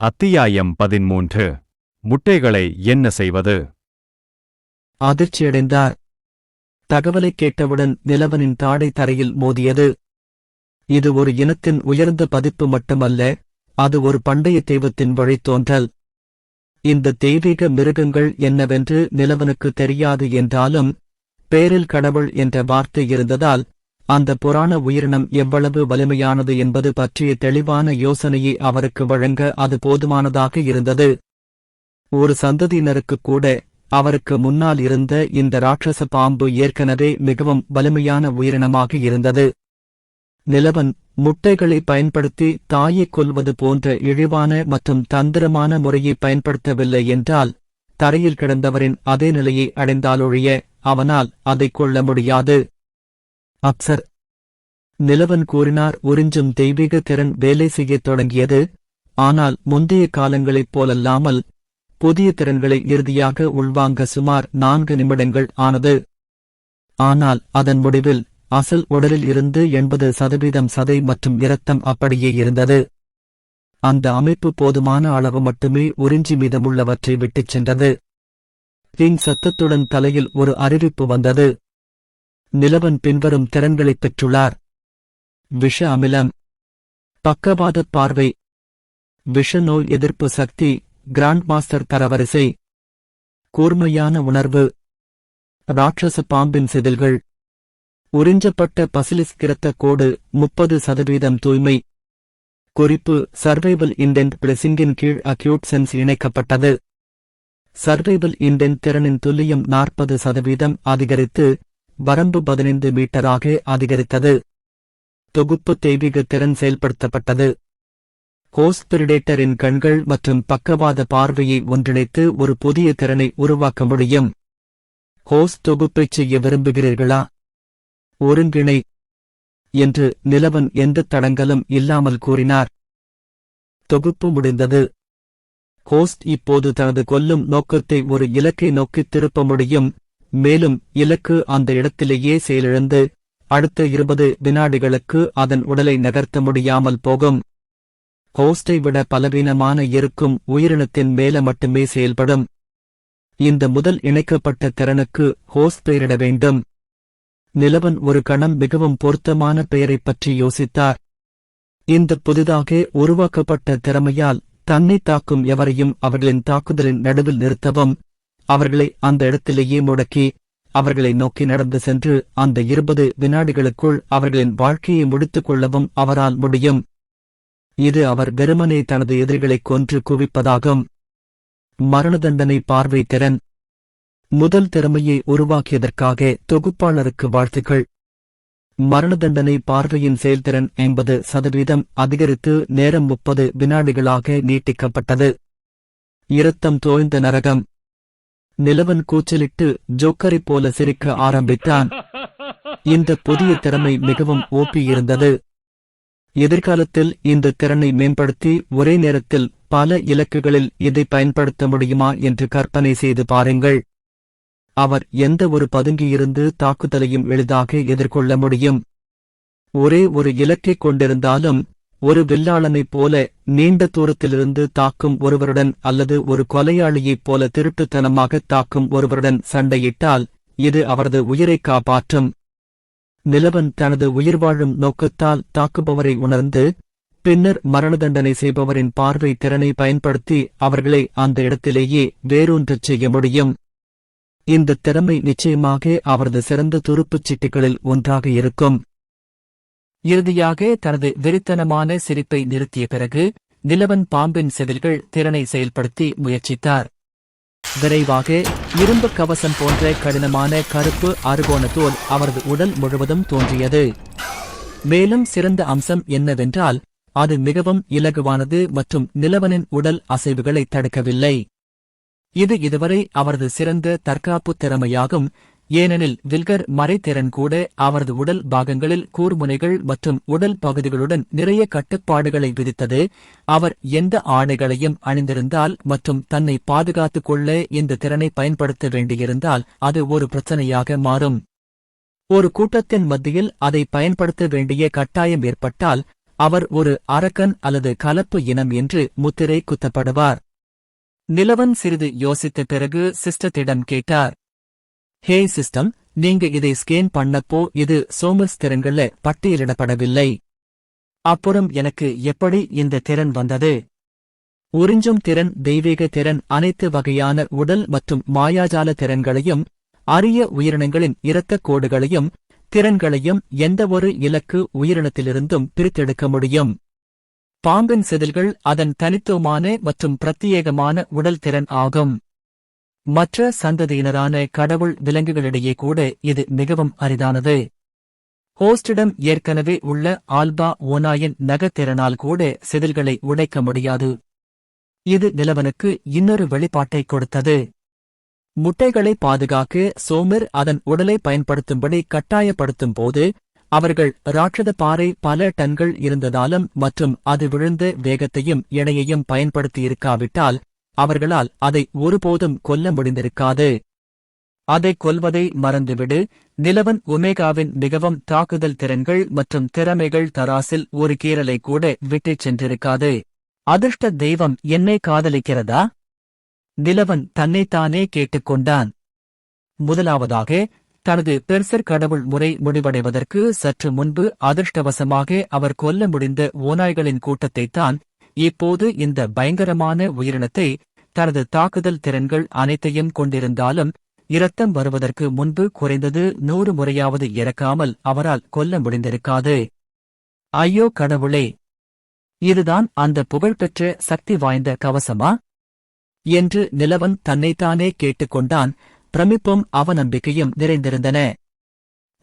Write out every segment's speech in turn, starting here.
அத்தியாயம் 13. முட்டைகளை என்ன செய்வது? அதிர்ச்சியடைந்தார். தகவலைக் கேட்டவுடன் நிலவனின் தாடை தரையில் மோதியது. இது ஒரு இனத்தின் உயர்ந்த பதிப்பு மட்டுமல்ல, அது ஒரு பண்டைய தெய்வத்தின் வழித்தோன்றல். இந்த தெய்வீக மிருகங்கள் என்னவென்று நிலவனுக்கு தெரியாது என்றாலும், பேரில் கடவுள் என்ற வார்த்தை இருந்ததால், அந்த புராண உயிரினம் எவ்வளவு வலிமையானது என்பது பற்றிய தெளிவான யோசனையை அவருக்கு வழங்க அது போதுமானதாக இருந்தது. ஒரு சந்ததியினருக்குக் கூட அவருக்கு முன்னால் இருந்த இந்த ராட்சச பாம்பு ஏற்கனவே மிகவும் வலிமையான உயிரினமாக இருந்தது. நிலவன் முட்டைகளை பயன்படுத்தி தாயைக் கொல்வது போன்ற இழிவான மற்றும் தந்திரமான முறையை பயன்படுத்தவில்லை என்றால், தரையில் கிடந்தவரின் அதே நிலையை அடைந்தாலொழிய அவனால் அதைக் கொள்ள முடியாது. அப்சர் நிலவன் கூறினார். உறிஞ்சும் தெய்வீக திறன் வேலை செய்யத் தொடங்கியது. ஆனால் முந்தைய காலங்களைப் போலல்லாமல், புதிய திறன்களை இறுதியாக உள்வாங்க சுமார் 4 நிமிடங்கள் ஆனது. ஆனால் அதன் முடிவில் அசல் உடலில் இருந்து 80% சதை மற்றும் இரத்தம் அப்படியே இருந்தது. அந்த அமைப்பு போதுமான அளவு மட்டுமே உறிஞ்சி மீதமுள்ளவற்றை விட்டுச் சென்றது. கிங் சத்தத்துடன் தலையில் ஒரு அறிவிப்பு வந்தது. நிலவன் பின்வரும் திறன்களைப் பெற்றுள்ளார். விஷ அமிலம், பக்கவாதப் பார்வை, விஷ நோய் எதிர்ப்பு சக்தி, கிராண்ட் மாஸ்டர் தரவரிசை, கூர்மையான உணர்வு, ராட்சச பாம்பின் செதில்கள், உறிஞ்சப்பட்ட பசிலிஸ்க் இரத்த கோடு 30% தூய்மை. குறிப்பு: சர்வைவல் இண்டென்ட் பிளெஸிங்கின் கீழ் அக்யூட் சென்ஸ் இணைக்கப்பட்டது. சர்வைவல் இண்டென்ட் திறனின் துல்லியம் 40% அதிகரித்து வரம்பு 15 மீட்டராக அதிகரித்தது. தொகுப்பு தெய்வீக திறன் செயல்படுத்தப்பட்டது. ஹோஸ்ட் பிரிடேட்டரின் கண்கள் மற்றும் பக்கவாத பார்வையை ஒன்றிணைத்து ஒரு புதிய திறனை உருவாக்க முடியும். ஹோஸ்ட் தொகுப்பைச் செய்ய விரும்புகிறீர்களா? ஒருங்கிணை என்று நிலவன் எந்த தடங்கலும் இல்லாமல் கூறினார். தொகுப்பு முடிந்தது. ஹோஸ்ட் இப்போது தனது கொல்லும் நோக்கத்தை ஒரு இலக்கை நோக்கித் திருப்ப முடியும். மேலும் இலக்கு அந்த இடத்திலேயே செயலிழந்து அடுத்த 20 வினாடிகளுக்கு அதன் உடலை நகர்த்த முடியாமல் போகும். ஹோஸ்டை விட பலவீனமான இருக்கும் உயிரினத்தின் மேல மட்டுமே செயல்படும். இந்த முதல் இணைக்கப்பட்ட திறனுக்கு ஹோஸ்ட் பெயரிட வேண்டும். நிலவன் ஒரு கணம் மிகவும் பொருத்தமான பெயரைப் பற்றி யோசித்தார். இந்த புதிதாக உருவாக்கப்பட்ட திறமையால் தன்னை தாக்கும் எவரையும் அவர்களின் தாக்குதலின் நடுவில் நிறுத்தவும், அவர்களை அந்த இடத்திலேயே முடக்கி அவர்களை நோக்கி நடந்து சென்று அந்த 20 வினாடிகளுக்குள் அவர்களின் வாழ்க்கையை முடித்துக் கொள்ளவும் அவரால் முடியும். இது அவர் வெறுமனே தனது எதிரிகளைக் கொன்று குவிப்பதாகும். மரண தண்டனை பார்வை திறன். முதல் திறமையை உருவாக்கியதற்காக தொகுப்பாளருக்கு வாழ்த்துக்கள். மரண தண்டனை பார்வையின் செயல்திறன் 50% அதிகரித்து நேரம் 30 வினாடிகளாக நீட்டிக்கப்பட்டது. இரத்தம் தோய்ந்த நரகம். நிலவன் கூச்சலிட்டு ஜோக்கரைப் போல சிரிக்க ஆரம்பித்தான். இந்த புதிய திறமை மிகவும் ஓபி இருந்தது. எதிர்காலத்தில் இந்த திறனை மேம்படுத்தி ஒரே நேரத்தில் பல இலக்குகளில் இதை பயன்படுத்த முடியுமா என்று கற்பனை செய்து பாருங்கள். அவர் எந்த ஒரு பதுங்கியிருந்து தாக்குதலையும் எளிதாக எதிர்கொள்ள முடியும். ஒரே ஒரு இலக்கைக் கொண்டிருந்தாலும், ஒரு வில்லாளனைப் போல நீண்ட தூரத்திலிருந்து தாக்கும் ஒருவருடன் அல்லது ஒரு கொலையாளியைப் போல திருட்டுத்தனமாக தாக்கும் ஒருவருடன் சண்டையிட்டால் இது அவரது உயிரைக் காப்பாற்றும். நிலவன் தனது உயிர்வாழும் நோக்கத்தால் தாக்குபவரை உணர்ந்து, பின்னர் மரண தண்டனை செய்பவரின் பார்வை திறனை பயன்படுத்தி அவர்களை அந்த இடத்திலேயே வேரூன்றச் செய்ய முடியும். இந்த திறமை நிச்சயமாக அவரது சிறந்த துருப்புச் சீட்டுகளில் ஒன்றாக இருக்கும். இறுதியாக தனது வெறித்தனமான சிரிப்பை நிறுத்திய பிறகு நிலவன் பாம்பின் செதில்கள் திறனை செயல்படுத்தி முயற்சித்தார். விரைவாக இரும்பு கவசம் போன்ற கடினமான கருப்பு அறுகோண தோல் அவரது உடல் முழுவதும் தோன்றியது. மேலும் சிறந்த அம்சம் என்னவென்றால், அது மிகவும் இலகுவானது மற்றும் நிலவனின் உடல் அசைவுகளை தடுக்கவில்லை. இது இதுவரை அவரது சிறந்த தற்காப்பு திறமையாகும். ஏனெனில் வில்கர் மறைத்திறன் கூட அவரது உடல் பாகங்களில் கூர்முனைகள் மற்றும் உடல் பகுதிகளுடன் நிறைய கட்டுப்பாடுகளை விதித்தது. அவர் எந்த ஆடைகளையும் அணிந்திருந்தால் மற்றும் தன்னை பாதுகாத்துக் கொள்ள இந்த திறனை பயன்படுத்த வேண்டியிருந்தால் அது ஒரு பிரச்சனையாக மாறும். ஒரு கூட்டத்தின் மத்தியில் அதை பயன்படுத்த வேண்டிய கட்டாயம் ஏற்பட்டால் அவர் ஒரு அரக்கன் அல்லது கலப்பு இனம் என்று முத்திரை குத்தப்படுவார். நிலவன் சிறிது யோசித்த பிறகு சிஸ்டத்திடம் கேட்டார். ஹே சிஸ்டம், நீங்க இதை ஸ்கேன் பண்ணப்போ இது சோமர்ஸ் திறன்கள்ல பட்டியலிடப்படவில்லை. அப்புறம் எனக்கு எப்படி இந்த திறன் வந்தது? உறிஞ்சும் திறன், தெய்வீக திறன், அனைத்து வகையான உடல் மற்றும் மாயாஜால திறன்களையும், அரிய உயிரினங்களின் இரத்தக் கோடுகளையும் திறன்களையும் எந்தவொரு இலக்கு உயிரினத்திலிருந்தும் பிரித்தெடுக்க முடியும். பாம்பின் செதில்கள் அதன் தனித்துவமான மற்றும் பிரத்யேகமான உடல் திறன் ஆகும். மற்ற சந்ததியினரான கடவுள் விலங்குகளிடையே கூட இது மிகவும் அரிதானது. ஹோஸ்டிடம் ஏற்கனவே உள்ள ஆல்பா ஓநாயின் நகத்திறனால் கூட செதில்களை உடைக்க முடியாது. இது நிலவனுக்கு இன்னொரு வெளிப்பாட்டை கொடுத்தது. முட்டைகளை பாதுகாக்க சோமர் அதன் உடலை பயன்படுத்தும்படி கட்டாயப்படுத்தும் போது அவர்கள் ராட்சத பாறை பல டன்கள் இருந்ததாலும் மற்றும் அது விழுந்த வேகத்தையும் எடையையும் பயன்படுத்தியிருக்காவிட்டால் அவர்களால் அதை ஒருபோதும் கொல்ல முடிந்திருக்காது. அதை கொல்வதை மறந்துவிடு. நிலவன் ஒமேகாவின் மிகவும் தாக்குதல் திறன்கள் மற்றும் திறமைகள் தராசில் ஒரு கீறலை கூட விட்டுச் சென்றிருக்காது. அதிர்ஷ்ட தெய்வம் என்னை காதலிக்கிறதா? நிலவன் தன்னைத்தானே கேட்டுக்கொண்டான். முதலாவதாக, தனது பெர்சர் கடவுள் முறை முடிவடைவதற்கு சற்று முன்பு அதிர்ஷ்டவசமாக அவர் கொல்ல முடிந்த ஓநாய்களின் கூட்டத்தைத்தான் இப்போது இந்த பயங்கரமான உயிரினத்தை தனது தாக்குதல் திறன்கள் அனைத்தையும் கொண்டிருந்தாலும் இரத்தம் வருவதற்கு முன்பு குறைந்தது 100 முறையாவது இறக்காமல் அவரால் கொல்ல முடிந்திருக்காது. ஐயோ கடவுளே! இதுதான் அந்த புகழ்பெற்ற சக்தி வாய்ந்த கவசமா? என்று நிலவன் தன்னைத்தானே கேட்டுக்கொண்டான். பிரமிப்பும் அவநம்பிக்கையும் நிறைந்திருந்தன.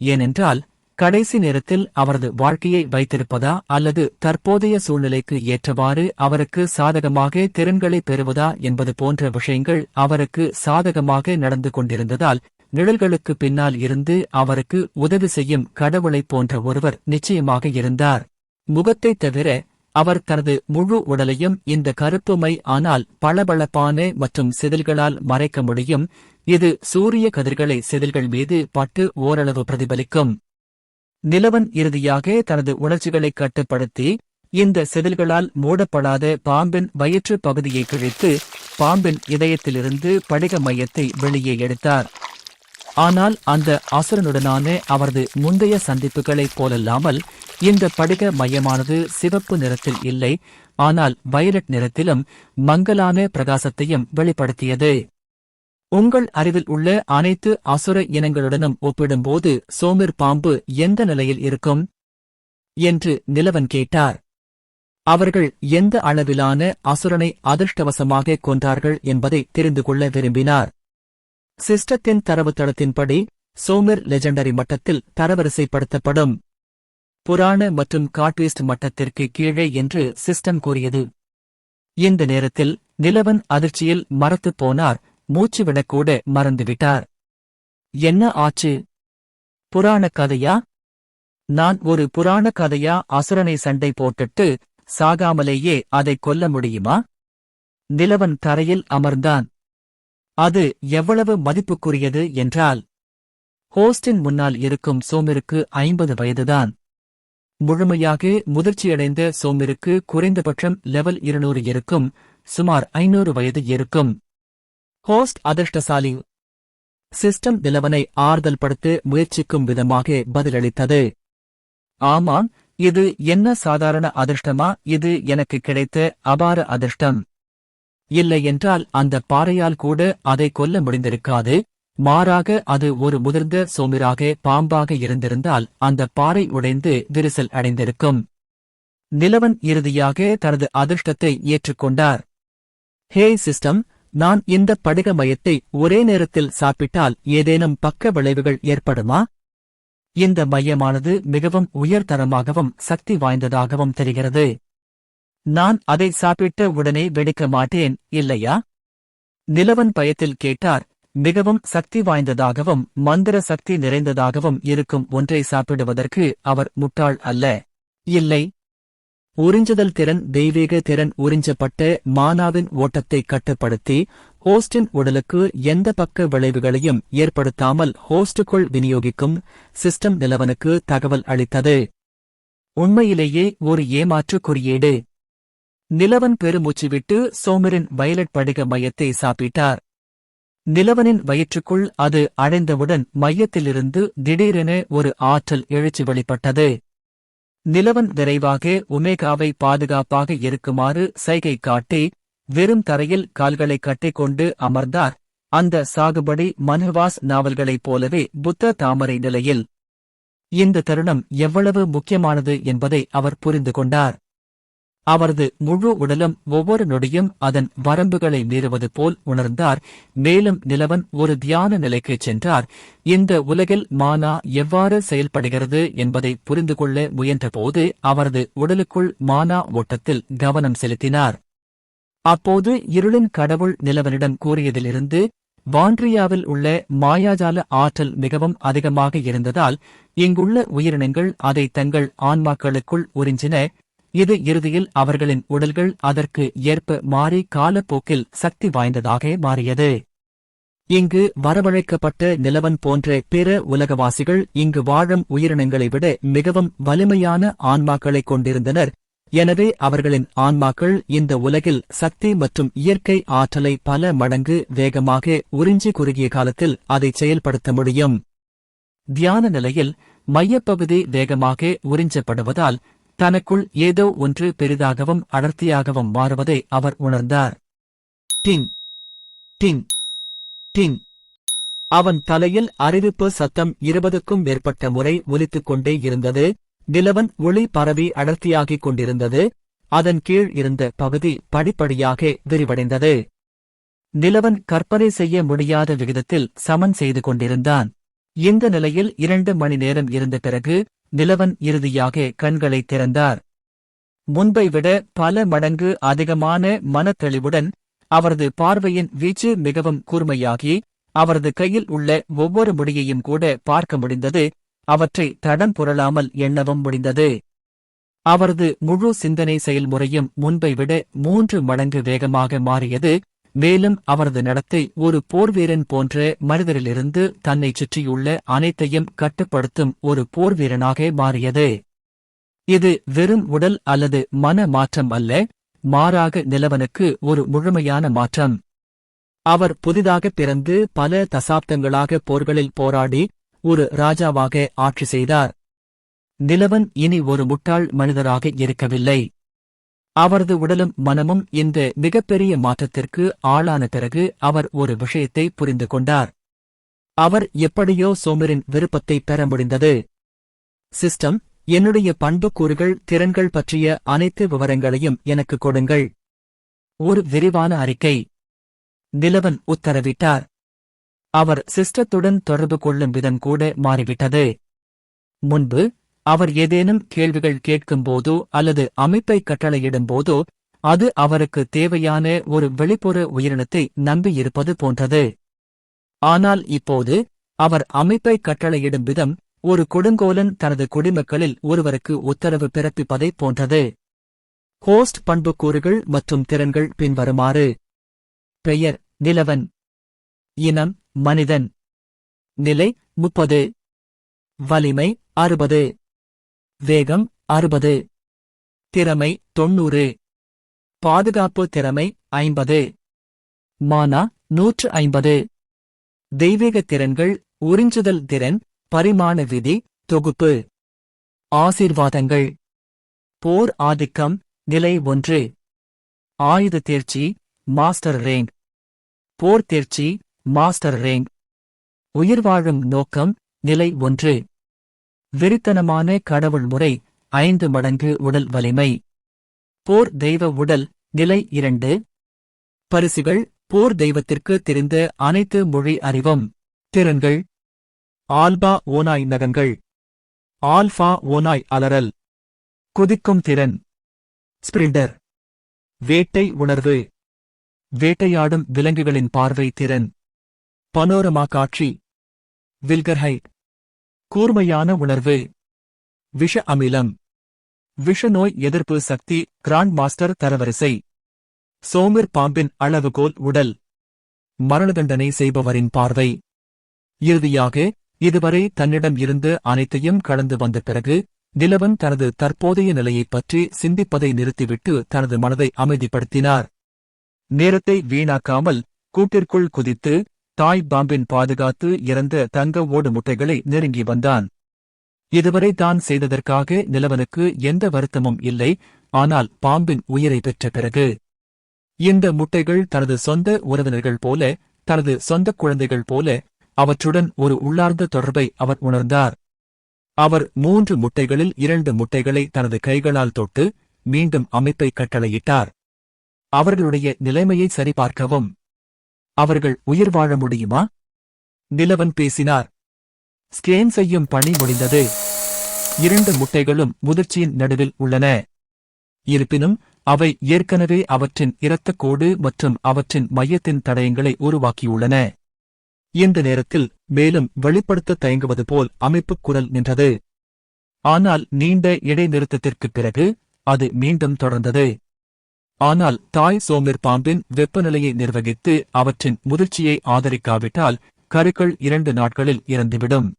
ஏனென்றால் கடைசி நேரத்தில் அவரது வாழ்க்கையை வைத்திருப்பதா அல்லது தற்போதைய சூழ்நிலைக்கு ஏற்றவாறு அவருக்கு சாதகமாக திறன்களை பெறுவதா என்பது போன்ற விஷயங்கள் அவருக்கு சாதகமாக நடந்து கொண்டிருந்ததால் நிழல்களுக்கு பின்னால் இருந்து அவருக்கு உதவி செய்யும் கடவுளைப் போன்ற ஒருவர் நிச்சயமாக இருந்தார். முகத்தைத் தவிர அவர் தனது முழு உடலையும் இந்த கருப்புமை ஆனால் பளபளப்பான மற்றும் செதில்களால் மறைக்க முடியும். இது சூரிய கதிர்களை செதில்கள் மீது பட்டு ஓரளவு பிரதிபலிக்கும். நிலவன் இறுதியாக தனது உணர்ச்சிகளை கட்டுப்படுத்தி இந்த செதில்களால் மூடப்படாத பாம்பின் வயிற்று பகுதியை கிழித்து பாம்பின் இதயத்திலிருந்து படிக மையத்தை வெளியே எடுத்தார். ஆனால் அந்த அசுரனுடனான அவரது முந்தைய சந்திப்புகளைப் போலல்லாமல் இந்த படிக மையமானது சிவப்பு நிறத்தில் இல்லை, ஆனால் வயலட் நிறத்திலும் மங்கலான பிரகாசத்தையும் வெளிப்படுத்தியது. உங்கள் அறிவில் உள்ள அனைத்து அசுர இனங்களுடனும் ஒப்பிடும்போது சோமிர் பாம்பு எந்த நிலையில் இருக்கும்? என்று நிலவன் கேட்டார். அவர்கள் எந்த அளவிலான அசுரனை அதிர்ஷ்டவசமாக கொன்றார்கள் என்பதை தெரிந்து கொள்ள விரும்பினார். சிஸ்டத்தின் தரவுத்தளத்தின்படி சோமிர் லெஜெண்டரி மட்டத்தில் தரவரிசைப்படுத்தப்படும். புராண மற்றும் காட்வீஸ்ட் மட்டத்திற்கு கீழே என்று சிஸ்டம் கூறியது. இந்த நேரத்தில் நிலவன் அதிர்ச்சியில் மரத்துப் போனார். மூச்சு விடக்கூட மறந்துவிட்டார். என்ன ஆச்சு? புராணக் கதையா? நான் ஒரு புராணக் கதையா அசுரனை சண்டை போட்டுட்டு சாகாமலேயே அதை கொல்ல முடியுமா? நிலவன் தரையில் அமர்ந்தான். அது எவ்வளவு மதிப்புக்குரியது என்றால், ஹோஸ்டின் முன்னால் இருக்கும் சோமிருக்கு 50 வயதுதான். முழுமையாக முதிர்ச்சியடைந்த சோமிருக்கு குறைந்தபட்சம் லெவல் 200 இருக்கும். சுமார் 500 வயது இருக்கும். ஹோஸ்ட் அதிர்ஷ்டசாலி. சிஸ்டம் நிலவனை ஆறுதல் படுத்த முயற்சிக்கும் விதமாக பதிலளித்தது. ஆமாம், இது என்ன சாதாரண அதிர்ஷ்டமா? இது எனக்கு கிடைத்த அபார அதிர்ஷ்டம். இல்லையென்றால் அந்த பாறையால் கூட அதை கொல்ல முடிந்திருக்காது. மாறாக அது ஒரு முதிர்ந்த சோமிராக பாம்பாக இருந்திருந்தால் அந்த பாறை உடைந்து விரிசல் அடைந்திருக்கும். நிலவன் இறுதியாக தனது அதிர்ஷ்டத்தை ஏற்றுக்கொண்டார். ஹே சிஸ்டம், நான் இந்த படிக மையத்தை ஒரே நேரத்தில் சாப்பிட்டால் ஏதேனும் பக்க விளைவுகள் ஏற்படுமா? இந்த மையமானது மிகவும் உயர்தரமாகவும் சக்தி வாய்ந்ததாகவும் தெரிகிறது. நான் அதை சாப்பிட்ட உடனே வெடிக்க மாட்டேன், இல்லையா? நிலவன் பயத்தில் கேட்டார். மிகவும் சக்தி வாய்ந்ததாகவும் மந்திர சக்தி நிறைந்ததாகவும் இருக்கும் ஒன்றை சாப்பிடுவதற்கு அவர் முட்டாள் அல்ல. இல்லை. உறிஞ்சுதல் திறன், தெய்வீக திறன் உறிஞ்சப்பட்ட மானாவின் ஓட்டத்தை கட்டுப்படுத்தி ஹோஸ்டின் உடலுக்கு எந்த பக்க விளைவுகளையும் ஏற்படுத்தாமல் ஹோஸ்டுக்குள் விநியோகிக்கும் சிஸ்டம் நிலவனுக்கு தகவல் அளித்தது. உண்மையிலேயே ஒரு ஏமாற்று குறியீடு. நிலவன் பெருமூச்சு விட்டு சோமரின் வயலட் படிக மையத்தை சாப்பிட்டார். நிலவனின் வயிற்றுக்குள் அது அடைந்தவுடன் மையத்திலிருந்து திடீரென ஒரு ஆற்றல் எழுச்சி வெளிப்பட்டது. நிலவன் விரைவாக ஒமேகாவை பாதுகாப்பாக இருக்குமாறு சைகை காட்டி வெறும் தரையில் கால்களை கட்டிக்கொண்டு அமர்ந்தார். அந்த சாகுபடி மன்ஹவாஸ் நாவல்களைப் போலவே புத்த தாமரை நிலையில். இந்த தருணம் எவ்வளவு முக்கியமானது என்பதை அவர் புரிந்து கொண்டார். அவரது முழு உடலும் ஒவ்வொரு நொடியும் அதன் வரம்புகளை மீறுவது போல் உணர்ந்தார். மேலும் நிலவன் ஒரு தியான நிலைக்குச் சென்றார். இந்த உலகில் மானா எவ்வாறு செயல்படுகிறது என்பதை புரிந்து கொள்ள முயன்றபோது அவரது உடலுக்குள் மானா ஓட்டத்தில் கவனம் செலுத்தினார். அப்போது இருளின் கடவுள் நிலவனிடம் கூறியதிலிருந்து வான்ட்ரியாவில் உள்ள மாயாஜால ஆற்றல் மிகவும் அதிகமாக இருந்ததால் இங்குள்ள உயிரினங்கள் அதை தங்கள் ஆன்மாக்களுக்குள் உறிஞ்சின. இது இறுதியில் அவர்களின் உடல்கள் அதற்கு ஏற்ப மாறி காலப்போக்கில் சக்தி வாய்ந்ததாக மாறியது. இங்கு வரவழைக்கப்பட்ட நிலவன் போன்ற பிற உலகவாசிகள் இங்கு வாழும் உயிரினங்களை விட மிகவும் வலிமையான ஆன்மாக்களைக் கொண்டிருந்தனர். எனவே அவர்களின் ஆன்மாக்கள் இந்த உலகில் சக்தி மற்றும் இயற்கை ஆற்றலை பல மடங்கு வேகமாக உறிஞ்சி குறுகிய காலத்தில் அதை செயல்படுத்த முடியும். தியான நிலையில் மையப்பகுதி வேகமாக உறிஞ்சப்படுவதால் தனக்குள் ஏதோ ஒன்று பெரிதாகவும் அடர்த்தியாகவும் மாறுவதை அவர் உணர்ந்தார். டிங் டிங் டிங். அவன் தலையில் அறிவிப்பு சத்தம் 20க்கும் மேற்பட்ட முறை ஒலித்துக் கொண்டே இருந்தது. நிலவன் ஒளி பரவி அடர்த்தியாகிக் கொண்டிருந்தது. அதன் கீழ் இருந்த பகுதி படிப்படியாக விரிவடைந்தது. நிலவன் கற்பனை செய்ய முடியாத விகிதத்தில் சமன் செய்து கொண்டிருந்தான். இந்த நிலையில் 2 மணி நேரம் இருந்த பிறகு நிலவன் இறுதியாக கண்களை திறந்தார். முன்பை விட பல மடங்கு அதிகமான மனத்தெளிவுடன் அவரது பார்வையின் வீச்சு மிகவும் கூர்மையாகி அவரது கையில் உள்ள ஒவ்வொரு முடியையும் கூட பார்க்க முடிந்தது. அவற்றை தடம் புரளாமல் எண்ணவும் முடிந்தது. அவரது முழு சிந்தனை செயல்முறையும் முன்பை விட 3 மடங்கு வேகமாக மாறியது. மேலும் அவரது நடத்தை ஒரு போர்வீரன் போன்ற மனிதரிலிருந்து தன்னைச் சுற்றியுள்ள அனைத்தையும் கட்டுப்படுத்தும் ஒரு போர்வீரனாக மாறியது. இது வெறும் உடல் அல்லது மன மாற்றம் அல்ல, மாறாக நிலவனுக்கு ஒரு முழுமையான மாற்றம். அவர் புதிதாக பிறந்து பல தசாப்தங்களாக போர்களில் போராடி ஒரு ராஜாவாக ஆட்சி செய்தார். நிலவன் இனி ஒரு முட்டாள் மனிதராக இருக்கவில்லை. அவரது உடலும் மனமும் இந்த மிகப்பெரிய மாற்றத்திற்கு ஆளான பிறகு அவர் ஒரு விஷயத்தை புரிந்து கொண்டார். அவர் எப்படியோ சோமரின் விருப்பத்தை பெற முடிந்தது. சிஸ்டம், என்னுடைய பண்புக்கூறுகள் திறன்கள் பற்றிய அனைத்து விவரங்களையும் எனக்கு கொடுங்கள். ஒரு விரிவான அறிக்கை. நிலவன் உத்தரவிட்டார். அவர் சிஸ்டத்துடன் தொடர்பு கொள்ளும் விதம் கூட மாறிவிட்டது. முன்பு அவர் ஏதேனும் கேள்விகள் கேட்கும்போதோ அல்லது அமைப்பை கட்டளையிடும்போதோ அது அவருக்கு தேவையான ஒரு வெளிப்புற உயிரினத்தை நம்பியிருப்பது போன்றது. ஆனால் இப்போது அவர் அமைப்பை கட்டளையிடும் விதம் ஒரு கொடுங்கோலன் தனது குடிமக்களில் ஒருவருக்கு உத்தரவு பிறப்பிப்பதைப் போன்றது. ஹோஸ்ட் பண்புக்கூறுகள் மற்றும் திறன்கள் பின்வருமாறு. பெயர் நிலவன். இனம் மனிதன். நிலை 30. வலிமை 60. வேகம் 60. திறமை 90. பாதுகாப்பு திறமை 50. மானா 150. தெய்வீக திறன்கள் உறிஞ்சுதல் திறன், பரிமாண விதி, தொகுப்பு. ஆசீர்வாதங்கள். போர் ஆதிக்கம் நிலை 1. ஆயுத தேர்ச்சி மாஸ்டர் ரேங்க். போர் தேர்ச்சி மாஸ்டர் ரேங்க். உயிர்வாழும் நோக்கம் நிலை 1. வெறித்தனமான கடவுள் முறை 5 மடங்கு உடல் வலிமை. போர் தெய்வ உடல் நிலை 2. பரிசுகள் போர் தெய்வத்திற்கு தெரிந்த அனைத்து மொழி அறிவும். திறன்கள். ஆல்பா ஓநாய் நகங்கள். ஆல்பா ஓநாய் அலறல். குதிக்கும் திறன். ஸ்பிரிண்டர். வேட்டை உணர்வு. வேட்டையாடும் விலங்குகளின் பார்வை திறன். பனோரமா காட்சி. வில்கர்ஹைட். கூர்மையான உணர்வு. விஷ அமிலம். விஷநோய் எதிர்ப்பு சக்தி கிராண்ட் மாஸ்டர் தரவரிசை. சோமிர் பாம்பின் அளவுகோல் உடல். மரணதண்டனை செய்பவரின் பார்வை. இறுதியாக, இதுவரை தன்னிடம் இருந்து அனைத்தையும் கடந்து வந்த பிறகு நிலவன் தனது தற்போதைய நிலையைப் பற்றி சிந்திப்பதை நிறுத்திவிட்டு தனது மனதை அமைதிப்படுத்தினார். நேரத்தை வீணாக்காமல் கூட்டிற்குள் குதித்து தாய் பாம்பின் பாதுகாத்து இறந்த தங்க ஓடு முட்டைகளை நெருங்கி வந்தான். இதுவரை தான் செய்ததற்காக நிலவனுக்கு எந்த வருத்தமும் இல்லை. ஆனால் பாம்பின் உயிரை பெற்ற பிறகு இந்த முட்டைகள் தனது சொந்த உறவினர்கள் போல, தனது சொந்த குழந்தைகள் போல, அவற்றுடன் ஒரு உள்ளார்ந்த தொடர்பை அவர் உணர்ந்தார். அவர் 3 முட்டைகளில் 2 முட்டைகளை தனது கைகளால் தொட்டு மீண்டும் அமைப்பை கட்டளையிட்டார். அவர்களுடைய நிலைமையை சரிபார்க்கவும். அவர்கள் உயிர் வாழ முடியுமா? நிலவன் பேசினார். ஸ்கேன் செய்யும் பணி முடிந்தது. 2 முட்டைகளும் முதிர்ச்சியின் நடுவில் உள்ளன. இருப்பினும் அவை ஏற்கனவே அவற்றின் இரத்தக் கோடு மற்றும் அவற்றின் மையத்தின் தடயங்களை உருவாக்கியுள்ளன. இந்த நேரத்தில் மேலும் வெளிப்படுத்த தயங்குவது போல் அமைப்புக் குரல் நின்றது. ஆனால் நீண்ட இடைநிறுத்தத்திற்குப் பிறகு அது மீண்டும் தொடர்ந்தது. ஆனால் தாய் சோமிர் பாம்பின் வெப்பநிலையை நிர்வகித்து அவற்றின் முதிர்ச்சியை ஆதரிக்காவிட்டால் கருக்கள் 2 நாட்களில் இறந்துவிடும்.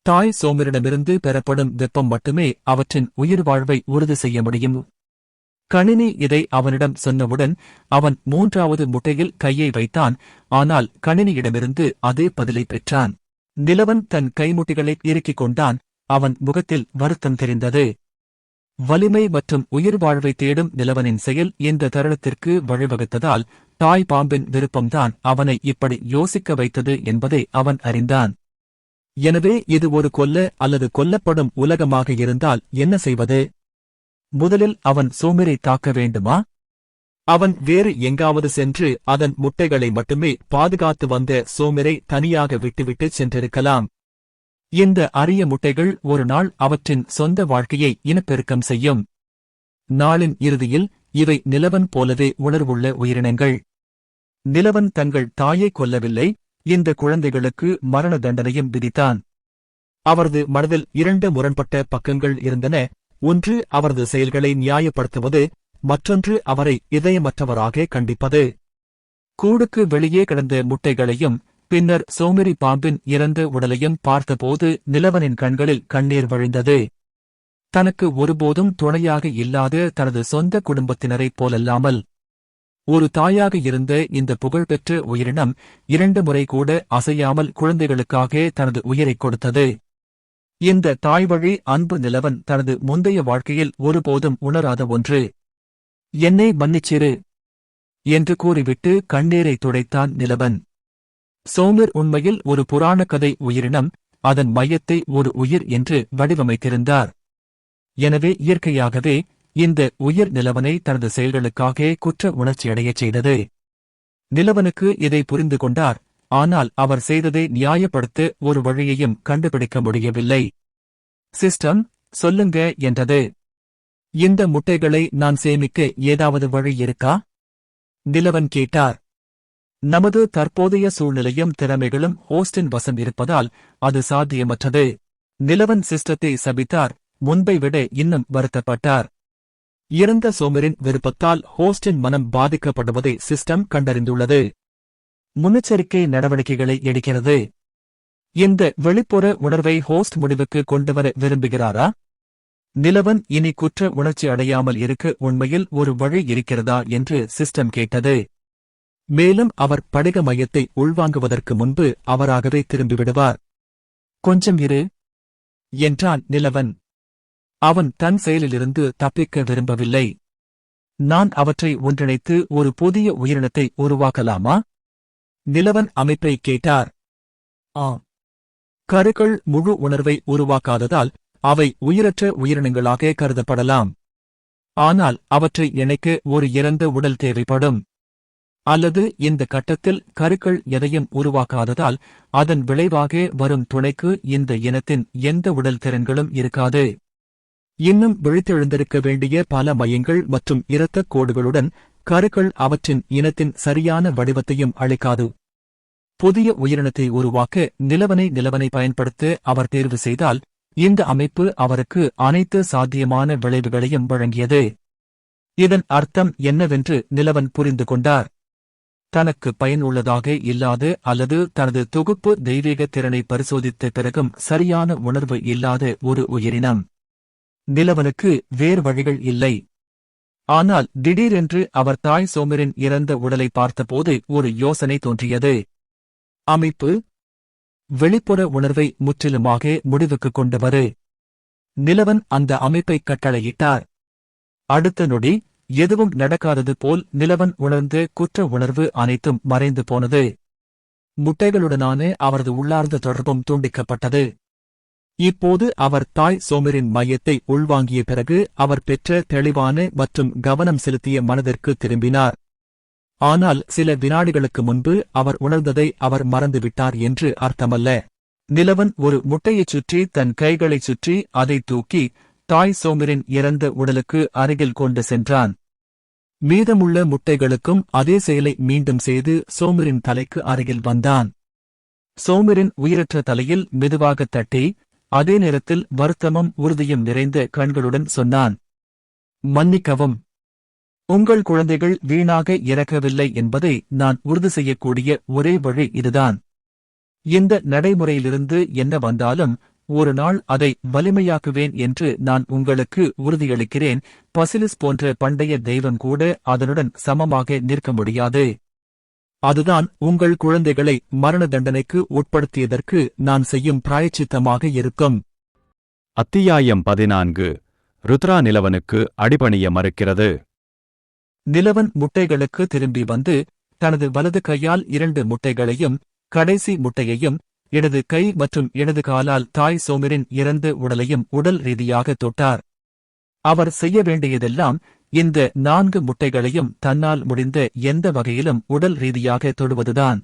தாய் சோமிரிடமிருந்து பெறப்படும் வெப்பம் மட்டுமே அவற்றின் உயிர் வாழ்வை உறுதி செய்ய முடியும். கணினி இதை அவனிடம் சொன்னவுடன் அவன் 3வது முட்டையில் கையை வைத்தான். ஆனால் கணினியிடமிருந்து அதே பதிலை பெற்றான். நிலவன் தன் கைமுட்டிகளை இறுக்கிக் கொண்டான். அவன் முகத்தில் வருத்தம் தெரிந்தது. வலிமை மற்றும் உயிர் வாழ்வை தேடும் நிலவனின் செயல் இந்த தருணத்திற்கு வழிவகுத்ததால் தாய் பாம்பின் விருப்பம்தான் அவனை இப்படி யோசிக்க வைத்தது என்பதை அவன் அறிந்தான். எனவே இது ஒரு கொல்ல அல்லது கொல்லப்படும் உலகமாக இருந்தால் என்ன செய்வது? முதலில் அவன் சோமிரை தாக்க வேண்டுமா? அவன் வேறு எங்காவது சென்று அதன் முட்டைகளை மட்டுமே பாதுகாத்து வந்த சோமிரை தனியாக விட்டுவிட்டு சென்றிருக்கலாம். இந்த அரிய முட்டைகள் ஒரு நாள் அவற்றின் சொந்த வாழ்க்கையை இனப்பெருக்கம் செய்யும். நாளின் இறுதியில் இவை நிலவன் போலவே உணர்வுள்ள உயிரினங்கள். நிலவன் தங்கள் தாயை கொல்லவில்லை, இந்த குழந்தைகளுக்கு மரண தண்டனையும் விதித்தான். அவரது மனதில் 2 முரண்பட்ட பக்கங்கள் இருந்தன. ஒன்று அவரது செயல்களை நியாயப்படுத்துவது, மற்றொன்று அவரை இதயமற்றவராக கண்டிப்பது. கூடுக்கு வெளியே கிடந்த முட்டைகளையும் பின்னர் சோமிரி பாம்பின் இறந்த உடலையும் பார்த்தபோது நிலவனின் கண்களில் கண்ணீர் வழிந்தது. தனக்கு ஒருபோதும் துணையாக இல்லாத தனது சொந்த குடும்பத்தினரைப் போலல்லாமல் ஒரு தாயாக இருந்த இந்த புகழ்பெற்ற உயிரினம் 2 முறை கூட அசையாமல் குழந்தைகளுக்காக தனது உயிரைக் கொடுத்தது. இந்த தாய்வழி அன்பு நிலவன் தனது முந்தைய வாழ்க்கையில் ஒருபோதும் உணராத ஒன்று. என்னை மன்னிச்சிரு என்று கூறிவிட்டு கண்ணீரை துடைத்தான் நிலவன். சோமிர் உண்மையில் ஒரு புராண கதை உயிரினம், அதன் மையத்தை ஒரு உயிர் என்று வடிவமைத்திருந்தார். எனவே இயற்கையாகவே இந்த உயிர் நிலவனை தனது செயல்களுக்காக குற்ற உணர்ச்சியடையச் செய்தது. நிலவனுக்கு இதை புரிந்து கொண்டார். ஆனால் அவர் செய்ததை நியாயப்படுத்த ஒரு வழியையும் கண்டுபிடிக்க முடியவில்லை. சிஸ்டம், சொல்லுங்க என்றது. இந்த முட்டைகளை நான் சேமிக்க ஏதாவது வழி இருக்கா? நிலவன் கேட்டார். நமது தற்போதைய சூழ்நிலையும் திறமைகளும் ஹோஸ்டின் வசம் இருப்பதால் அது சாத்தியமற்றது. நிலவன் சிஸ்டத்தை சபித்தார். முன்பை விட இன்னும் வருத்தப்பட்டார். இறந்த சோமரின் விருப்பத்தால் ஹோஸ்டின் மனம் பாதிக்கப்படுவதை சிஸ்டம் கண்டறிந்துள்ளது. முன்னெச்சரிக்கை நடவடிக்கைகளை எடுக்கிறது. இந்த வெளிப்புற உணர்வை ஹோஸ்ட் முடிவுக்கு கொண்டுவர விரும்புகிறாரா? நிலவன் இனி குற்ற உணர்ச்சி அடையாமல் இருக்க உண்மையில் ஒரு வழி இருக்கிறதா என்று சிஸ்டம் கேட்டது. மேலும் அவர் படிக மையத்தை உள்வாங்குவதற்கு முன்பு அவராகவே திரும்பிவிடுவார். கொஞ்சம் இரு என்றான் நிலவன். அவன் தன் செயலிலிருந்து தப்பிக்க விரும்பவில்லை. நான் அவற்றை ஒன்றிணைத்து ஒரு புதிய உயிரினத்தை உருவாக்கலாமா? நிலவன் அமைப்பை கேட்டார். ஆம். கருக்கள் முழு உணர்வை உருவாக்காததால் அவை உயிரற்ற உயிரினங்களாக கருதப்படலாம். ஆனால் அவற்றை இணைக்க ஒரு இறந்த உடல் தேவைப்படும். அல்லது இந்த கட்டத்தில் கருக்கள் எதையும் உருவாக்காததால் அதன் விளைவாக வரும் துணைக்கு இந்த இனத்தின் எந்த உடல் திறன்களும் இருக்காது. இன்னும் விழித்தெழுந்திருக்க வேண்டிய பல மையங்கள் மற்றும் இரத்தக் கோடுகளுடன் கருக்கள் அவற்றின் இனத்தின் சரியான வடிவத்தையும் அளிக்காது. புதிய உயிரினத்தை உருவாக்க நிலவனை பயன்படுத்த அவர் தேர்வு செய்தால் இந்த அமைப்பு அவருக்கு அனைத்து சாத்தியமான விளைவுகளையும் வழங்கியது. இதன் அர்த்தம் என்னவென்று நிலவன் புரிந்து கொண்டார். தனக்கு பயனுள்ளதாக இல்லாத அல்லது தனது தொகுப்பு தெய்வீக திறனை பரிசோதித்த பிறகும் சரியான உணர்வு இல்லாத ஒரு உயிரினம். நிலவனுக்கு வேறு வழிகள் இல்லை. ஆனால் திடீரென்று அவர் தாய் சோமரின் இறந்த உடலை பார்த்தபோது ஒரு யோசனை தோன்றியது. அமைப்பு வெளிப்புற உணர்வை முற்றிலுமாக முடிவுக்கு கொண்டவரு. நிலவன் அந்த அமைப்பை கட்டளையிட்டார். அடுத்த நொடி எதுவும் நடக்காதது போல் நிலவன் உணர்ந்த குற்ற உணர்வு அனைத்தும் மறைந்து போனது. முட்டைகளுடனான அவரது உள்ளார்ந்த தொடர்பும் துண்டிக்கப்பட்டது. இப்போது அவர் தாய் சோமரின் மையத்தை உள்வாங்கிய பிறகு அவர் பெற்ற தெளிவான மற்றும் கவனம் செலுத்திய மனதிற்கு திரும்பினார். ஆனால் சில வினாடிகளுக்கு முன்பு அவர் உணர்ந்ததை அவர் மறந்துவிட்டார் என்று அர்த்தமல்ல. நிலவன் ஒரு முட்டையைச் சுற்றி தன் கைகளைச் சுற்றி அதை தூக்கி தாய் சோமரின் இறந்த உடலுக்கு அருகில் கொண்டு சென்றான். மீதமுள்ள முட்டைகளுக்கும் அதே செயலை மீண்டும் செய்து சோமரின் தலைக்கு அருகில் வந்தான். சோமரின் உயிரற்ற தலையில் மெதுவாக தட்டி அதே நேரத்தில் வருத்தமும் உறுதியும் நிறைந்த கண்களுடன் சொன்னான், மன்னிக்கவும். உங்கள் குழந்தைகள் வீணாக இறக்கவில்லை என்பதை நான் உறுதி செய்யக்கூடிய ஒரே வழி இதுதான். இந்த நடைமுறையிலிருந்து என்ன வந்தாலும் ஒரு நாள் அதை வலிமையாக்குவேன் என்று நான் உங்களுக்கு உறுதியளிக்கிறேன். பசிலிஸ் போன்ற பண்டைய தெய்வம் கூட அதனுடன் சமமாக நிற்க முடியாது. அதுதான் உங்கள் குழந்தைகளை மரண தண்டனைக்கு உட்படுத்தியதற்கு நான் செய்யும் பிராயச்சித்தமாக இருக்கும். அத்தியாயம் 14. ருத்ரா நிலவனுக்கு அடிபணிய மறுக்கிறது. நிலவன் முட்டைகளுக்கு திரும்பி வந்து தனது வலது கையால் 2 முட்டைகளையும் கடைசி முட்டையையும் இடது கை மற்றும் இடது காலால் தாய் சோமரின் இறந்த உடலையும் உடல் ரீதியாக தொட்டார். அவர் செய்ய வேண்டியதெல்லாம் இந்த 4 முட்டைகளையும் தன்னால் முடிந்த எந்த வகையிலும் உடல் ரீதியாக தொடுவதுதான்.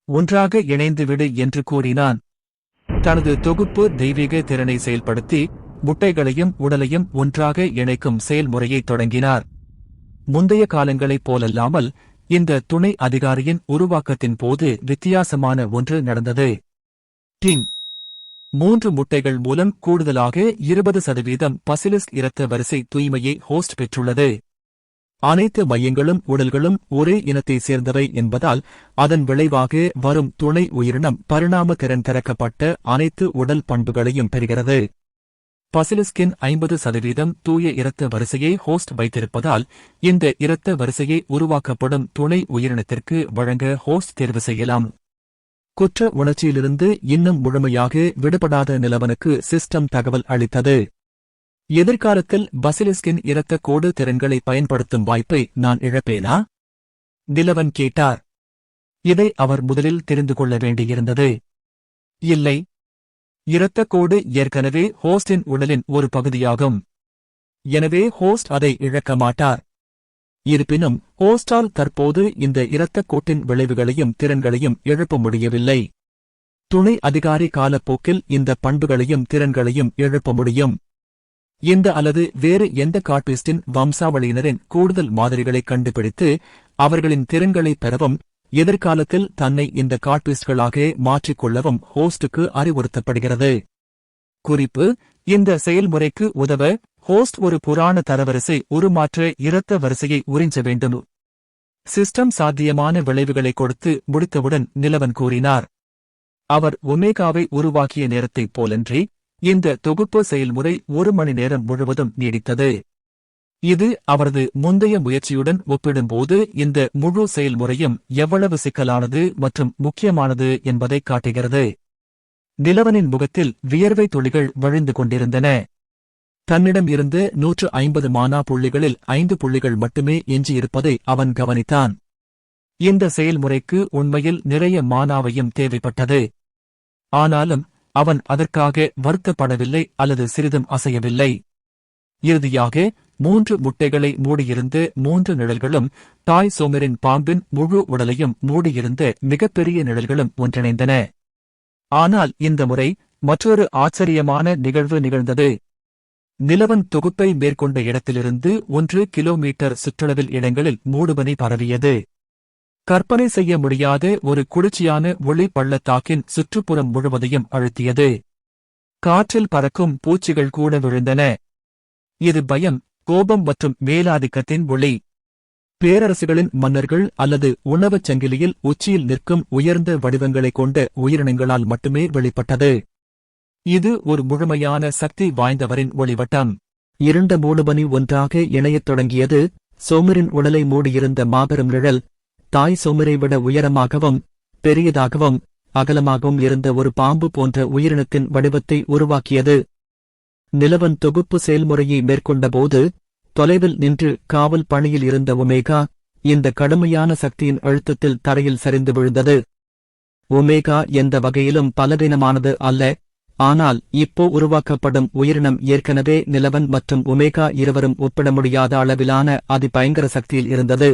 ஒன்றாக இணைந்துவிடு என்று கூறினான். தனது தொகுப்பு தெய்வீக திறனை செயல்படுத்தி முட்டைகளையும் உடலையும் ஒன்றாக இணைக்கும் செயல்முறையை தொடங்கினார். முந்தைய காலங்களைப் போலல்லாமல் இந்த துணை அதிகாரியின் உருவாக்கத்தின் போது வித்தியாசமான ஒன்று நடந்தது. 3 முட்டைகள் மூலம் கூடுதலாக 20% பசிலிஸ் இரத்த வரிசை தூய்மையை ஹோஸ்ட் பெற்றுள்ளது. அனைத்து மையங்களும் உடல்களும் ஒரே இனத்தை சேர்ந்தவை என்பதால் அதன் விளைவாக வரும் துணை உயிரினம் பரிணாம திறன் திறக்கப்பட்ட அனைத்து உடல் பண்புகளையும் பெறுகிறது. பசிலிஸ்கின் 50% தூய இரத்த வரிசையை ஹோஸ்ட் வைத்திருப்பதால் இந்த இரத்த வரிசையை உருவாக்கப்படும் துணை உயிரினத்திற்கு வழங்க ஹோஸ்ட் தேர்வு செய்யலாம். குற்ற உணர்ச்சியிலிருந்து இன்னும் முழுமையாக விடுபடாத நிலவனுக்கு சிஸ்டம் தகவல் அளித்தது. எதிர்காலத்தில் பசிலிஸ்கின் இரத்த கோடு திறன்களை பயன்படுத்தும் வாய்ப்பை நான் இழப்பேனா? நிலவன் கேட்டார். இதை அவர் முதலில் தெரிந்து கொள்ள வேண்டியிருந்தது. இல்லை. இரத்த கோடு ஏற்கனவே ஹோஸ்டின் உடலின் ஒரு பகுதியாகும். எனவே ஹோஸ்ட் அதை இழக்க மாட்டார். இருப்பினும் ஹோஸ்டால் தற்போது இந்த இரத்தக் கோட்டின் விளைவுகளையும் திறன்களையும் இழப்ப முடியவில்லை. துணை அதிகாரி காலப்போக்கில் இந்த பண்புகளையும் திறன்களையும் இழப்ப முடியும். இந்த அல்லது வேறு எந்த காட்பிஸ்டின் வம்சாவளியினரின் கூடுதல் மாதிரிகளை கண்டுபிடித்து அவர்களின் திறன்களை பெறவும் எதிர்காலத்தில் தன்னை இந்த காட்பிஸ்ட்களாக மாற்றிக்கொள்ளவும் ஹோஸ்டுக்கு அறிவுறுத்தப்படுகிறது. குறிப்பு: இந்த செயல்முறைக்கு உதவ ஹோஸ்ட் ஒரு புராண தரவரிசை உருமாற்ற இரத்த வரிசையை உறிஞ்ச வேண்டும். சிஸ்டம் சாத்தியமான விளைவுகளை கொடுத்து முடித்தவுடன் நிலவன் கூறினார். அவர் ஒமேகாவை உருவாக்கிய நேரத்தைப் போலன்றி இந்த தொகுப்பு செயல்முறை 1 மணி நேரம் முழுவதும் நீடித்தது. இது அவரது முந்தைய முயற்சியுடன் ஒப்பிடும்போது இந்த முழு செயல்முறையும் எவ்வளவு சிக்கலானது மற்றும் முக்கியமானது என்பதைக் காட்டுகிறது. நிலவனின் முகத்தில் வியர்வை துளிகள் வழிந்து கொண்டிருந்தன. தன்னிடம் இருந்த 150 மானா புள்ளிகளில் 5 புள்ளிகள் மட்டுமே எஞ்சியிருப்பதை அவன் கவனித்தான். இந்த செயல்முறைக்கு உண்மையில் நிறைய மானாவையும் தேவைப்பட்டது. ஆனாலும் அவன் அதற்காக வருத்தப்படவில்லை அல்லது சிறிதும் அசையவில்லை. இறுதியாக 3 முட்டைகளை மூடியிருந்த 3 நிழல்களும் தாய் சோமரின் பாம்பின் முழு உடலையும் மூடியிருந்த மிகப்பெரிய நிழல்களும் ஒன்றிணைந்தன. ஆனால் இந்த முறை மற்றொரு ஆச்சரியமான நிகழ்வு நிகழ்ந்தது. நிலவன் தொகுப்பை மேற்கொண்ட இடத்திலிருந்து 1 கிலோமீட்டர் சுற்றளவில் இடங்களில் மூடுபனி பரவியது. கற்பனை செய்ய முடியாத ஒரு குளிர்ச்சியான ஒளி பள்ளத்தாக்கின் சுற்றுப்புறம் முழுவதையும் அழுத்தியது. காற்றில் பறக்கும் பூச்சிகள் கூட விழுந்தன. இது பயம், கோபம் மற்றும் மேலாதிக்கத்தின் ஒளி. பேரரசுகளின் மன்னர்கள் அல்லது உணவுச் சங்கிலியில் உச்சியில் நிற்கும் உயர்ந்த வடிவங்களைக் கொண்ட உயிரினங்களால் மட்டுமே வெளிப்பட்டது. இது ஒரு முழுமையான சக்தி வாய்ந்தவரின் ஒளிவட்டம். இருண்ட மூடுபனி ஒன்றாக இணையத் தொடங்கியது. சோமரின் உடலை மூடியிருந்த மாபெரும் நிழல் தாய் சோமரை விட உயரமாகவும் பெரியதாகவும் அகலமாகவும் இருந்த ஒரு பாம்பு போன்ற உயிரினத்தின் வடிவத்தை உருவாக்கியது. நிலவன் தொகுப்பு செயல்முறையை மேற்கொண்டபோது தொலைவில் நின்று காவல் பணியில் இருந்த ஒமேகா இந்த கடுமையான சக்தியின் அழுத்தத்தில் தரையில் சரிந்து விழுந்தது. ஒமேகா எந்த வகையிலும் பலவீனமானது அல்ல. ஆனால் இப்போ உருவாக்கப்படும் உயிரினம் ஏற்கனவே நிலவன் மற்றும் ஒமேகா இருவரும் ஒப்பிட முடியாத அளவிலான அதிபயங்கர சக்தியில் இருந்தது.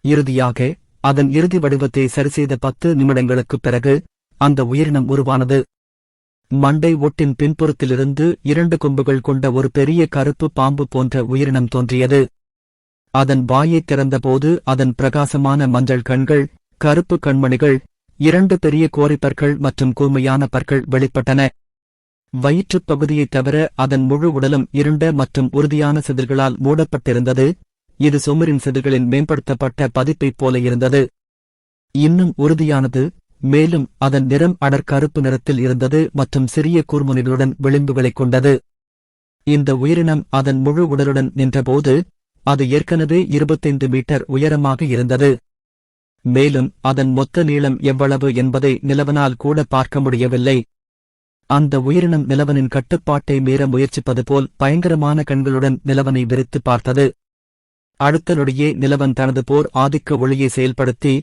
இறுதியாக அதன் இறுதி வடிவத்தை சரிசெய்த 10 நிமிடங்களுக்குப் பிறகு அந்த உயிரினம் உருவானது. மண்டை ஓட்டின் பின்புறத்திலிருந்து 2 கொம்புகள் கொண்ட ஒரு பெரிய கருப்பு பாம்பு போன்ற உயிரினம் தோன்றியது. அதன் வாயைத் திறந்தபோது அதன் பிரகாசமான மஞ்சள் கண்கள், கருப்பு கண்மணிகள், 2 பெரிய கோரைப்பற்கள் மற்றும் கூர்மையான பற்கள் வெளிப்பட்டன. வயிற்றுப் பகுதியைத் தவிர அதன் முழு உடலும் இருண்ட மற்றும் உறுதியான செதில்களால் மூடப்பட்டிருந்தது. இது சோமரின் செதில்களின் மேம்படுத்தப்பட்ட பதிப்பைப் போல இருந்தது. இன்னும் உறுதியானது. மேலும் அதன் நிறம் அடர் கருப்பு நிறத்தில் இருந்தது மற்றும் சிறிய கூர்முனைகளுடன் விளிம்புகளைக் கொண்டது. இந்த உயிரினம் அதன் முழு உடலுடன் நின்றபோது அது ஏற்கனவே 25 மீட்டர் உயரமாக இருந்தது. மேலும் அதன் மொத்த நீளம் எவ்வளவு என்பதை நிலவனால் கூட பார்க்க முடியவில்லை. அந்த உயிரினம் நிலவனின் கட்டுப்பாட்டை மீற முயற்சிப்பது போல் பயங்கரமான கண்களுடன் நிலவனை விரித்து பார்த்தது. அடுத்த நொடியே நிலவன் தனது போர் ஆதிக்க ஒளியை செயல்படுத்தி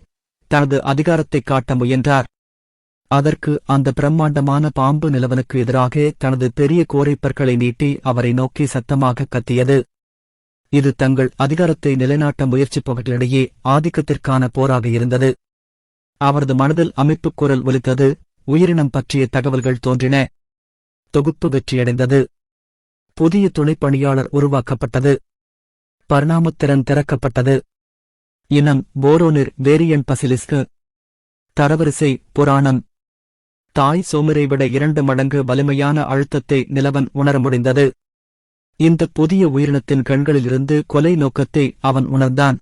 தனது அதிகாரத்தைக் காட்ட முயன்றார். அதற்கு அந்த பிரம்மாண்டமான பாம்பு நிலவனுக்கு எதிராக தனது பெரிய கோரைப்பற்களை நீட்டி அவரை நோக்கி சத்தமாக கத்தியது. இது தங்கள் அதிகாரத்தை நிலைநாட்ட முயற்சிப்பவர்களிடையே ஆதிக்கத்திற்கான போராக இருந்தது. அவரது மனதில் அமைப்புக் குரல் ஒலித்தது. உயிரினம் பற்றிய தகவல்கள் தோன்றின. தொகுப்பு வெற்றியடைந்தது. புதிய துணைப்பணியாளர் உருவாக்கப்பட்டது. பரிணாமத்திறன் திறக்கப்பட்டது. இனம் போரோனிர் வேரியன்ட் பசிலிஸ்கு. தரவரிசை புராணம். தாய் சோமரை விட 2 மடங்கு வலிமையான அழுத்தத்தை நிலவன் உணர முடிந்தது. இந்த புதிய உயிரினத்தின் கண்களிலிருந்து கொலை நோக்கத்தை அவன் உணர்ந்தான்.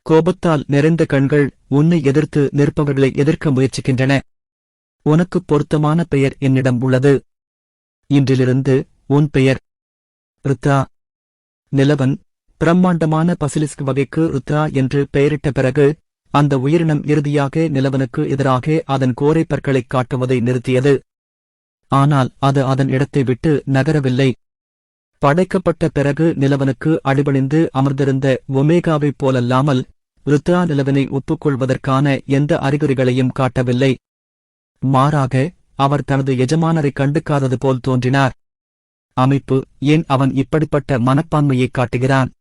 கோபத்தால் நிறைந்த கண்கள் உன்னை எதிர்த்து நிற்பவர்களை எதிர்க்க முயற்சிக்கின்றன. உனக்குப் பொருத்தமான பெயர் என்னிடம் உள்ளது. இன்றிலிருந்து உன் பெயர் ருத்ரா. நிலவன் பிரம்மாண்டமான பசிலிஸ்க் வகைக்கு ருத்ரா என்று பெயரிட்ட பிறகு அந்த உயிரினம் இறுதியாக நிலவனுக்கு எதிராக அதன் கோரைப்பற்களைக் காட்டுவதை நிறுத்தியது. ஆனால் அது அதன் இடத்தை விட்டு நகரவில்லை. படைக்கப்பட்ட பிறகு நிலவனுக்கு அடிபணிந்து அமர்ந்திருந்த ஒமேகாவைப் போலல்லாமல் ருத்ரா நிலவனை ஒப்புக்கொள்வதற்கான எந்த அறிகுறிகளையும் காட்டவில்லை. மாறாக அவர் தனது எஜமானரைக் கண்டுக்காதது போல் தோன்றினார். அமைப்பு ஏன் அவன் இப்படிப்பட்ட மனப்பான்மையைக் காட்டுகிறான்?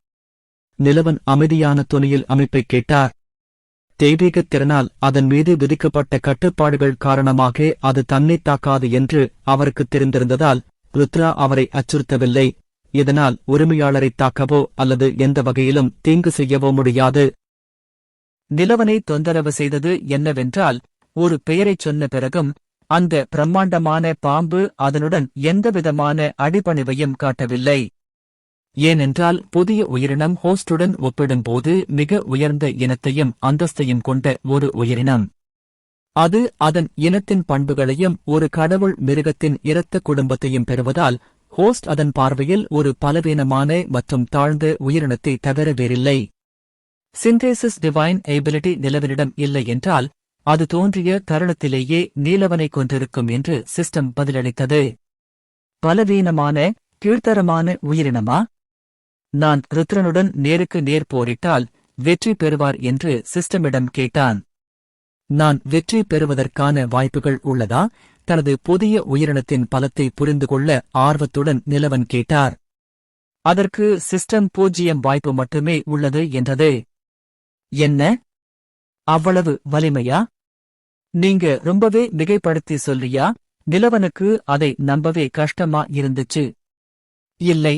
நிலவன் அமைதியான தொனியில் அமைப்பைக் கேட்டார். தெய்வீகத் திறனால் அதன் மீது விதிக்கப்பட்ட கட்டுப்பாடுகள் காரணமாக அது தன்னைத் தாக்காது என்று அவருக்குத் தெரிந்திருந்ததால் ருத்ரா அவரை அச்சுறுத்தவில்லை. இதனால் உரிமையாளரைத் தாக்கவோ அல்லது எந்த வகையிலும் தீங்கு செய்யவோ முடியாது. நிலவனை தொந்தரவு செய்தது என்னவென்றால், ஒரு பெயரைச் சொன்ன பிறகும் அந்த பிரம்மாண்டமான பாம்பு அதனுடன் எந்தவிதமான அடிபணிவையும் காட்டவில்லை. ஏனென்றால் புதிய உயிரினம் ஹோஸ்டுடன் ஒப்பிடும்போது மிக உயர்ந்த இனத்தையும் அந்தஸ்தையும் கொண்ட ஒரு உயிரினம். அது அதன் இனத்தின் பண்புகளையும் ஒரு கடவுள் மிருகத்தின் இரத்த குடும்பத்தையும் பெறுவதால் ஹோஸ்ட் அதன் பார்வையில் ஒரு பலவீனமான மற்றும் தாழ்ந்த உயிரினத்தை தவிர வேறில்லை. சிந்தேசிஸ் டிவைன் எபிலிட்டி நிலவனிடம் இல்லை என்றால் அது தோன்றிய தருணத்திலேயே நீலவனை கொன்றிருக்கும் என்று சிஸ்டம் பதிலளித்தது. பலவீனமான கீழ்த்தரமான உயிரினமா? நான் ருத்ரனுடன் நேருக்கு நேர் போரிட்டால் வெற்றி பெறுவார் என்று சிஸ்டமிடம் கேட்டான். நான் வெற்றி பெறுவதற்கான வாய்ப்புகள் உள்ளதா? தனது புதிய உயிரினத்தின் பலத்தை புரிந்து கொள்ள ஆர்வத்துடன் நிலவன் கேட்டார். அதற்கு சிஸ்டம் 0 வாய்ப்பு மட்டுமே உள்ளது என்றது. என்ன? அவ்வளவு வலிமையா? நீங்க ரொம்பவே மிகைப்படுத்தி சொல்லியா? நிலவனுக்கு அதை நம்பவே கஷ்டமா இருந்துச்சு. இல்லை.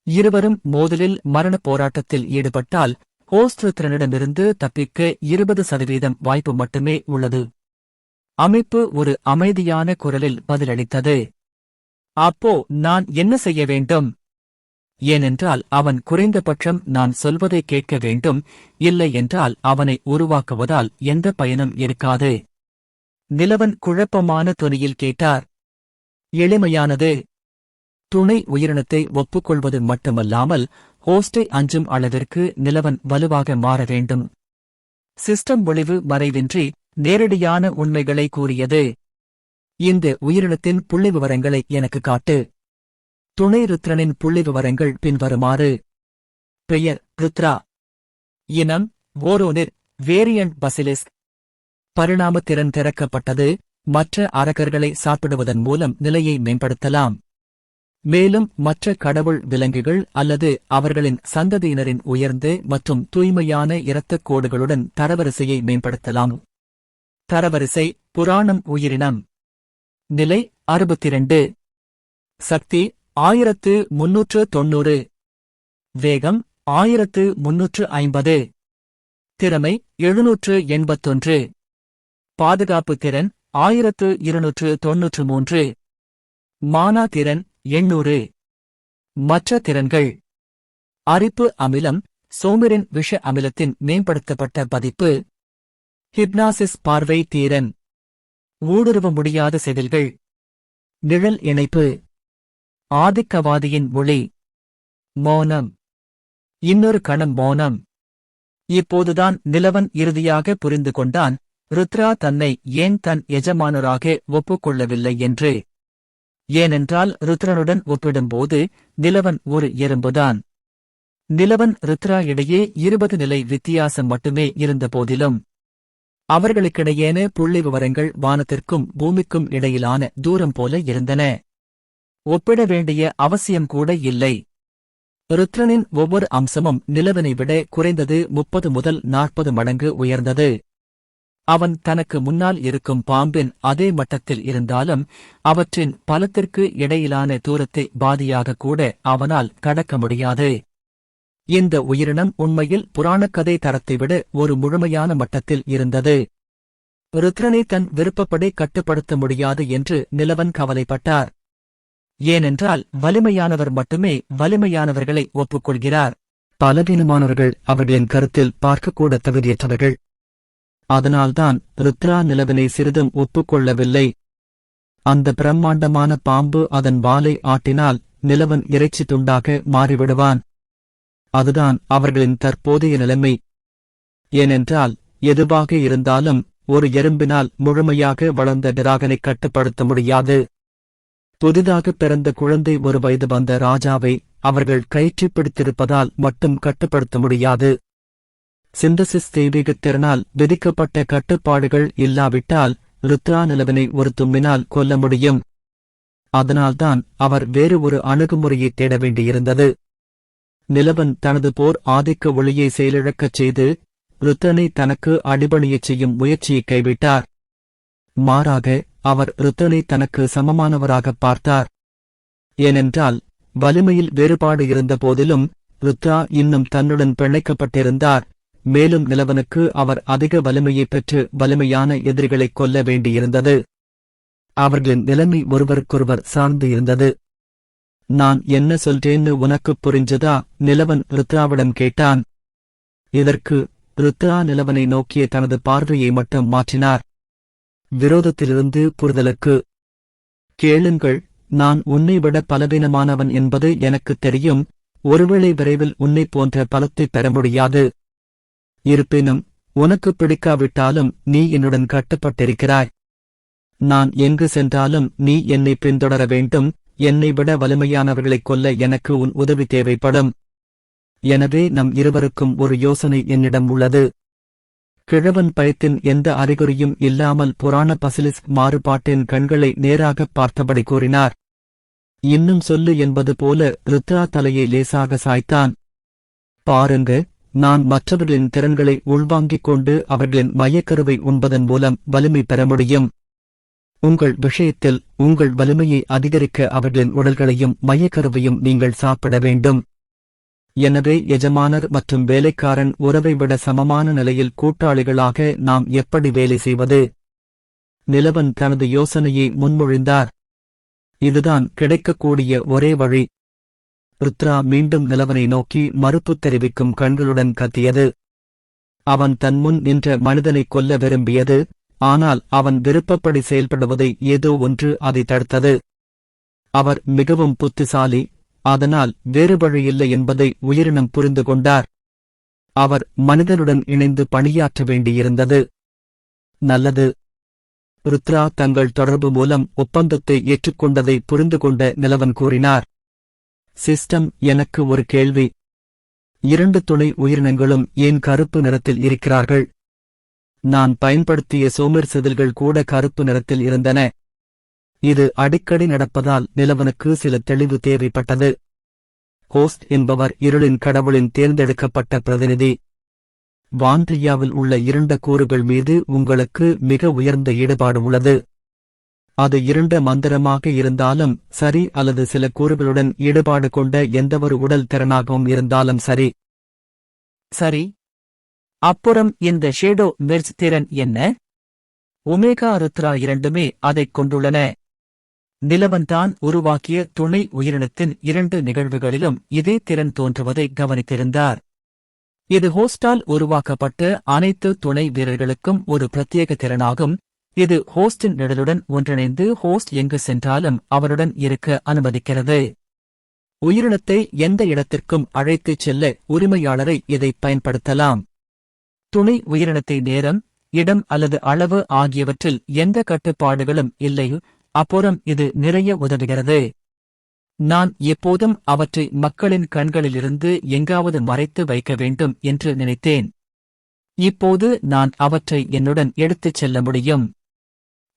இருவரும் மோதலில் மரணப் போராட்டத்தில் ஈடுபட்டால் ஹோஸ்ட் ருத்ரனிடமிருந்து தப்பிக்க 20% வாய்ப்பு மட்டுமே உள்ளது. அமைப்பு ஒரு அமைதியான குரலில் பதிலளித்தது. அப்போ நான் என்ன செய்ய வேண்டும்? ஏனென்றால் அவன் குறைந்தபட்சம் நான் சொல்வதை கேட்க வேண்டும், இல்லை என்றால் அவனை உருவாக்குவதால் எந்த பயனும் இருக்காது. நிலவன் குழப்பமான தொனியில் கேட்டார். எளிமையானது. துணை உயிரினத்தை ஒப்புக்கொள்வது மட்டுமல்லாமல் ஹோஸ்டை அஞ்சும் அளவிற்கு நிலவன் வலுவாக மாற வேண்டும். சிஸ்டம் ஒளிவு மறைவின்றி நேரடியான உண்மைகளை கூறியது. இந்த உயிரினத்தின் புள்ளிவிவரங்களை எனக்கு காட்டு. துணை ருத்ரனின் புள்ளிவிவரங்கள் பின்வருமாறு. பெயர் ருத்ரா. இனம் ஓரோனிர் வேரியண்ட் பசிலிஸ்க். பரிணாம திறன் திறக்கப்பட்டது. மற்ற அரக்கர்களை சாப்பிடுவதன் மூலம் நிலையை மேம்படுத்தலாம். மேலும் மற்ற கடவுள் விலங்குகள் அல்லது அவர்களின் சந்ததியினரின் உயர்ந்த மற்றும் தூய்மையான இரத்தக் கோடுகளுடன் தரவரிசையை மேம்படுத்தலாம். தரவரிசை புராணம் உயிரினம். நிலை 62. சக்தி 1390. வேகம் 1350. திறமை 781. பாதுகாப்பு திறன் 1293. மானா திறன் 800. மற்ற திறன்கள். அரிப்பு அமிலம் சோமிரின் விஷ அமிலத்தின் மேம்படுத்தப்பட்ட பதிப்பு. ஹிப்னாசிஸ் பார்வை தீரன். ஊடுருவ முடியாத செதில்கள். நிழல் இணைப்பு. ஆதிக்கவாதியின் ஒளி. மௌனம். இன்னொரு கணம் மௌனம். இப்போதுதான் நிலவன் இறுதியாக புரிந்து கொண்டான் ருத்ரா தன்னை ஏன் தன் எஜமானராக ஒப்புக்கொள்ளவில்லை என்று. ஏனென்றால் ருத்ரனுடன் ஒப்பிடும்போது நிலவன் ஒரு எறும்புதான். நிலவன் ருத்ரா இடையே 20 நிலை வித்தியாசம் மட்டுமே இருந்தபோதிலும் அவர்களுக்கிடையேன புள்ளி விவரங்கள் வானத்திற்கும் பூமிக்கும் இடையிலான தூரம் போல இருந்தன. ஒப்பிட வேண்டிய அவசியம் கூட இல்லை. ருத்ரனின் ஒவ்வொரு அம்சமும் நிலவனை விட குறைந்தது 30 முதல் 40 மடங்கு உயர்ந்தது. அவன் தனக்கு முன்னால் இருக்கும் பாம்பின் அதே மட்டத்தில் இருந்தாலும் அவற்றின் பலத்திற்கு இடையிலான தூரத்தை பாதியாக கூட அவனால் கடக்க முடியாது. இந்த உயிரினம் உண்மையில் புராணக்கதை தரத்தை விட ஒரு முழுமையான மட்டத்தில் இருந்தது. ருத்ரனை தன் விருப்பப்படி கட்டுப்படுத்த முடியாது என்று நிலவன் கவலைப்பட்டார். ஏனென்றால் வலிமையானவர் மட்டுமே வலிமையானவர்களை ஒப்புக்கொள்கிறார். பலவீனமானவர்கள் அவர்களின் கருத்தில் பார்க்கக்கூட தகுதியற்றவர்கள். அதனால்தான் ருத்ரா நிலவனை சிறிதும் ஒப்புக்கொள்ளவில்லை. அந்த பிரம்மாண்டமான பாம்பு அதன் வாலை ஆட்டினால் நிலவன் இறைச்சி துண்டாக மாறிவிடுவான். அதுதான் அவர்களின் தற்போதைய நிலைமை. ஏனென்றால் எதுவாக இருந்தாலும் ஒரு எறும்பினால் முழுமையாக வளர்ந்த டிராகனை கட்டுப்படுத்த முடியாது. புதிதாக பிறந்த குழந்தை ஒரு வயது வந்த ராஜாவை அவர்கள் கயிற்றிப் பிடித்திருப்பதால் மட்டும் கட்டுப்படுத்த முடியாது. சிந்தசிஸ் தெய்வீகத் திறனால் விதிக்கப்பட்ட கட்டுப்பாடுகள் இல்லாவிட்டால் ருத்ரா நிலவனை ஒரு தும்மினால் கொல்ல முடியும். அதனால்தான் அவர் வேறு ஒரு அணுகுமுறையை தேட வேண்டியிருந்தது. நிலவன் தனது போர் ஆதிக்க ஒளியை செயலிழக்கச் செய்து ருத்ரனை தனக்கு அடிபணியச் செய்யும் முயற்சியை கைவிட்டார். மாறாக அவர் ருத்ரனை தனக்கு சமமானவராகப் பார்த்தார். ஏனென்றால் வலிமையில் வேறுபாடு இருந்த போதிலும் ருத்ரா இன்னும் தன்னுடன் பிணைக்கப்பட்டிருந்தார். மேலும் நிலவனுக்கு அவர் அதிக வலிமையைப் பெற்று வலிமையான எதிரிகளைக் கொல்ல வேண்டியிருந்தது. அவர்களின் நிலைமை ஒருவருக்கொருவர் சார்ந்து இருந்தது. நான் என்ன சொல்றேன்னு உனக்குப் புரிஞ்சதா? நிலவன் ருத்ராவிடம் கேட்டான். இதற்கு ருத்ரா நிலவனை நோக்கிய தனது பார்வையை மட்டும் மாற்றினார். விரோதத்திலிருந்து புரிதலுக்கு. கேளுங்கள், நான் உன்னை விட பலவீனமானவன் என்பது எனக்குத் தெரியும். ஒருவேளை விரைவில் உன்னைப் போன்ற பலத்தைப் பெற முடியாது. இருப்பினும் உனக்கு பிடிக்காவிட்டாலும் நீ என்னுடன் கட்டுப்பட்டிருக்கிறாய். நான் எங்கு சென்றாலும் நீ என்னை பின்தொடர வேண்டும். என்னை விட வலிமையானவர்களைக் கொல்ல எனக்கு உன் உதவி தேவைப்படும். எனவே நம் இருவருக்கும் ஒரு யோசனை என்னிடம் உள்ளது. கிழவன் பயத்தின் எந்த அறிகுறியும் இல்லாமல் புராண பசிலிஸ் மாறுபாட்டின் கண்களை நேராகப் பார்த்தபடி கூறினார். இன்னும் சொல்லு என்பது போல ருத்ரா தலையை லேசாக சாய்த்தான். பாருங்க, நான் மற்றவர்களின் திறன்களை உள்வாங்கிக் கொண்டு அவர்களின் மையக்கருவை உண்பதன் மூலம் வலிமை பெற முடியும். உங்கள் விஷயத்தில் உங்கள் வலிமையை அதிகரிக்க அவர்களின் உடல்களையும் மையக்கருவையும் நீங்கள் சாப்பிட வேண்டும். எனவே எஜமானர் மற்றும் வேலைக்காரன் உறவை விட சமமான நிலையில் கூட்டாளிகளாக நாம் எப்படி வேலை செய்வது? நிலவன் தனது யோசனையை முன்மொழிந்தார். இதுதான் கிடைக்கக்கூடிய ஒரே வழி. ருத்ரா மீண்டும் நிலவனை நோக்கி மறுப்பு தெரிவிக்கும் கண்களுடன் கத்தியது. அவன் தன் முன் நின்ற மனிதனைக் கொல்ல விரும்பியது. ஆனால் அவன் விருப்பப்படி செயல்படுவதை ஏதோ ஒன்று அதை தடுத்தது. அவர் மிகவும் புத்திசாலி, அதனால் வேறு வழியில்லை என்பதை உயிரினம் புரிந்து கொண்டார். அவர் மனிதனுடன் இணைந்து பணியாற்ற வேண்டியிருந்தது. நல்லது. ருத்ரா தங்கள் தொடர்பு மூலம் ஒப்பந்தத்தை ஏற்றுக்கொண்டதை புரிந்து கொண்ட நிலவன் கூறினார். சிஸ்டம், எனக்கு ஒரு கேள்வி. 2 துணை உயிரினங்களும் ஏன் கருப்பு நிறத்தில் இருக்கிறார்கள்? நான் பயன்படுத்திய சோமிர் செதில்கள் கூட கருப்பு நிறத்தில் இருந்தன. இது அடிக்கடி நடப்பதால் நிலவனுக்கு சில தெளிவு தேவைப்பட்டது. ஹோஸ்ட் என்பவர் இருளின் கடவுளின் தேர்ந்தெடுக்கப்பட்ட பிரதிநிதி. வான்ட்ரியாவில் உள்ள இருண்ட கூறுகள் மீது உங்களுக்கு மிக உயர்ந்த ஈடுபாடு உள்ளது. அது இருண்ட மந்திரமாக இருந்தாலும் சரி, அல்லது சில கூறுகளுடன் ஈடுபாடு கொண்ட எந்தவொரு உடல் திறனாகவும் இருந்தாலும் சரி. சரி. அப்புறம் இந்த ஷேடோ மெர்ஜ் திறன் என்ன? ஒமேகா ருத்ரா இரண்டுமே அதைக் கொண்டுள்ளன. நிலவன்தான் உருவாக்கிய துணை உயிரினத்தின் 2 நிகழ்வுகளிலும் இதே திறன் தோன்றுவதை கவனித்திருந்தார். இது ஹோஸ்டால் உருவாக்கப்பட்ட அனைத்து துணை வீரர்களுக்கும் ஒரு பிரத்யேக திறனாகும். இது ஹோஸ்டின் நிழலுடன் ஒன்றிணைந்து ஹோஸ்ட் எங்கு சென்றாலும் அவருடன் இருக்க அனுமதிக்கிறது. உயிரினத்தை எந்த இடத்திற்கும் அழைத்துச் செல்ல உரிமையாளரை இதை பயன்படுத்தலாம். துணை உயிரினத்தை நேரம், இடம் அல்லது அளவு ஆகியவற்றில் எந்த கட்டுப்பாடுகளும் இல்லை. அப்புறம் இது நிறைய உதவுகிறது. நான் எப்போதும் அவற்றை மக்களின் கண்களிலிருந்து எங்காவது மறைத்து வைக்க வேண்டும் என்று நினைத்தேன். இப்போது நான் அவற்றை என்னுடன் எடுத்துச் செல்ல முடியும்.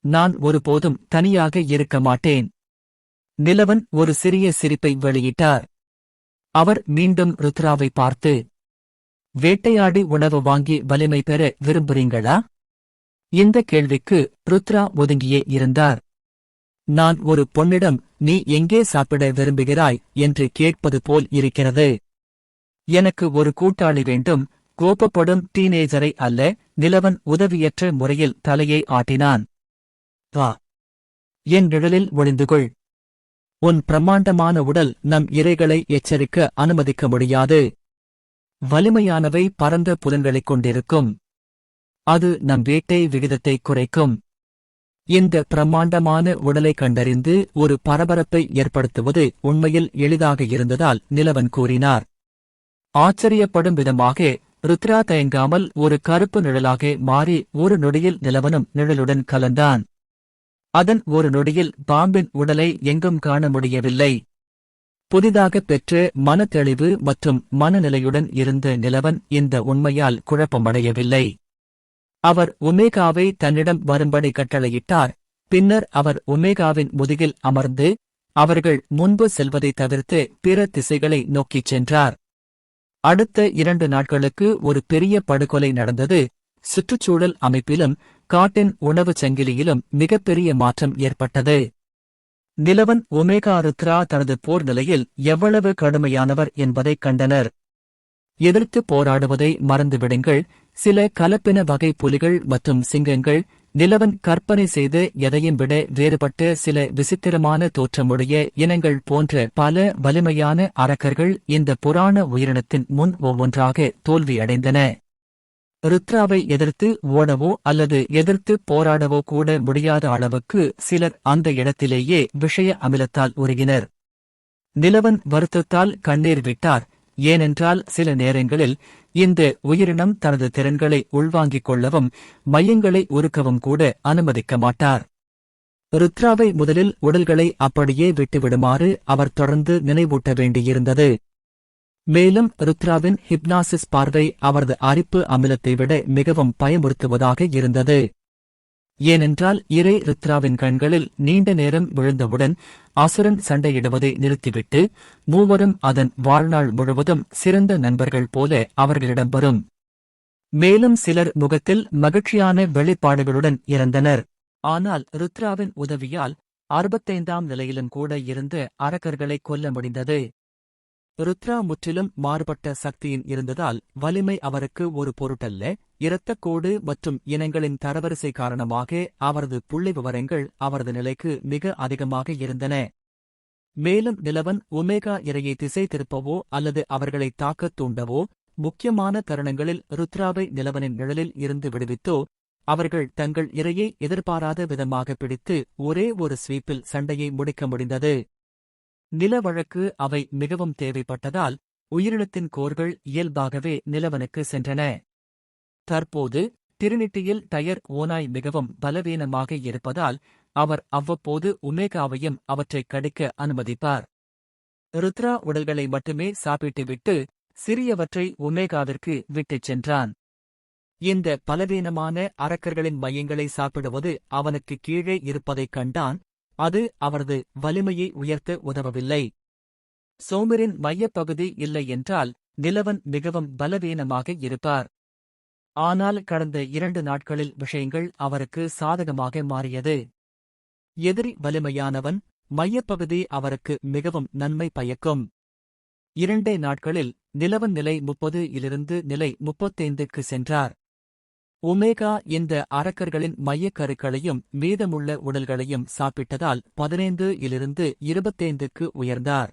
நான் ஒருபோதும் தனியாக இருக்க மாட்டேன். நிலவன் ஒரு சிறிய சிரிப்பை வெளியிட்டார். அவர் மீண்டும் ருத்ராவை பார்த்து, வேட்டையாடி உணவு வாங்கி வலிமை பெற விரும்புறீங்களா? இந்த கேள்விக்கு ருத்ரா ஒதுங்கியே இருந்தார். நான் ஒரு பொன்னிடம் நீ எங்கே சாப்பிட விரும்புகிறாய் என்று கேட்பது போல் இருக்கிறது. எனக்கு ஒரு கூட்டாளி வேண்டும், கோபப்படும் டீனேஜரை அல்ல. நிலவன் உதவியற்ற முறையில் தலையை ஆட்டினான். வா, என் நிழலில் ஒளிந்துகொள். உன் பிரம்மாண்டமான உடல் நம் இரைகளை எச்சரிக்க அனுமதிக்க முடியாது. வலிமையானவை பரந்த புலன்களைக் கொண்டிருக்கும். அது நம் வேட்டை விகிதத்தை குறைக்கும். இந்த பிரம்மாண்டமான உடலை கண்டறிந்து ஒரு பரபரப்பை ஏற்படுத்துவது உண்மையில் எளிதாக இருந்ததால் நிலவன் கூறினார். ஆச்சரியப்படும் விதமாக ருத்ரா தயங்காமல் ஒரு கருப்பு நிழலாக மாறி ஒரு நொடியில் நிலவனும் நிழலுடன் கலந்தான். அதன் ஒரு நொடியில் பாம்பின் உடலை எங்கும் காண முடியவில்லை. புதிதாக பெற்ற மனத்தெளிவு மற்றும் மனநிலையுடன் இருந்த நிலவன் இந்த உண்மையால் குழப்பமடையவில்லை. அவர் ஒமேகாவை தன்னிடம் வரும்படி கட்டளையிட்டார். பின்னர் அவர் ஒமேகாவின் முதுகில் அமர்ந்து அவர்கள் முன்பு செல்வதை தவிர்த்து பிற திசைகளை நோக்கிச் சென்றார். அடுத்த 2 நாட்களுக்கு ஒரு பெரிய படுகொலை நடந்தது. சுற்றுச்சூழல் அமைப்பிலும் காட்டின் உணவுச் சங்கிலியிலும் மிகப்பெரிய மாற்றம் ஏற்பட்டது. நிலவன் ஒமேகா ருத்ரா தனது போர் நிலையில் எவ்வளவு கடுமையானவர் என்பதைக் கண்டனர். எதிர்த்து போராடுவதை மறந்துவிடுங்கள். சில கலப்பின வகை புலிகள் மற்றும் சிங்கங்கள், நிலவன் கற்பனை செய்து எதையும் விட வேறுபட்ட சில விசித்திரமான தோற்றமுடைய இனங்கள் போன்ற பல வலிமையான அரக்கர்கள் இந்த புராண உயிரினத்தின் முன் ஒவ்வொன்றாக தோல்வியடைந்தன. ருத்ராவை எதிர்த்து ஓடவோ அல்லது எதிர்த்து போராடவோ கூட முடியாத அளவுக்கு சிலர் அந்த இடத்திலேயே விஷய அமிலத்தால் உருகினர். நிலவன் வருத்தத்தால் கண்ணீர் விட்டார். ஏனென்றால் சில நேரங்களில் இந்த உயிரினம் தனது திறன்களை உள்வாங்கிக் கொள்ளவும் மையங்களை உருக்கவும் கூட அனுமதிக்க மாட்டார். ருத்ராவை முதலில் உடல்களை அப்படியே விட்டுவிடுமாறு அவர் தொடர்ந்து நினைவூட்ட வேண்டியிருந்தது. மேலும் ருத்ராவின் ஹிப்னாசிஸ் பார்வை அவரது அரிப்பு அமிலத்தை விட மிகவும் பயமுறுத்துவதாக இருந்தது. ஏனென்றால் இறை ருத்ராவின் கண்களில் நீண்ட நேரம் விழுந்தவுடன் அசுரன் சண்டையிடுவதை நிறுத்திவிட்டு மூவரும் அதன் வாழ்நாள் முழுவதும் சிறந்த நண்பர்கள் போல அவர்களிடம் வரும். மேலும் சிலர் முகத்தில் மகிழ்ச்சியான வெளிப்பாடுகளுடன் இறந்தனர். ஆனால் ருத்ராவின் உதவியால் 65ஆம் நிலையிலும் கூட இருந்த அரக்கர்களை கொல்ல முடிந்தது. ருத்ரா முற்றிலும் மாறுபட்ட சக்தியின் இருந்ததால் வலிமை அவருக்கு ஒரு பொருட்டல்ல. இரத்தக்கோடு மற்றும் இனங்களின் தரவரிசை காரணமாக அவரது புள்ளிவிவரங்கள் அவரது நிலைக்கு மிக அதிகமாக இருந்தன. மேலும் நிலவன் ஒமேகா இரையை திசை திருப்பவோ அல்லது அவர்களை தாக்கத் தூண்டவோ, முக்கியமான தருணங்களில் ருத்ராவை நிலவனின் நிழலில் இருந்து விடுவித்தோ, அவர்கள் தங்கள் இரையை எதிர்பாராத விதமாக பிடித்து ஒரே ஒரு ஸ்வீப்பில் சண்டையை முடிக்க முடிந்தது. நில வழக்கு அவை மிகவும் தேவைப்பட்டதால் உயிரினத்தின் கோர்கள் இயல்பாகவே நிலவனுக்கு சென்றன. தற்போது டிரினிட்டியில் டயர் ஓநாய் மிகவும் பலவீனமாக இருப்பதால் அவர் அவ்வப்போது ஒமேகாவையும் அவற்றைக் கடிக்க அனுமதிப்பார். ருத்ரா உடல்களை மட்டுமே சாப்பிட்டுவிட்டு சிறியவற்றை ஒமேகாவிற்கு விட்டுச் சென்றான். இந்த பலவீனமான அரக்கர்களின் மையங்களை சாப்பிடுவது அவனுக்கு கீழே இருப்பதைக் கண்டான். அது அவரது வலிமையை உயர்த்த உதவவில்லை. சோமரின் மையப்பகுதி இல்லை என்றால் நிலவன் மிகவும் பலவீனமாக இருப்பார். ஆனால் கடந்த 2 நாட்களில் விஷயங்கள் அவருக்கு சாதகமாக மாறியது. எதிரி வலிமையானவன், மையப்பகுதி அவருக்கு மிகவும் நன்மை பயக்கும். 2 நாட்களில் நிலவன் நிலை 30 இலிருந்து நிலை 35க்கு சென்றார். ஒமேகா இந்த அரக்கர்களின் மையக்கருக்களையும் மீதமுள்ள உடல்களையும் சாப்பிட்டதால் 15 இலிருந்து 25க்கு உயர்ந்தார்.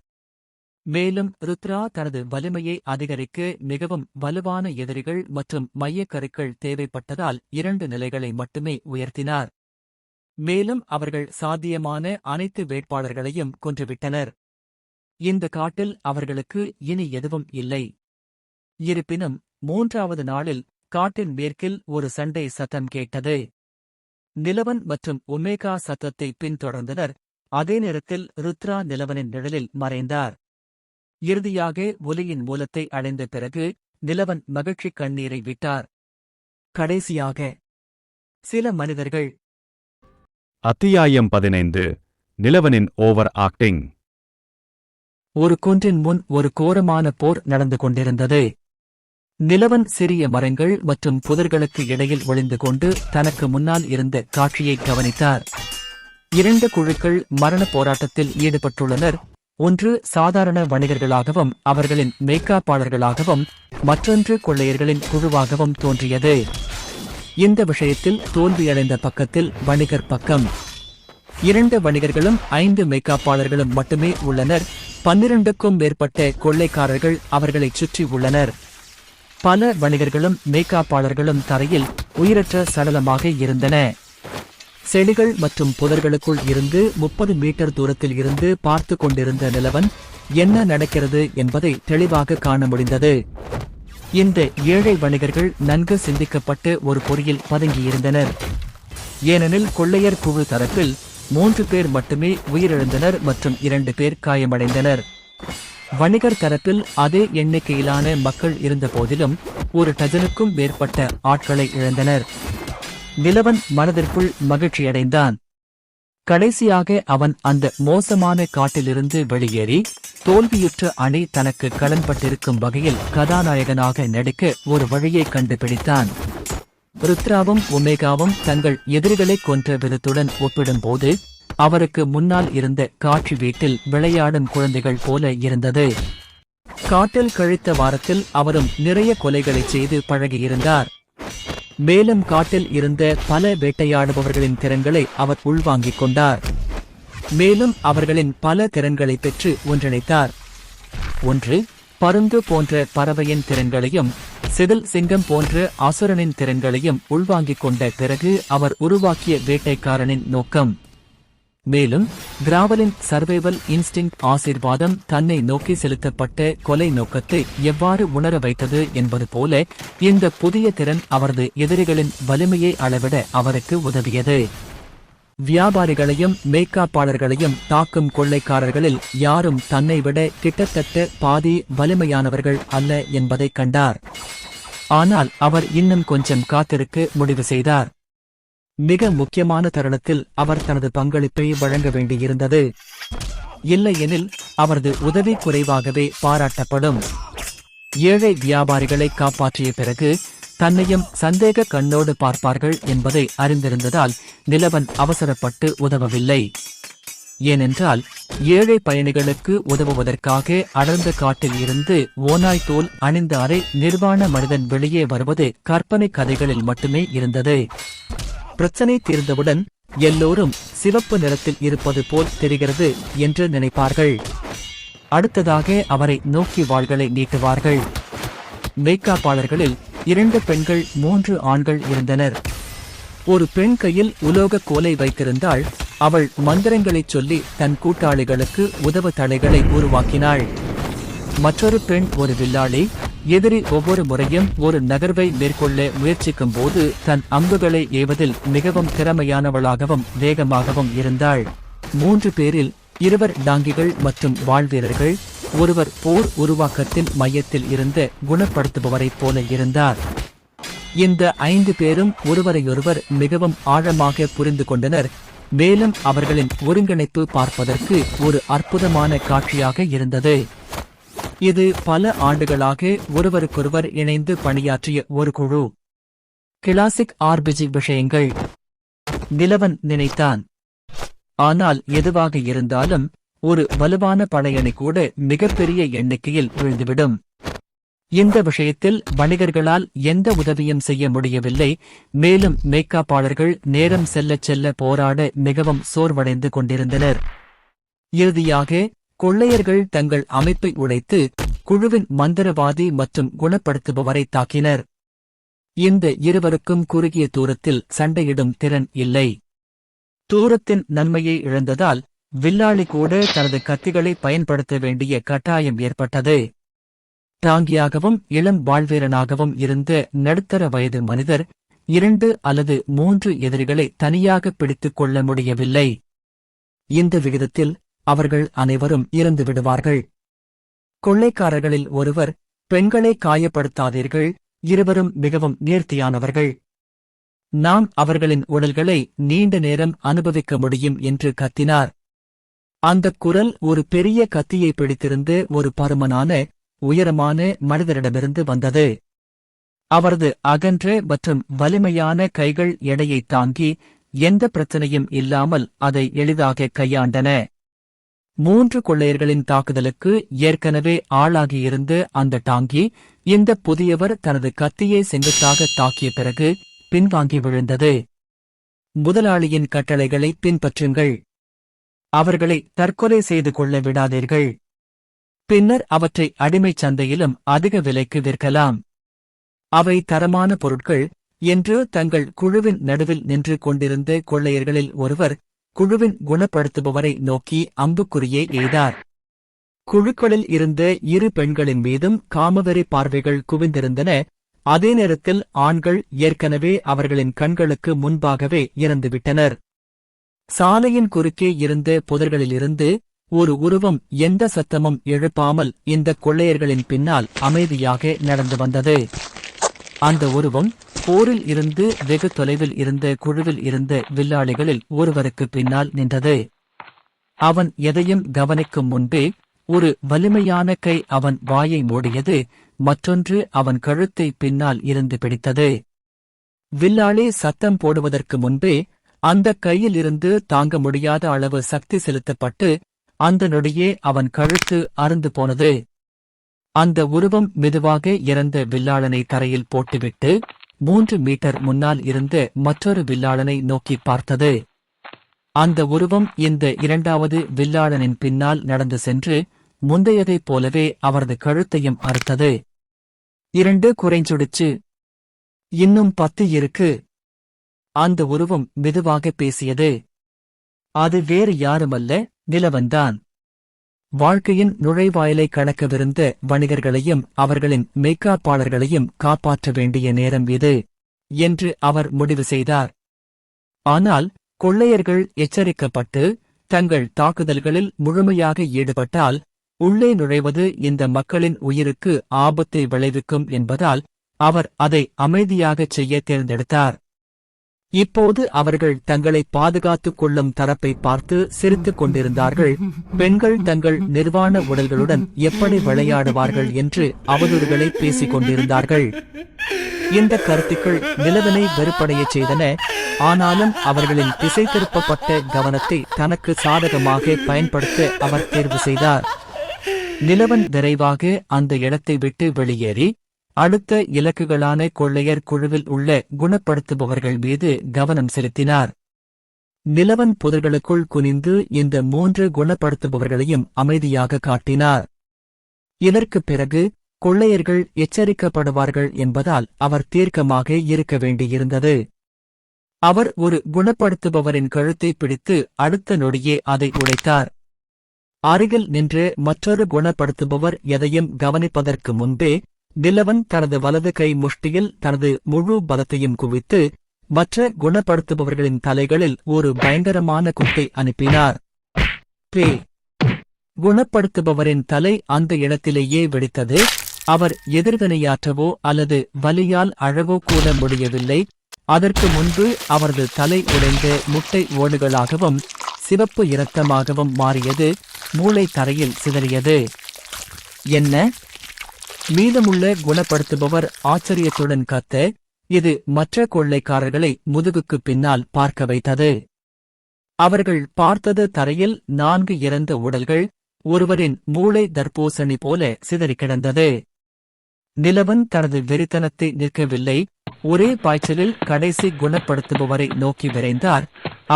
மேலும் ருத்ரா தனது வலிமையை அதிகரிக்க மிகவும் வலுவான எதிரிகள் மற்றும் மையக்கருக்கள் தேவைப்பட்டதால் 2 நிலைகளை மட்டுமே உயர்த்தினார். மேலும் அவர்கள் சாத்தியமான அனைத்து வேட்பாளர்களையும் கொன்றுவிட்டனர். இந்த காட்டில் அவர்களுக்கு இனி எதுவும் இல்லை. இருப்பினும் 3வது நாளில் காட்டின் மேற்கில் ஒரு சண்டை சத்தம் கேட்டது. நிலவன் மற்றும் ஒமேகா சத்தத்தை பின்தொடர்ந்தனர். அதே நேரத்தில் ருத்ரா நிலவனின் நிழலில் மறைந்தார். இறுதியாக ஒலியின் மூலத்தை அடைந்த பிறகு நிலவன் மகிழ்ச்சி கண்ணீரை விட்டார். கடைசியாக சில மனிதர்கள். அத்தியாயம் 15 நிலவனின் ஓவர் ஆக்டிங். ஒரு குன்றின் முன் ஒரு கோரமான போர் நடந்து கொண்டிருந்தது. நிலவன் சிறிய மரங்கள் மற்றும் புதர்களுக்கு இடையில் ஒளிந்து கொண்டு தனக்கு முன்னால் இருந்த காட்சியை கவனித்தார். 2 குழுக்கள் மரண போராட்டத்தில் ஈடுபட்டுள்ளனர். ஒன்று சாதாரண வணிகர்களாகவும் அவர்களின் மேய்க்காப்பாளர்களாகவும் மற்றொன்று கொள்ளையர்களின் குழுவாகவும் தோன்றியது. இந்த விஷயத்தில் தோல்வியடைந்த பக்கத்தில் வணிகர் பக்கம். 2 வணிகர்களும் 5 மேய்க்காப்பாளர்களும் மட்டுமே உள்ளனர். 12க்கும் மேற்பட்ட கொள்ளைக்காரர்கள் அவர்களைச் சுற்றி உள்ளனர். பல வணிகர்களும் மேய்க்காப்பாளர்களும் தரையில் உயிரற்ற சடலமாக இருந்தன. செடிகள் மற்றும் புதர்களுக்குள் இருந்து 30 மீட்டர் தூரத்தில் இருந்து பார்த்து கொண்டிருந்த நிலவன் என்ன நடக்கிறது என்பதை தெளிவாக காண முடிந்தது. இந்த ஏழை வணிகர்கள் நன்கு சிந்திக்கப்பட்டு ஒரு பொறியில் பதுங்கியிருந்தனர். ஏனெனில் கொள்ளையர் குழு தரப்பில் 3 பேர் மட்டுமே உயிரிழந்தனர் மற்றும் 2 பேர் காயமடைந்தனர். வணிகர் தரப்பில் அதே எண்ணிக்கையிலான மக்கள் இருந்த போதிலும் 1 டஜனுக்கும் மேற்பட்ட ஆட்களை இழந்தனர். நிலவன் மனதிற்குள் மகிழ்ச்சியடைந்தான். கடைசியாக அவன் அந்த மோசமான காட்டிலிருந்து வெளியேறி தோல்வியுற்ற அணி தனக்கு கடன்பட்டிருக்கும் வகையில் கதாநாயகனாக நடிக்க ஒரு வழியை கண்டுபிடித்தான். ருத்ராவும் ஒமேகாவும் தங்கள் எதிரிகளை கொன்ற விதத்துடன் ஒப்பிடும்போது அவருக்கு முன்னால் இருந்த காட்சி வீட்டில் விளையாடும் குழந்தைகள் போல இருந்தது. காட்டில் கழித்த வாரத்தில் அவரும் நிறைய கொலைகளைச் செய்து பழகியிருந்தார். மேலும் காட்டில் இருந்த பல வேட்டையாடுபவர்களின் திறன்களை அவர் உள்வாங்கிக் கொண்டார். மேலும் அவர்களின் பல திறன்களை பெற்று ஒன்றிணைத்தார். ஒன்று பருந்து போன்ற பறவையின் திறன்களையும் சிதில் சிங்கம் போன்ற அசுரனின் திறன்களையும் உள்வாங்கிக் கொண்ட பிறகு அவர் உருவாக்கிய வேட்டைக்காரனின் நோக்கம். மேலும் கிராவலின் சர்வைவல் இன்ஸ்டிங்க்ட் ஆசீர்வாதம் தன்னை நோக்கி செலுத்தப்பட்ட கொலை நோக்கத்தை எவ்வாறு உணர வைத்தது என்பது போல இந்த புதிய திறன் அவரது எதிரிகளின் வலிமையை அளவிட அவருக்கு உதவியது. வியாபாரிகளையும் மேய்க்காப்பாளர்களையும் தாக்கும் கொள்ளைக்காரர்களில் யாரும் தன்னை விட கிட்டத்தட்ட பாதி வலிமையானவர்கள் அல்ல என்பதைக் கண்டார். ஆனால் அவர் இன்னும் கொஞ்சம் காத்திருக்க முடிவு செய்தார். மிக முக்கியமான தருணத்தில் அவர் தனது பங்களிப்பை வழங்க வேண்டியிருந்தது. இல்லையெனில் அவரது உதவி குறைவாகவே பாராட்டப்படும். ஏழை வியாபாரிகளை காப்பாற்றிய பிறகு தன்னையும் சந்தேக கண்ணோடு பார்ப்பார்கள் என்பதை அறிந்திருந்ததால் நிலவன் அவசரப்பட்டு உதவவில்லை. ஏனென்றால் ஏழை பயணிகளுக்கு உதவுவதற்காக அடர்ந்த காட்டில் இருந்து ஓநாய் தோல் அணிந்த அரை நிர்வாண மனிதன் வெளியே வருவது கற்பனை கதைகளில் மட்டுமே இருந்தது. பிரச்சனை தீர்ந்தவுடன் எல்லோரும் சிவப்பு நிறத்தில் இருப்பது போல் தெரிகிறது என்று நினைப்பார்கள். அடுத்ததாக அவரை நோக்கி வாள்களை நீட்டுவார்கள். மேய்க்காப்பாளர்களில் 2 பெண்கள் 3 ஆண்கள் இருந்தனர். ஒரு பெண் கையில் உலோக கோலை வைத்திருந்தாள். அவள் மந்திரங்களைச் சொல்லி தன் கூட்டாளிகளுக்கு உதவ தடைகளை உருவாக்கினாள். மற்றொரு பெண் ஒரு வில்லாளி. எதிரி ஒவ்வொரு முறையும் ஒரு நகர்வை மேற்கொள்ள முயற்சிக்கும் போது தன் அம்புகளை ஏவதில் மிகவும் திறமையானவளாகவும் வேகமாகவும் இருந்தாள். 3 பேரில் 2 டாங்கிகள் மற்றும் வாழ்வீரர்கள், ஒருவர் போர் உருவாக்கத்தின் மையத்தில் இருந்த குணப்படுத்துபவரைப் போல இருந்தார். இந்த 5 பேரும் ஒருவரையொருவர் மிகவும் ஆழமாக புரிந்து கொண்டனர். மேலும் அவர்களின் ஒருங்கிணைப்பு பார்ப்பதற்கு ஒரு அற்புதமான காட்சியாக இருந்தது. இது பல ஆண்டுகளாக ஒருவருக்கொருவர் இணைந்து பணியாற்றிய ஒரு குழு. கிளாசிக் ஆர்பிஜி விஷயங்கள். நிலவன் நினைத்தான். ஆனால் எதுவாக இருந்தாலும் ஒரு வலுவான படையணி கூட மிகப்பெரிய எண்ணிக்கையில் விழுந்துவிடும். இந்த விஷயத்தில் வணிகர்களால் எந்த உதவியும் செய்ய முடியவில்லை. மேலும் மேய்க்காப்பாளர்கள் நேரம் செல்லச் செல்ல போராட மிகவும் சோர்வடைந்து கொண்டிருந்தனர். இறுதியாக கொள்ளையர்கள் தங்கள் அமைப்பை உடைத்து குழுவின் மந்திரவாதி மற்றும் குணப்படுத்துபவரை தாக்கினர். இந்த இருவருக்கும் குறுகிய தூரத்தில் சண்டையிடும் திறன் இல்லை. தூரத்தின் நன்மையை இழந்ததால் வில்லாளி கூட தனது கத்திகளை பயன்படுத்த வேண்டிய கட்டாயம் ஏற்பட்டது. டாங்கியாகவும் இளம் வாழ்வீரனாகவும் இருந்த நடுத்தர வயது மனிதர் 2 அல்லது 3 எதிரிகளை தனியாக பிடித்துக் கொள்ள முடியவில்லை. இந்த விகிதத்தில் அவர்கள் அனைவரும் இறந்து விடுவார்கள். கொள்ளைக்காரர்களில் ஒருவர், பெண்களை காயப்படுத்தாதீர்கள், இருவரும் மிகவும் நேர்த்தியானவர்கள். நாம் அவர்களின் உடல்களை நீண்ட நேரம் அனுபவிக்க முடியும் என்று கத்தினார். அந்தக் குரல் ஒரு பெரிய கத்தியை பிடித்திருந்த ஒரு பருமனான உயரமான மனிதரிடமிருந்து வந்தது. அவரது அகன்ற மற்றும் வலிமையான கைகள் எடையை தாங்கி எந்த பிரச்சனையும் இல்லாமல் அதை எளிதாக கையாண்டன. 3 கொள்ளையர்களின் தாக்குதலுக்கு ஏற்கனவே ஆளாகியிருந்த அந்த டாங்கி இந்த புதியவர் தனது கத்தியை செங்குத்தாக தாக்கிய பிறகு பின்வாங்கி விழுந்தது. முதலாளியின் கட்டளைகளை பின்பற்றுங்கள். அவர்களை தற்கொலை செய்து கொள்ள விடாதீர்கள். பின்னர் அவற்றை அடிமைச் சந்தையிலும் அதிக விலைக்கு விற்கலாம். அவை தரமான பொருட்கள் என்று தங்கள் குழுவின் நடுவில் நின்று கொண்டிருந்த கொள்ளையர்களில் ஒருவர் குழுவின் குணப்படுத்துபவரை நோக்கி அம்புக்குறியை எய்தார். குழுக்களில் இருந்த 2 பெண்களின் மீதும் காமவெறி பார்வைகள் குவிந்திருந்தன. அதே நேரத்தில் ஆண்கள் ஏற்கனவே அவர்களின் கண்களுக்கு முன்பாகவே இறந்துவிட்டனர். சாலையின் குறுக்கே இருந்த புதர்களிலிருந்து ஒரு உருவம் எந்த சத்தமும் எழுப்பாமல் இந்த கொள்ளையர்களின் பின்னால் அமைதியாக நடந்து வந்தது. அந்த உருவம் போரில் இருந்து வெகு தொலைவில் இருந்த குழுவில் இருந்த வில்லாளிகளில் ஒருவருக்கு பின்னால் நின்றது. அவன் எதையும் கவனிக்கும் முன்பே ஒரு வலிமையான கை அவன் வாயை மூடியது, மற்றொன்று அவன் கழுத்தை பின்னால் இருந்து பிடித்தது. வில்லாளி சத்தம் போடுவதற்கு முன்பே அந்த கையில் இருந்து தாங்க முடியாத அளவு சக்தி செலுத்தப்பட்டு அந்த நொடியே அவன் கழுத்து அறுந்து போனது. அந்த உருவம் மெதுவாக இறந்த வில்லாளனை தரையில் போட்டுவிட்டு 3 மீட்டர் முன்னால் இருந்த மற்றொரு வில்லாளனை நோக்கி பார்த்தது. அந்த உருவம் இந்த 2வது வில்லாளனின் பின்னால் நடந்து சென்று முந்தையதைப் போலவே அவரது கழுத்தையும் அறுத்தது. 2 குறைஞ்சுடுச்சு. இன்னும் 10 இருக்கு. அந்த உருவம் மெதுவாக பேசியது. அது வேறு யாருமல்ல, நிலவன்தான். வாழ்க்கையின் நுழைவாயிலை கடக்கவிருந்த வணிகர்களையும் அவர்களின் மெய்க்காப்பாளர்களையும் காப்பாற்ற வேண்டிய நேரம் இது என்று அவர் முடிவு செய்தார். ஆனால் கொள்ளையர்கள் எச்சரிக்கப்பட்டு தங்கள் தாக்குதல்களில் முழுமையாக ஈடுபட்டால் உள்ளே நுழைவது இந்த மக்களின் உயிருக்கு ஆபத்தை விளைவிக்கும் என்பதால் அவர் அதை அமைதியாகச் செய்ய தேர்ந்தெடுத்தார். இப்போது அவர்கள் தங்களை பாதுகாத்துக் கொள்ளும் தரப்பை பார்த்து சிரித்துக் கொண்டிருந்தார்கள். பெண்கள் தங்கள் நிர்வாண உடல்களுடன் எப்படி விளையாடுவார்கள் என்று அவதூறுகளை பேசிக் கொண்டிருந்தார்கள். இந்த கருத்துக்கள் நிலவனை வெறுப்படையச் செய்தன. ஆனாலும் அவர்களின் திசை திருப்பப்பட்ட கவனத்தை தனக்கு சாதகமாக பயன்படுத்த அவர் தேர்வு செய்தார். நிலவன் விரைவாக அந்த இடத்தை விட்டு வெளியேறி அடுத்த இலக்குகளான கொள்ளையர் குழுவில் உள்ள குணப்படுத்துபவர்கள் மீது கவனம் செலுத்தினார். நிலவன் புதர்களுக்குள் குனிந்து இந்த 3 குணப்படுத்துபவர்களையும் அமைதியாக காட்டினார். இதற்குப் பிறகு கொள்ளையர்கள் எச்சரிக்கப்படுவார்கள் என்பதால் அவர் தீர்க்கமாக இருக்க வேண்டியிருந்தது. அவர் ஒரு குணப்படுத்துபவரின் கழுத்தை பிடித்து அடுத்த நொடியே அதை உடைத்தார். அருகில் நின்று மற்றொரு குணப்படுத்துபவர் எதையும் கவனிப்பதற்கு முன்பே நிலவன் தனது வலது கை முஷ்டியில் தனது முழு பலத்தையும் குவித்து மற்ற குணப்படுத்துபவர்களின் தலைகளில் ஒரு பயங்கரமான குத்தை அனுப்பினார். பே குணப்படுத்துபவரின் தலை அந்த இடத்திலேயே வெடித்தது. அவர் எதிர்வினையாற்றவோ அல்லது வலியால் அழவோ கூட முடியவில்லை. அதற்கு முன்பு அவரது தலை உடைந்த முட்டை ஓடுகளாகவும் சிவப்பு இரத்தமாகவும் மாறியது. மூளை தரையில் சிதறியது. என்ன? மீதமுள்ள குணப்படுத்துபவர் ஆச்சரியத்துடன் கத்த, இது மற்ற கொள்ளைக்காரர்களை முதுகுக்கு பின்னால் பார்க்க வைத்தது. அவர்கள் பார்த்தது தரையில் 4 இறந்த உடல்கள், ஒருவரின் மூளை தர்பூசணி போல சிதறிக் கிடந்தது. நிலவன் தனது வெறித்தனத்தை நிற்கவில்லை. ஒரே பாய்ச்சலில் கடைசி குணப்படுத்துபவரை நோக்கி விரைந்தார்.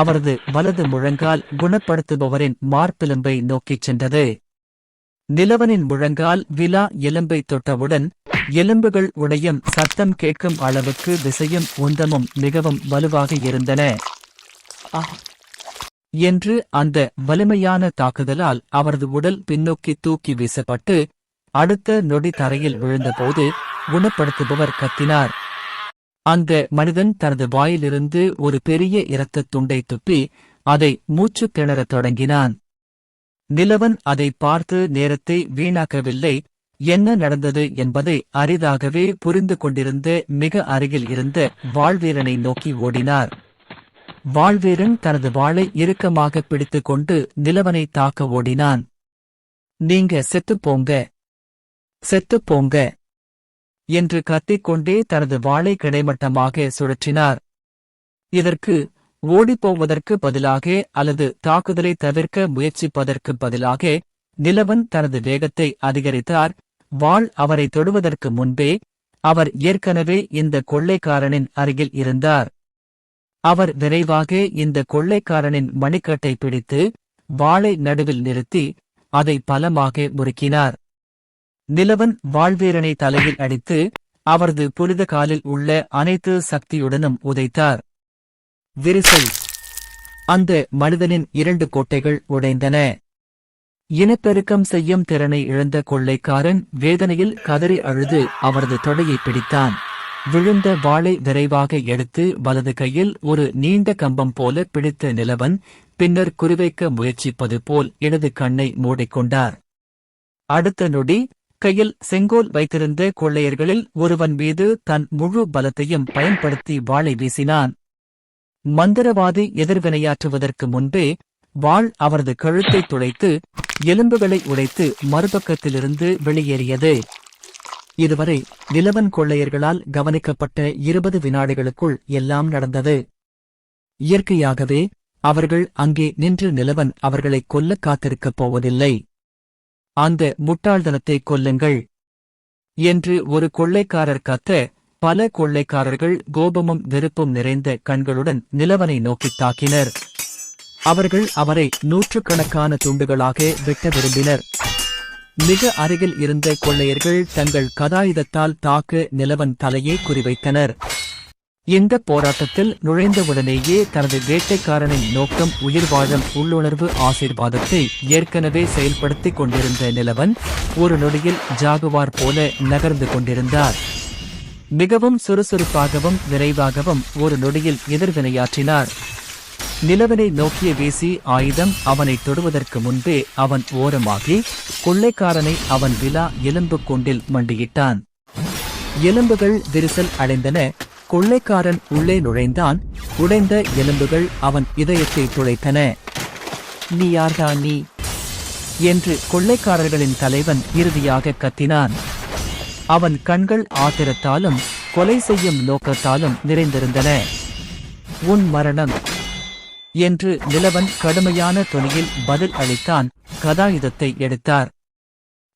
அவரது வலது முழங்கால் குணப்படுத்துபவரின் மார்பெலும்பை நோக்கிச் சென்றது. நிலவனின் முழங்கால் விலா எலும்பை தொட்டவுடன் எலும்புகள் உடையும் சத்தம் கேட்கும் அளவுக்கு விசையும் உந்தமும் மிகவும் வலுவாக இருந்தன. என்று அந்த வலிமையான தாக்குதலால் அவரது உடல் பின்னோக்கி தூக்கி வீசப்பட்டு அடுத்த நொடி தரையில் விழுந்தபோது குணப்படுத்துபவர் கத்தினார். அந்த மனிதன் தனது வாயிலிருந்து ஒரு பெரிய இரத்தத் துண்டை துப்பி அதை மூச்சு திணறத் தொடங்கினான். நிலவன் அதை பார்த்து நேரத்தை வீணாக்கவில்லை. என்ன நடந்தது என்பதை அரிதாகவே புரிந்து கொண்டிருந்த மிக அருகில் இருந்த வாழ்வீரனை நோக்கி ஓடினார். வாழ்வீரன் தனது வாளை இறுக்கமாக பிடித்துக் கொண்டு நிலவனை தாக்க ஓடினான். நீங்க செத்துப்போங்க, செத்துப்போங்க என்று கத்திக்கொண்டே தனது வாளை கிடைமட்டமாக சுழற்றினார். இதற்கு ஓடிப்போவதற்கு பதிலாக அல்லது தாக்குதலை தவிர்க்க முயற்சிப்பதற்கு பதிலாக நிலவன் தனது வேகத்தை அதிகரித்தார். வாள் அவரை தொடுவதற்கு முன்பே அவர் ஏற்கனவே இந்த கொள்ளைக்காரனின் அருகில் இருந்தார். அவர் விரைவாக இந்த கொள்ளைக்காரனின் மணிக்கட்டை பிடித்து வாளை நடுவில் நிறுத்தி அதை பலமாக முறுக்கினார். நிலவன் வாழ்வீரனை தலையில் அடித்து அவரது புனித காலில் உள்ள அனைத்து சக்தியுடனும் உதைத்தார். விரிசல். அந்த மனிதனின் 2 கோட்டைகள் உடைந்தன. இனப்பெருக்கம் செய்யும் திறனை இழந்த கொள்ளைக்காரன் வேதனையில் கதறி அழுது அவரது தொடையை பிடித்தான். விழுந்த வாளை விரைவாக எடுத்து வலது கையில் ஒரு நீண்ட கம்பம் போல பிடித்த நிலவன் பின்னர் குறிவைக்க முயற்சிப்பது போல் இடது கண்ணை மூடிக்கொண்டார். அடுத்த நொடி கையில் செங்கோல் வைத்திருந்த கொள்ளையர்களில் ஒருவன் மீது தன் முழு பலத்தையும் பயன்படுத்தி வாளை வீசினான். மந்திரவாதி எதிர்வினையாற்றுவதற்கு முன்பே வாள் அவரது கழுத்தை துளைத்து எலும்புகளை உடைத்து மறுபக்கத்திலிருந்து வெளியேறியது. இதுவரை நிலவன் கொள்ளையர்களால் கவனிக்கப்பட்ட 20 வினாடிகளுக்குள் எல்லாம் நடந்தது. இயற்கையாகவே அவர்கள் அங்கே நின்று நிலவன் அவர்களை கொல்ல காத்திருக்கப் போவதில்லை. அந்த முட்டாள்தனத்தை கொல்லுங்கள் என்று ஒரு கொள்ளைக்காரர் கத்த, பல கொள்ளைக்காரர்கள் கோபமும் வெறுப்பும் நிறைந்த கண்களுடன் நிலவனை நோக்கித் தாக்கினர். அவர்கள் அவரை 100கணக்கான துண்டுகளாக வெட்ட விரும்பினர். மிக அருகில் இருந்த கொள்ளையர்கள் தங்கள் கதாயுதத்தால் தாக்க நிலவன் தலையை குறிவைத்தனர். இந்த போராட்டத்தில் நுழைந்தவுடனேயே தனது வேட்டைக்காரனின் நோக்கம் உயிர் வாழும் உள்ளுணர்வு ஆசீர்வாதத்தை ஏற்கனவே செயல்படுத்திக் கொண்டிருந்த நிலவன் ஒரு நொடியில் ஜாகுவார் போல நகர்ந்து கொண்டிருந்தார். மிகவும் சுறுசுறுப்பாகவும் விரைவாகவும் ஒரு நொடியில் எதிர்வினையாற்றினார். நிலவனை நோக்கிய வீசி ஆயுதம் அவனை தொடுவதற்கு முன்பே அவன் ஓரமாகி கொள்ளைக்காரனை அவன் விலா எலும்பு கொண்டில் மண்டியிட்டான். எலும்புகள் விரிசல் அடைந்தன. கொள்ளைக்காரன் உள்ளே நுழைந்தான். உடைந்த எலும்புகள் அவன் இதயத்தை துளைத்தன. நீ யார்தான் நீ என்று கொள்ளைக்காரர்களின் தலைவன் இறுதியாக கத்தினான். அவன் கண்கள் ஆத்திரத்தாலும் கொலை செய்யும் நோக்கத்தாலும் நிறைந்திருந்தன. உன் மரணம் என்று நிலவன் கடுமையான தொனியில் பதில் அளித்தான். கதாயுதத்தை எடுத்தார்.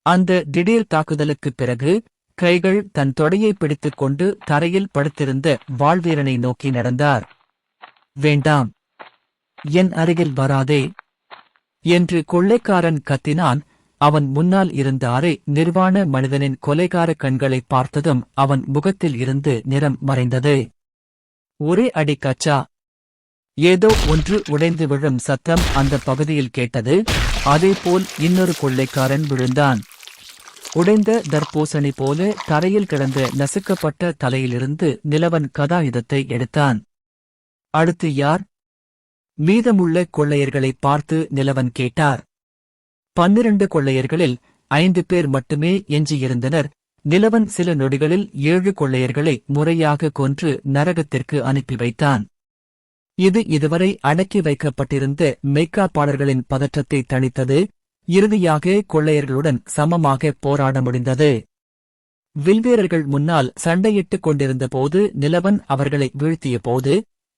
அந்த திடீர் தாக்குதலுக்குப் பிறகு கைகள் தன் தொடையை பிடித்துக் கொண்டு தரையில் படுத்திருந்த வாழ்வீரனை நோக்கி நடந்தார். வேண்டாம், என் அருகில் வராதே என்று கொள்ளைக்காரன் கத்தினான். அவன் முன்னால் இருந்த அரை நிர்வாண மனிதனின் கொலைகார கண்களை பார்த்ததும் அவன் முகத்தில் இருந்து நிறம் மறைந்தது. ஒரே அடி கச்சா ஏதோ ஒன்று உடைந்து விழும் சத்தம் அந்த பகுதியில் கேட்டது. அதேபோல் இன்னொரு கொள்ளைக்காரன் விழுந்தான். உடைந்த தர்பூசணி போல தரையில் கிடந்த நசுக்கப்பட்ட தலையிலிருந்து நிலவன் கதாயுதத்தை எடுத்தான். அடுத்து யார்? மீதமுள்ள கொள்ளையர்களை பார்த்து நிலவன் கேட்டார். 12 கொள்ளையர்களில் 5 பேர் மட்டுமே எஞ்சியிருந்தனர். நிலவன் சில நொடிகளில் 7 கொள்ளையர்களை முறையாக கொன்று நரகத்திற்கு அனுப்பி வைத்தான். இது இதுவரை அடக்கி வைக்கப்பட்டிருந்த மெய்க்காப்பாளர்களின் பதற்றத்தை தணித்தது. இறுதியாக கொள்ளையர்களுடன் சமமாக போராட முடிந்தது. வில்வீரர்கள் முன்னால் சண்டையிட்டுக் கொண்டிருந்த போது நிலவன் அவர்களை வீழ்த்திய போது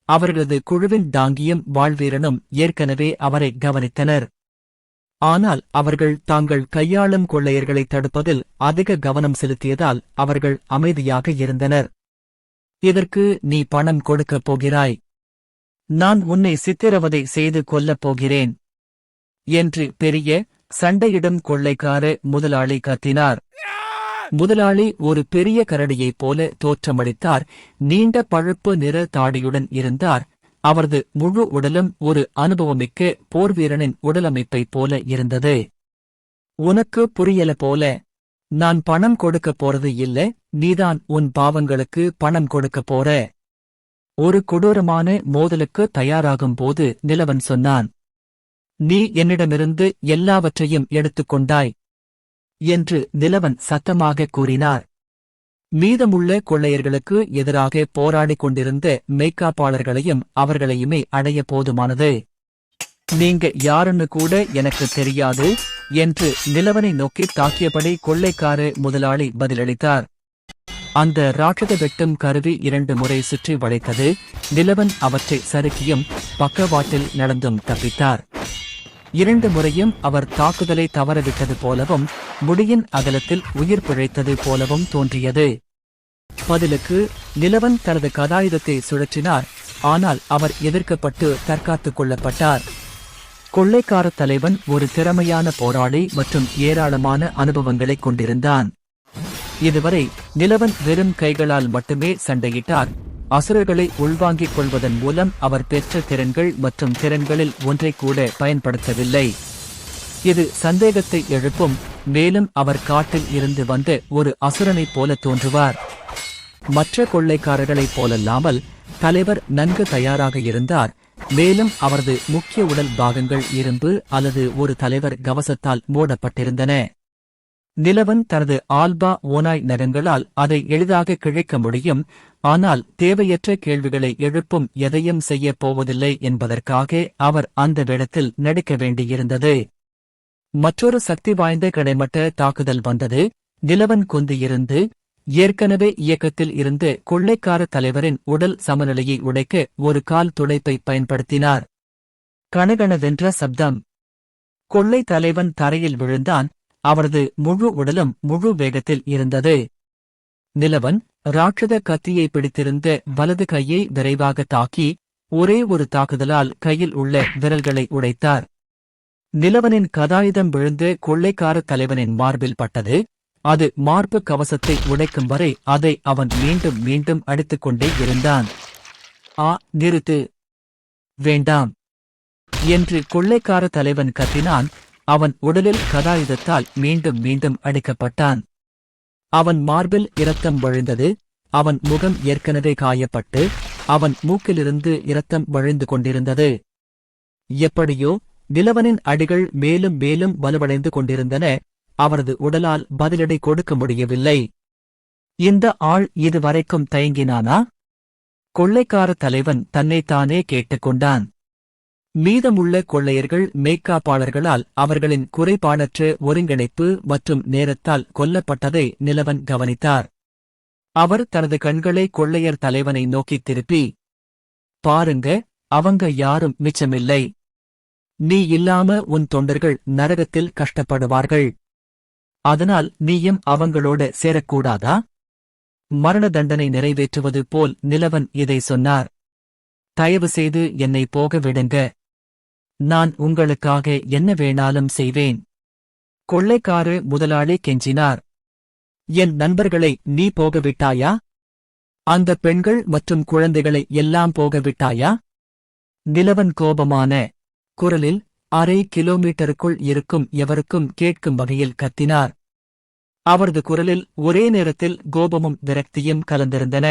அவர்களது குழுவின் டாங்கியும் வாழ்வீரனும் ஏற்கனவே அவரை கவனித்தனர். ஆனால் அவர்கள் தாங்கள் கையாளும் கொள்ளையர்களை தடுப்பதில் அதிக கவனம் செலுத்தியதால் அவர்கள் அமைதியாக இருந்தனர். இதற்கு நீ பணம் கொடுக்கப் போகிறாய். நான் உன்னை சித்திரவதை செய்து கொல்லப் போகிறேன் என்று பெரிய சண்டையிடும் கொள்ளைக்கார முதலாளி கத்தினார். முதலாளி ஒரு பெரிய கரடியைப் போல தோற்றமளித்தார். நீண்ட பழுப்பு நிற தாடியுடன் இருந்தார். அவரது முழு உடலும் ஒரு அனுபவமிக்க போர்வீரனின் உடலமைப்பைப் போல இருந்தது. உனக்கு புரியல போல. நான் பணம் கொடுக்கப் போறது இல்ல, நீதான் உன் பாவங்களுக்கு பணம் கொடுக்கப் போற. ஒரு கொடூரமான மோதலுக்கு தயாராகும் போது நிலவன் சொன்னான். நீ என்னிடமிருந்து எல்லாவற்றையும் எடுத்துக்கொண்டாய் என்று நிலவன் சத்தமாக கூறினார். மீதமுள்ள கொள்ளையர்களுக்கு எதிராக போராடிக் கொண்டிருந்த மெய்க்காப்பாளர்களையும் அவர்களையுமே அடைய போதுமானது. நீங்க யாருன்னு கூட எனக்கு தெரியாது என்று நிலவனை நோக்கி தாக்கியபடி கொள்ளைக்கார முதலாளி பதிலளித்தார். அந்த ராட்சத வெட்டும் கருவி 2 முறை சுற்றி வளைத்தது. நிலவன் அவற்றை சறுக்கியும் பக்கவாட்டில் நடந்தும் தப்பித்தார். 2 முறையும் அவர் தாக்குதலை தவறவிட்டது போலவும் முடியின் அகலத்தில் உயிர் பிழைத்தது போலவும் தோன்றியது. பதிலுக்கு நிலவன் தனது கதாயுதத்தை சுழற்றினார். ஆனால் அவர் எதிர்க்கப்பட்டு தற்காத்துக் கொள்ளப்பட்டார். கொள்ளைக்கார தலைவன் ஒரு திறமையான போராளி மற்றும் ஏராளமான அனுபவங்களைக் கொண்டிருந்தான். இதுவரை நிலவன் வெறும் கைகளால் மட்டுமே சண்டையிட்டார். அசுரர்களை உள்வாங்கிக் கொள்வதன் மூலம் அவர் பெற்ற திறன்கள் மற்றும் திறன்களில் ஒன்றை கூட பயன்படுத்தவில்லை. இது சந்தேகத்தை எழுப்பும். மேலும் அவர் காட்டில் இருந்து வந்த ஒரு அசுரனைப் போல தோன்றுவார். மற்ற கொள்ளைக்காரர்களைப் போலல்லாமல் தலைவர் நன்கு தயாராக இருந்தார். மேலும் அவரது முக்கிய உடல் பாகங்கள் இரும்பு அல்லது ஒரு தலைவர் கவசத்தால் மூடப்பட்டிருந்தன. நிலவன் தனது ஆல்பா ஓநாய் நகங்களால் அதை எளிதாக கிழிக்க முடியும். ஆனால் தேவையற்ற கேள்விகளை எழுப்பும் எதையும் செய்யப் போவதில்லை என்பதற்காக அவர் அந்த வேடத்தில் நடிக்க வேண்டியிருந்தது. மற்றொரு சக்தி வாய்ந்த கிடைமட்ட தாக்குதல் வந்தது. நிலவன் குந்தியிருந்து ஏற்கனவே இயக்கத்தில் இருந்த கொள்ளைக்கார தலைவரின் உடல் சமநிலையை உடைக்க ஒரு கால் துடைப்பை பயன்படுத்தினார். கணகணவென்ற சப்தம். கொள்ளை தலைவன் தரையில் விழுந்தான். அவரது முழு உடலும் முழு வேகத்தில் இருந்தது. நிலவன் ராட்சத கத்தியை பிடித்திருந்த வலது கையை விரைவாக தாக்கி ஒரே ஒரு தாக்குதலால் கையில் உள்ள விரல்களை உடைத்தார். நிலவனின் கதாயுதம் விழுந்து கொள்ளைக்கார தலைவனின் மார்பில் பட்டது. அது மார்பு கவசத்தை உடைக்கும் வரை அதை அவன் மீண்டும் மீண்டும் அடித்துக்கொண்டே இருந்தான். நிறுத்து, வேண்டாம் என்று கொள்ளைக்கார தலைவன் கத்தினான். அவன் உடலில் கதாயுதத்தால் மீண்டும் மீண்டும் அடிக்கப்பட்டான். அவன் மார்பில் இரத்தம் வழிந்தது. அவன் முகம் ஏற்கனவே காயப்பட்டு அவன் மூக்கிலிருந்து இரத்தம் வழிந்து கொண்டிருந்தது. எப்படியோ நிலவனின் அடிகள் மேலும் மேலும் வலுவடைந்து கொண்டிருந்தன. அவரது உடலால் பதிலடை கொடுக்க முடியவில்லை. இந்த ஆள் இதுவரைக்கும் தயங்கினானா? கொள்ளைக்கார தலைவன் தன்னைத்தானே கேட்டுக்கொண்டான். மீதமுள்ள கொள்ளையர்கள் மெய்க்காப்பாளர்களால் அவர்களின் குறைபாடற்ற ஒருங்கிணைப்பு மற்றும் நேரத்தால் கொல்லப்பட்டதை நிலவன் கவனித்தார். அவர் தனது கண்களை கொள்ளையர் தலைவனை நோக்கித் திருப்பி, பாருங்க, அவங்க யாரும் மிச்சமில்லை. நீ இல்லாம உன் தொண்டர்கள் நரகத்தில் கஷ்டப்படுவார்கள். அதனால் நீயும் அவங்களோட சேரக்கூடாதா? மரண தண்டனை நிறைவேற்றுவது போல் நிலவன் இதை சொன்னார். தயவு செய்து என்னை போக விடுங்க. நான் உங்களுக்காக என்ன வேணாலும் செய்வேன். கொள்ளைக்கார முதலாளி கெஞ்சினார். என் நண்பர்களை நீ போகவிட்டாயா? அந்த பெண்கள் மற்றும் குழந்தைகளை எல்லாம் போகவிட்டாயா? நிலவன் கோபமான குரலில் அரை கிலோமீட்டருக்குள் இருக்கும் எவருக்கும் கேட்கும் வகையில் கத்தினார். அவரது குரலில் ஒரே நேரத்தில் கோபமும் விரக்தியும் கலந்திருந்தன.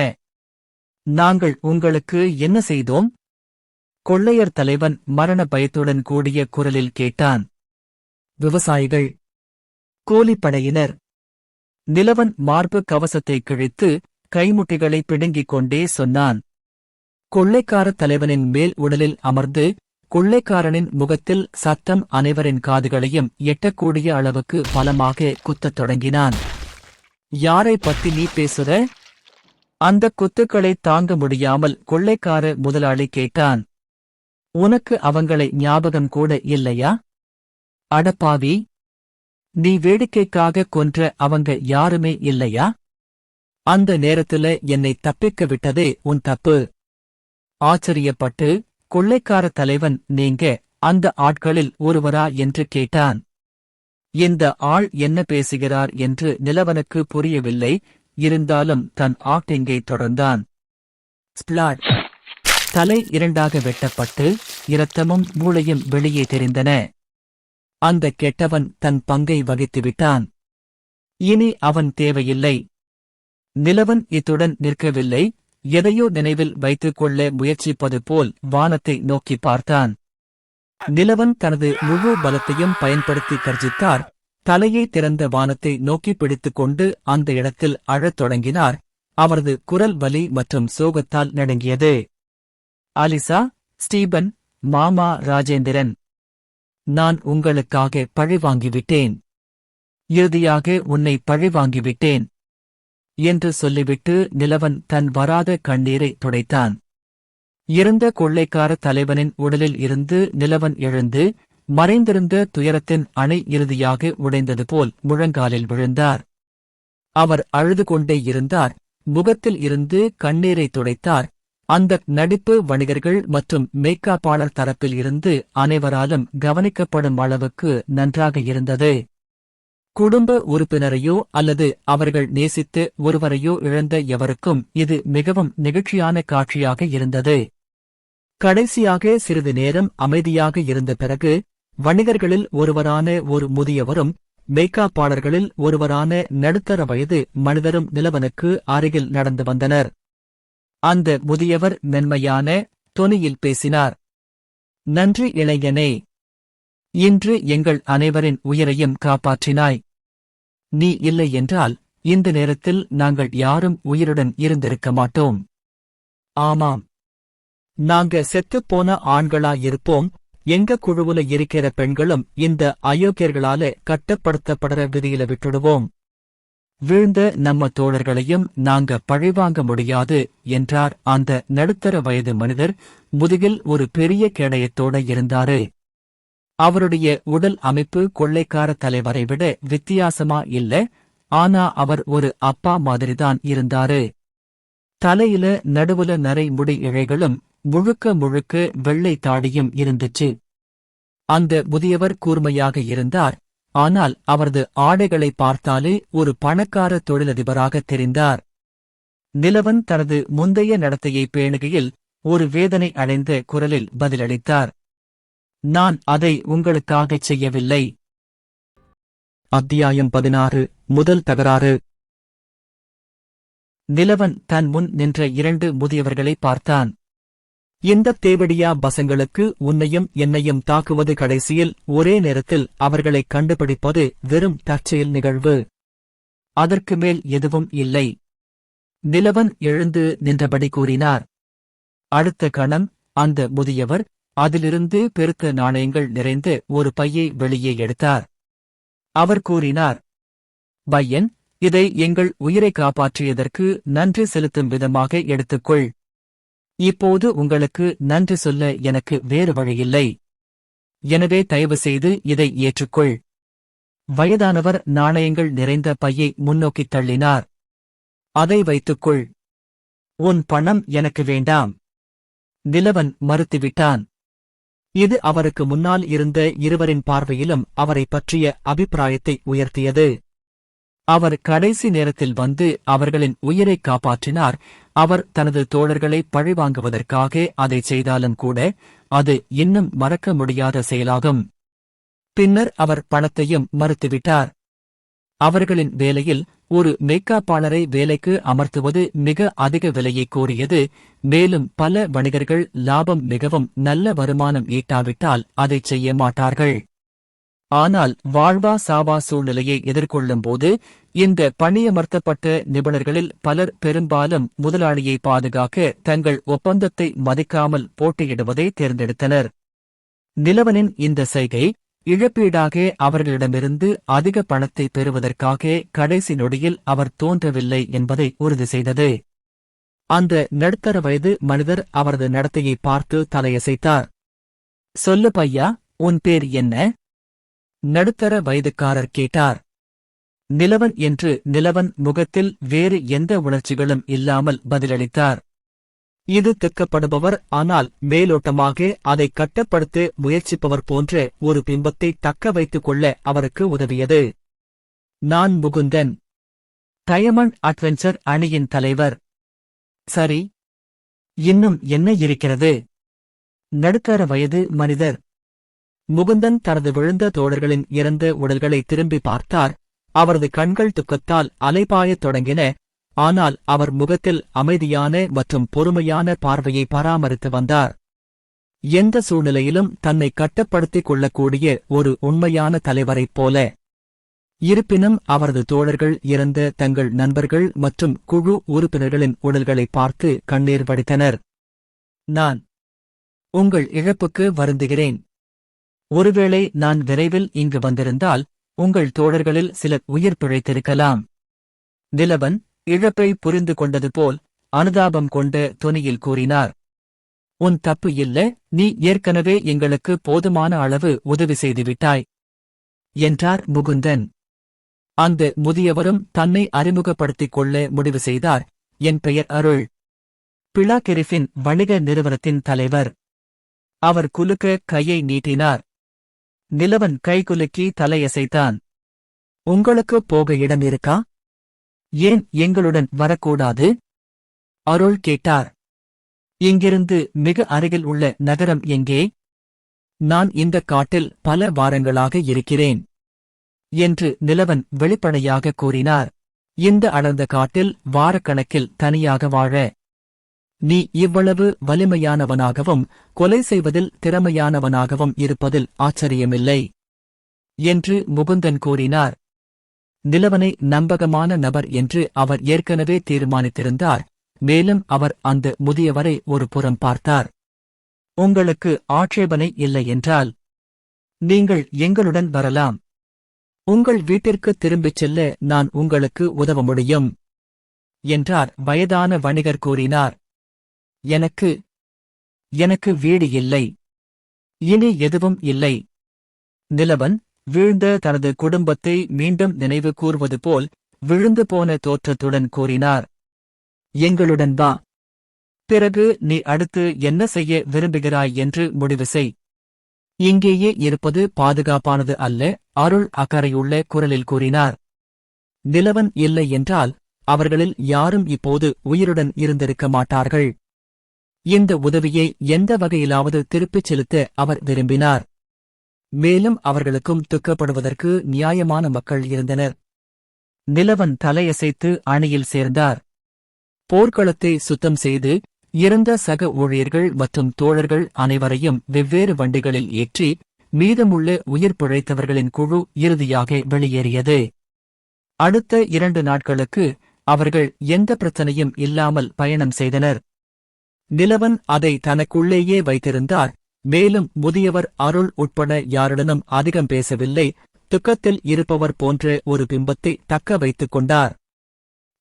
நாங்கள் உங்களுக்கு என்ன செய்தோம்? கொள்ளையர் தலைவன் மரண பயத்துடன் கூடிய குரலில் கேட்டான். விவசாயிகள், கூலிப்படையினர். நிலவன் மார்பு கவசத்தை கிழித்து கைமுட்டிகளை பிடுங்கிக் கொண்டே சொன்னான். கொள்ளைக்காரத் தலைவனின் மேல் உடலில் அமர்ந்து கொள்ளைக்காரனின் முகத்தில் சத்தம் அனைவரின் காதுகளையும் எட்டக்கூடிய அளவுக்கு பலமாக குத்தத் தொடங்கினான். யாரை பத்தி நீ பேசுற? அந்த குத்துக்களை தாங்க முடியாமல் கொள்ளைக்கார முதலாளி கேட்டான். உனக்கு அவங்களை ஞாபகம் கூட இல்லையா? அடப்பாவி, நீ வேடிக்கைக்காக கொன்ற அவங்க யாருமே இல்லையா? அந்த நேரத்துல என்னை தப்பிக்க விட்டதே உன் தப்பு. ஆச்சரியப்பட்டு கொள்ளைக்கார தலைவன், நீங்க அந்த ஆட்களில் ஒருவரா என்று கேட்டான். இந்த ஆள் என்ன பேசுகிறார் என்று நிலவனுக்கு புரியவில்லை. இருந்தாலும் தன் ஆக்டிங்கை தொடர்ந்தான். ஸ்பிளாட்! தலை இரண்டாக வெட்டப்பட்டு இரத்தமும் மூளையும் வெளியே தெரிந்தன. அந்த கெட்டவன் தன் பங்கை வகித்துவிட்டான். இனி அவன் தேவையில்லை. நிலவன் இத்துடன் நிற்கவில்லை. எதையோ நினைவில் வைத்துக் கொள்ள முயற்சிப்பது போல் வானத்தை நோக்கி பார்த்தான். நிலவன் தனது முழு பலத்தையும் பயன்படுத்தி கர்ஜித்தார். தலையை திறந்த வானத்தை நோக்கி பிடித்துக் கொண்டு அந்த இடத்தில் அழத் தொடங்கினார். அவரது குரல் வலி மற்றும் சோகத்தால் நடுங்கியது. அலிசா, ஸ்டீபன், மாமா ராஜேந்திரன், நான் உங்களுக்காக பழிவாங்கிவிட்டேன். இறுதியாக உன்னை பழிவாங்கிவிட்டேன் என்று சொல்லிவிட்டு நிலவன் தன் வராத கண்ணீரை துடைத்தான். இறந்த கொள்ளைக்கார தலைவனின் உடலில் இருந்து நிலவன் எழுந்து மறைந்திருந்த துயரத்தின் அணை இறுதியாக உடைந்தது போல் முழங்காலில் விழுந்தார். அவர் அழுது கொண்டே இருந்தார். முகத்தில் இருந்து கண்ணீரை துடைத்தார். அந்த நடிப்பு வணிகர்கள் மற்றும் மேக்காப்பாளர் தரப்பில் இருந்து அனைவராலும் கவனிக்கப்படும் அளவுக்கு நன்றாக இருந்தது. குடும்ப உறுப்பினரையோ அல்லது அவர்கள் நேசித்து ஒருவரையோ இழந்த எவருக்கும் இது மிகவும் நெகிழ்ச்சியான காட்சியாக இருந்தது. கடைசியாக சிறிது நேரம் அமைதியாக இருந்த பிறகு வணிகர்களில் ஒருவரான ஒரு முதியவரும் மேக்காப்பாளர்களில் ஒருவரான நடுத்தர வயது மனிதரும் நிலவனுக்கு அருகில் நடந்து வந்தனர். அந்த முதியவர் மென்மையான தொனியில் பேசினார். நன்றி இளைஞனே, இன்று எங்கள் அனைவரின் உயிரையும் காப்பாற்றினாய். நீ இல்லை என்றால் இந்த நேரத்தில் நாங்கள் யாரும் உயிருடன் இருந்திருக்க மாட்டோம். ஆமாம், நாங்க செத்துப்போன ஆண்களாயிருப்போம். எங்க குழுவுல இருக்கிற பெண்களும் இந்த அயோக்கியர்களால கட்டப்படுத்தப்படுற விதியில விட்டுடுவோம். வீழ்ந்த நம்ம தோழர்களையும் நாங்க பழிவாங்க முடியாது என்றார் அந்த நடுத்தர வயது மனிதர். முதுகில் ஒரு பெரிய கேடயத்தோட இருந்தாரு. அவருடைய உடல் அமைப்பு கொள்ளைக்கார தலைவரை விட வித்தியாசமா இல்ல. ஆனா அவர் ஒரு அப்பா மாதிரிதான் இருந்தாரு. தலையில நடுவுல நரை முடி இழைகளும் முழுக்க முழுக்க வெள்ளை தாடியும் இருந்துச்சு. அந்த முதியவர் கூர்மையாக இருந்தார். ஆனால் அவரது ஆடைகளை பார்த்தாலே ஒரு பணக்கார தொழிலதிபராக தெரிந்தார். நிலவன் தனது முந்தைய நடத்தையை பேணுகையில் ஒரு வேதனை அடைந்த குரலில் பதிலளித்தார். நான் அதை உங்களுக்காகச் செய்யவில்லை. அத்தியாயம் 16. முதல் தகராறு. நிலவன் தன் முன் நின்ற 2 முதியவர்களை பார்த்தான். இந்த தேவடியா பசங்களுக்கு உன்னையும் என்னையும் தாக்குவது கடைசியில் ஒரே நேரத்தில் அவர்களை கண்டுபிடிப்பது வெறும் தற்செயல் நிகழ்வு. அதற்கு மேல் எதுவும் இல்லை. நிலவன் எழுந்து நின்றபடி கூறினார். அடுத்த கணம் அந்த முதியவர் அதிலிருந்து பெருத்த நாணயங்கள் நிறைந்த ஒரு பையை வெளியே எடுத்தார். அவர் கூறினார், பையன், இதை எங்கள் உயிரை காப்பாற்றியதற்கு நன்றி செலுத்தும் விதமாக எடுத்துக்கொள். இப்போது உங்களுக்கு நன்றி சொல்ல எனக்கு வேறு வழியில்லை. எனவே தயவு செய்து இதை ஏற்றுக்கொள். வயதானவர் நாணயங்கள் நிறைந்த பையை முன்னோக்கித் தள்ளினார். அதை வைத்துக்கொள். உன் பணம் எனக்கு வேண்டாம். நிலவன் மறுத்துவிட்டான். இது அவருக்கு முன்னால் இருந்த இருவரின் பார்வையிலும் அவரை பற்றிய அபிப்பிராயத்தை உயர்த்தியது. அவர் கடைசி நேரத்தில் வந்து அவர்களின் உயிரை காப்பாற்றினார். அவர் தனது தோழர்களை பழிவாங்குவதற்காக அதை செய்தாலும் கூட அது இன்னும் மறக்க முடியாத செயலாகும். பின்னர் அவர் பணத்தையும் மறுத்துவிட்டார். அவர்களின் வேலையில் ஒரு மெய்க்காப்பாளரை வேலைக்கு அமர்த்துவது மிக அதிக விலையை கோரியது. மேலும் பல வணிகர்கள் லாபம் மிகவும் நல்ல வருமானம் ஈட்டாவிட்டால் அதைச் செய்ய மாட்டார்கள். ஆனால் வாழ்வா சாவா சூழ்நிலையை எதிர்கொள்ளும் போது இந்த பணியமர்த்தப்பட்ட நிபுணர்களில் பலர் பெரும்பாலும் முதலாளியை பாதுகாக்க தங்கள் ஒப்பந்தத்தை மதிக்காமல் போட்டியிடுவதை தேர்ந்தெடுத்தனர். நிலவனின் இந்த செய்கை இழப்பீடாக அவர்களிடமிருந்து அதிக பணத்தை பெறுவதற்காக கடைசி நொடியில் அவர் தோன்றவில்லை என்பதை உறுதி செய்தது. அந்த நடுத்தர வயது மனிதர் அவரது நடத்தையை பார்த்து தலையசைத்தார். சொல்லு பையா, உன் பேர் என்ன? நடுத்தர வயதுக்காரர் கேட்டார். நிலவன் என்று நிலவன் முகத்தில் வேறு எந்த உணர்ச்சிகளும் இல்லாமல் பதிலளித்தார். இது திக்கப்படுபவர் ஆனால் மேலோட்டமாக அதை கட்டப்படுத்த முயற்சிப்பவர் போன்ற ஒரு பிம்பத்தை தக்க வைத்துக் கொள்ள அவருக்கு உதவியது. நான் முகுந்தன், டயமண்ட் அட்வென்ச்சர் அணியின் தலைவர். சரி, இன்னும் என்ன இருக்கிறது? நடுத்தர வயது மனிதர் முகுந்தன் தனது விழுந்த தோழர்களின் இறந்த உடல்களை திரும்பி பார்த்தார். அவரது கண்கள் துக்கத்தால் அலைபாயத் தொடங்கின. ஆனால் அவர் முகத்தில் அமைதியான மற்றும் பொறுமையான பார்வையை பராமரித்து வந்தார். எந்த சூழ்நிலையிலும் தன்னை கட்டுப்படுத்திக் கொள்ளக்கூடிய ஒரு உண்மையான தலைவரைப் போல. இருப்பினும் அவரது தோழர்கள் இறந்த தங்கள் நண்பர்கள் மற்றும் குழு உறுப்பினர்களின் உடல்களை பார்த்து கண்ணீர் வடித்தனர். நான் உங்கள் இழப்புக்கு வருந்துகிறேன். ஒருவேளை நான் விரைவில் இங்கு வந்திருந்தால் உங்கள் தோழர்களில் சிலர் உயிர் பிழைத்திருக்கலாம். நிலவன் இழப்பை புரிந்து கொண்டது போல் அனுதாபம் கொண்ட தொனியில் கூறினார். உன் தப்பு இல்ல, நீ ஏற்கனவே எங்களுக்கு போதுமான அளவு உதவி செய்துவிட்டாய் என்றார் முகுந்தன். அந்த முதியவரும் தன்னை அறிமுகப்படுத்திக் கொள்ள முடிவு செய்தார். என் பெயர் அருள், பிளாகெரிஃபின் வணிக நிறுவனத்தின் தலைவர். அவர் குலுக்க கையை நீட்டினார். நிலவன் கைகுலுக்கி தலையசைத்தான். உங்களுக்கு போக இடம் இருக்கா? ஏன் எங்களுடன் வரக்கூடாது? அருள் கேட்டார். இங்கிருந்து மிக அருகில் உள்ள நகரம் எங்கே? நான் இந்த காட்டில் பல வாரங்களாக இருக்கிறேன் என்று நிலவன் வெளிப்படையாக கூறினார். இந்த அடர்ந்த காட்டில் வாரக்கணக்கில் தனியாக வாழ நீ இவ்வளவு வலிமையானவனாகவும் கொலை செய்வதில் திறமையானவனாகவும் இருப்பதில் ஆச்சரியமில்லை என்று முகுந்தன் கூறினார். நிலவனை நம்பகமான நபர் என்று அவர் ஏற்கனவே தீர்மானித்திருந்தார். மேலும் அவர் அந்த முதியவரை ஒரு புறம் பார்த்தார். உங்களுக்கு ஆட்சேபனை இல்லை என்றால் நீங்கள் எங்களுடன் வரலாம். உங்கள் வீட்டிற்கு திரும்பிச் செல்ல நான் உங்களுக்கு உதவ முடியும் என்றார் வயதான வணிகர் கூறினார். எனக்கு வீடு இல்லை. இனி எதுவும் இல்லை. நிலவன் வீழ்ந்த தனது குடும்பத்தை மீண்டும் நினைவு கூர்வது போல் விழுந்து போன தோற்றத்துடன் கூறினார். எங்களுடன் வா. பிறகு நீ அடுத்து என்ன செய்ய விரும்புகிறாய் என்று முடிவு செய். இங்கேயே இருப்பது பாதுகாப்பானது அல்ல, அருள் அக்கறையுள்ள குரலில் கூறினார். நிலவன் இல்லை என்றால் அவர்களில் யாரும் இப்போது உயிருடன் இருந்திருக்க மாட்டார்கள். இந்த உதவியை எந்த வகையிலாவது திருப்பிச் செலுத்த அவர் விரும்பினார். மேலும் அவர்களுக்கும் துக்கப்படுவதற்கு நியாயமான மக்கள் இருந்தனர். நிலவன் தலையசைத்து அணியில் சேர்ந்தார். போர்க்களத்தை சுத்தம் செய்து இறந்த சக ஊழியர்கள் மற்றும் தோழர்கள் அனைவரையும் வெவ்வேறு வண்டிகளில் ஏற்றி மீதமுள்ள உயிர் பிழைத்தவர்களின் குழு இறுதியாக வெளியேறியது. அடுத்த 2 நாட்களுக்கு அவர்கள் எந்த பிரச்சனையும் இல்லாமல் பயணம் செய்தனர். நிலவன் அதை தனக்குள்ளேயே வைத்திருந்தார். மேலும் முதியவர் அருள் உட்பட யாருடனும் அதிகம் பேசவில்லை. துக்கத்தில் இருப்பவர் போன்ற ஒரு பிம்பத்தை தக்க வைத்துக் கொண்டார்.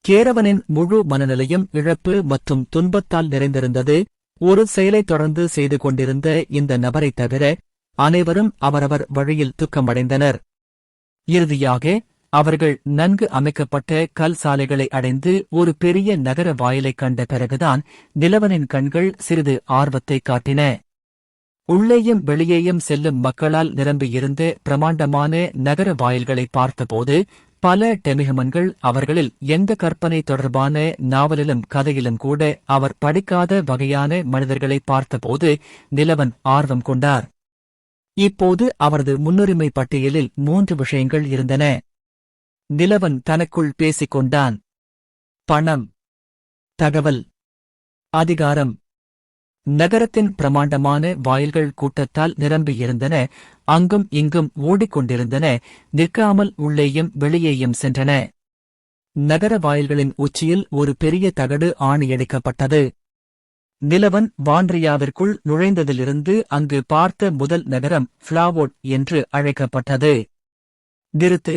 கேரவனின் முழு மனநிலையும் இழப்பு மற்றும் துன்பத்தால் நிறைந்திருந்தது. ஒரு செயலை தொடர்ந்து செய்து கொண்டிருந்த இந்த நபரைத் தவிர அனைவரும் அவரவர் வழியில் துக்கமடைந்தனர். இறுதியாக அவர்கள் நன்கு அமைக்கப்பட்ட கல் சாலைகளை அடைந்து ஒரு பெரிய நகர வாயிலைக் கண்ட பிறகுதான் நிலவனின் கண்கள் சிறிது ஆர்வத்தை காட்டின. உள்ளேயும் வெளியேயும் செல்லும் மக்களால் நிரம்பியிருந்த பிரமாண்டமான நகர வாயில்களை பார்த்தபோது பல டெமிகமன்கள் அவர்களில் எந்த கற்பனை தொடர்பான நாவலிலும் கதையிலும் கூட அவர் படிக்காத வகையான மனிதர்களை பார்த்தபோது நிலவன் ஆர்வம் கொண்டார். இப்போது அவரது முன்னுரிமை பட்டியலில் 3 விஷயங்கள் இருந்தன. நிலவன் தனக்குள் பேசிக் கொண்டான். பணம், தகவல், அதிகாரம். நகரத்தின் பிரமாண்டமான வாயில்கள் கூட்டத்தால் நிரம்பியிருந்தன. அங்கும் இங்கும் ஓடிக்கொண்டிருந்தன. நிற்காமல் உள்ளேயும் வெளியேயும் சென்றன. நகர வாயில்களின் உச்சியில் ஒரு பெரிய தகடு ஆணியடிக்கப்பட்டது. நிலவன் வான்ட்ரியாவிற்குள் நுழைந்ததிலிருந்து அங்கு பார்த்த முதல் நகரம் ஃப்ளாவோட் என்று அழைக்கப்பட்டது. நிறுத்து,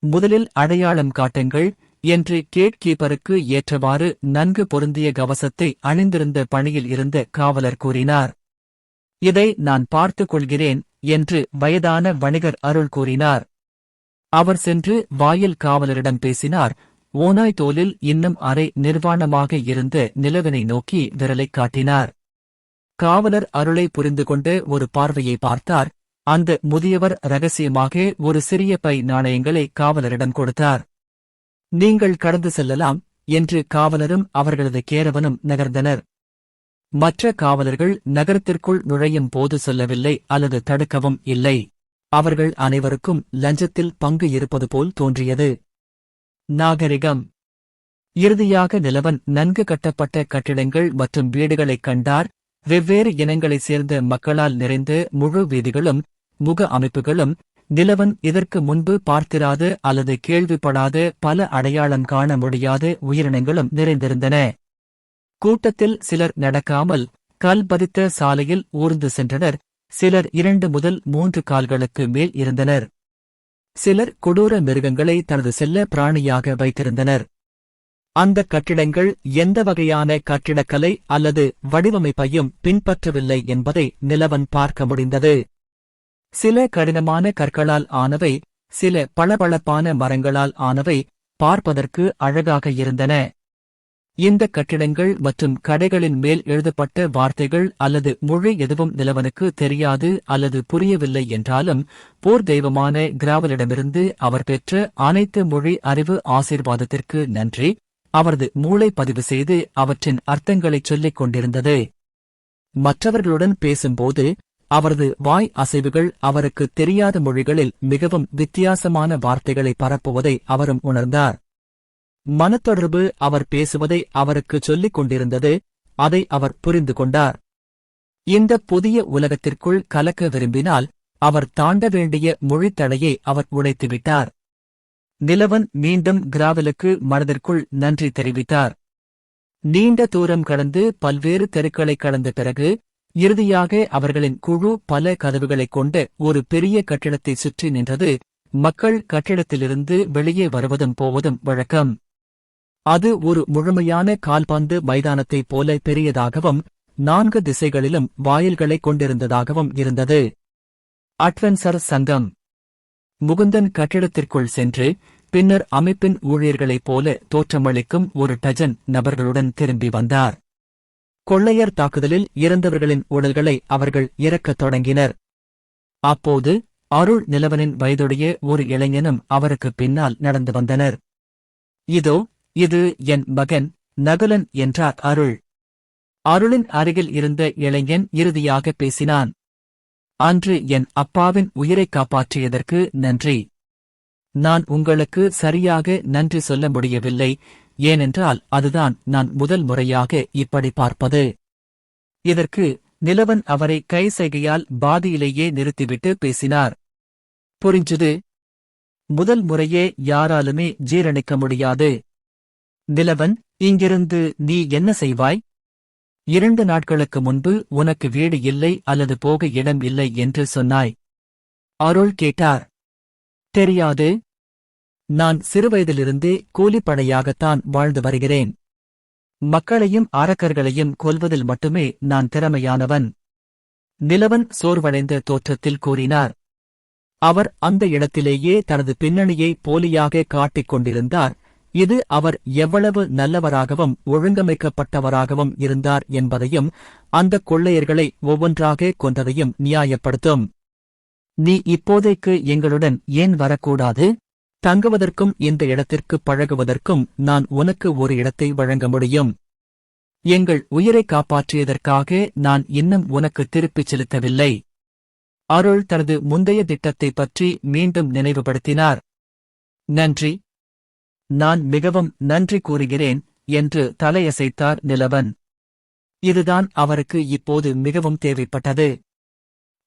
முதலில் அடையாளம் காட்டுங்கள் என்று கேட்கீப்பருக்கு ஏற்றவாறு நன்கு பொருந்திய கவசத்தை அணிந்திருந்த பணியில் இருந்த காவலர் கூறினார். இதை நான் பார்த்துக் கொள்கிறேன் என்று வயதான வணிகர் அருள் கூறினார். அவர் சென்று வாயில் காவலரிடம் பேசினார். ஓநாய் தோலில் இன்னும் அரை நிர்வாணமாக இருந்த நிலவனை நோக்கி விரலைக் காட்டினார். காவலர் அருளை புரிந்து கொண்டு ஒரு பார்வையை பார்த்தார். அந்த முதியவர் ரகசியமாக ஒரு சிறிய பை நாணயங்களை காவலரிடம் கொடுத்தார். நீங்கள் கடந்து செல்லலாம் என்று காவலரும் அவர்களது கேரவனும் நகர்ந்தனர். மற்ற காவலர்கள் நகரத்திற்குள் நுழையும் போது சொல்லவில்லை அல்லது தடுக்கவும் இல்லை. அவர்கள் அனைவருக்கும் லஞ்சத்தில் பங்கு இருப்பது போல் தோன்றியது. நாகரிகம். இறுதியாக நிலவன் நன்கு கட்டப்பட்ட கட்டிடங்கள் மற்றும் வீடுகளைக் கண்டார். வெவ்வேறு இனங்களைச் சேர்ந்த மக்களால் நிறைந்த முழு வீதிகளும் முக அமைப்புகளும். நிலவன் இதற்கு முன்பு பார்த்திராத அல்லது கேள்விப்படாத பல அடையாளம் காண முடியாத உயிரினங்களும் நிறைந்திருந்தன. கூட்டத்தில் சிலர் நடக்காமல் கல் பதித்த சாலையில் ஊர்ந்து சென்றனர். சிலர் 2 முதல் 3 கால்களுக்கு மேல் இருந்தனர். சிலர் கொடூர மிருகங்களை தனது செல்ல பிராணியாக வைத்திருந்தனர். அந்த கட்டிடங்கள் எந்த வகையான கட்டிடக்கலை அல்லது வடிவமைப்பையும் பின்பற்றவில்லை என்பதை நிலவன் பார்க்க முடிந்தது. சில கடினமான கற்களால் ஆனவை, சில பளபளப்பான மரங்களால் ஆனவை, பார்ப்பதற்கு அழகாக இருந்தன. இந்த கட்டிடங்கள் மற்றும் கடைகளின் மேல் எழுதப்பட்ட வார்த்தைகள் அல்லது மொழி எதுவும் நிலவனுக்கு தெரியாது அல்லது புரியவில்லை என்றாலும், போர் தெய்வமான கிராவலிடமிருந்து அவர் பெற்ற அனைத்து மொழி அறிவு ஆசீர்வாதத்திற்கு நன்றி. அவரது மூளை பதிவு செய்து அவற்றின் அர்த்தங்களைச் சொல்லிக் கொண்டிருந்தது. மற்றவர்களுடன் பேசும்போது அவரது வாய் அசைவுகள் அவருக்கு தெரியாத மொழிகளில் மிகவும் வித்தியாசமான வார்த்தைகளை பரப்புவதை அவரும் உணர்ந்தார். மனத்தொடர்பு அவர் பேசுவதை அவருக்கு சொல்லிக் கொண்டிருந்தது. அதை அவர் புரிந்து கொண்டார். இந்த புதிய உலகத்திற்குள் கலக்க விரும்பினால் அவர் தாண்ட வேண்டிய மொழித்தடையை அவர் உடைத்துவிட்டார். நிலவன் மீண்டும் கிராவலுக்கு மனதிற்குள் நன்றி தெரிவித்தார். நீண்ட தூரம் கடந்து பல்வேறு தெருக்களைக் கடந்த பிறகு இறுதியாக அவர்களின் குழு பல கதவுகளைக் கொண்ட ஒரு பெரிய கட்டிடத்தை சுற்றி நின்றது. மக்கள் கட்டிடத்திலிருந்து வெளியே வருவதும் போவதும் வழக்கம். அது ஒரு முழுமையான கால்பந்து மைதானத்தைப் போல பெரியதாகவும் 4 திசைகளிலும் வாயில்களைக் கொண்டிருந்ததாகவும் இருந்தது. அட்வென்சர் சங்கம். முகுந்தன் கட்டிடத்திற்குள் சென்று பின்னர் அமைப்பின் ஊழியர்களைப் போல தோற்றமளிக்கும் ஒரு டஜன் நபர்களுடன் திரும்பி வந்தார். கொள்ளையர் தாக்குதலில் இறந்தவர்களின் உடல்களை அவர்கள் இறக்கத் தொடங்கினர். அப்போது அருள் நிலவனின் வயதுடைய ஒரு இளைஞனும் அவருக்கு பின்னால் நடந்து வந்தனர். இதோ இது என் மகன் நகுலன் என்றார் அருள். அருளின் அருகில் இருந்த இளைஞன் இறுதியாக பேசினான். அன்று என் அப்பாவின் உயிரைக் காப்பாற்றியதற்கு நன்றி. நான் உங்களுக்கு சரியாக நன்றி சொல்ல முடியவில்லை, ஏனென்றால் அதுதான் நான் முதல் முறையாக இப்படி பார்ப்பது. இதற்கு நிலவன் அவரை கை சைகையால் பாதியிலேயே நிறுத்திவிட்டு பேசினார். புரிஞ்சுது? முதல் முறையே யாராலுமே ஜீரணிக்க முடியாது. நிலவன், இங்கிருந்து நீ என்ன செய்வாய்? 2 நாட்களுக்கு முன்பு உனக்கு வீடு இல்லை அல்லது போக இடம் இல்லை என்று சொன்னாய். அருள் கேட்டார். தெரியாது. நான் சிறுவயதிலிருந்தே கூலிப்படையாகத்தான் வாழ்ந்து வருகிறேன். மக்களையும் அரக்கர்களையும் கொல்வதில் மட்டுமே நான் திறமையானவன். நிலவன் சோர்வடைந்த தோற்றத்தில் கூறினார். அவர் அந்த இடத்திலேயே தனது பின்னணியை போலியாக காட்டிக் கொண்டிருந்தார். இது அவர் எவ்வளவு நல்லவராகவும் ஒழுங்கமைக்கப்பட்டவராகவும் இருந்தார் என்பதையும் அந்த கொள்ளையர்களை ஒவ்வொன்றாக கொன்றதையும் நியாயப்படுத்தும். நீ இப்போதைக்கு எங்களுடன் ஏன் வரக்கூடாது? தங்குவதற்கும் இந்த இடத்திற்கு பழகுவதற்கும் நான் உனக்கு ஒரு இடத்தை வழங்க முடியும். எங்கள் உயிரை காப்பாற்றியதற்காக நான் இன்னும் உனக்கு திருப்பிச் செலுத்தவில்லை. அருள் தனது முந்தைய திட்டத்தைப் பற்றி மீண்டும் நினைவுபடுத்தினார். நன்றி. நான் மிகவும் நன்றி கூறுகிறேன் என்று தலையசைத்தார் நிலவன். இதுதான் அவருக்கு இப்போது மிகவும் தேவைப்பட்டது.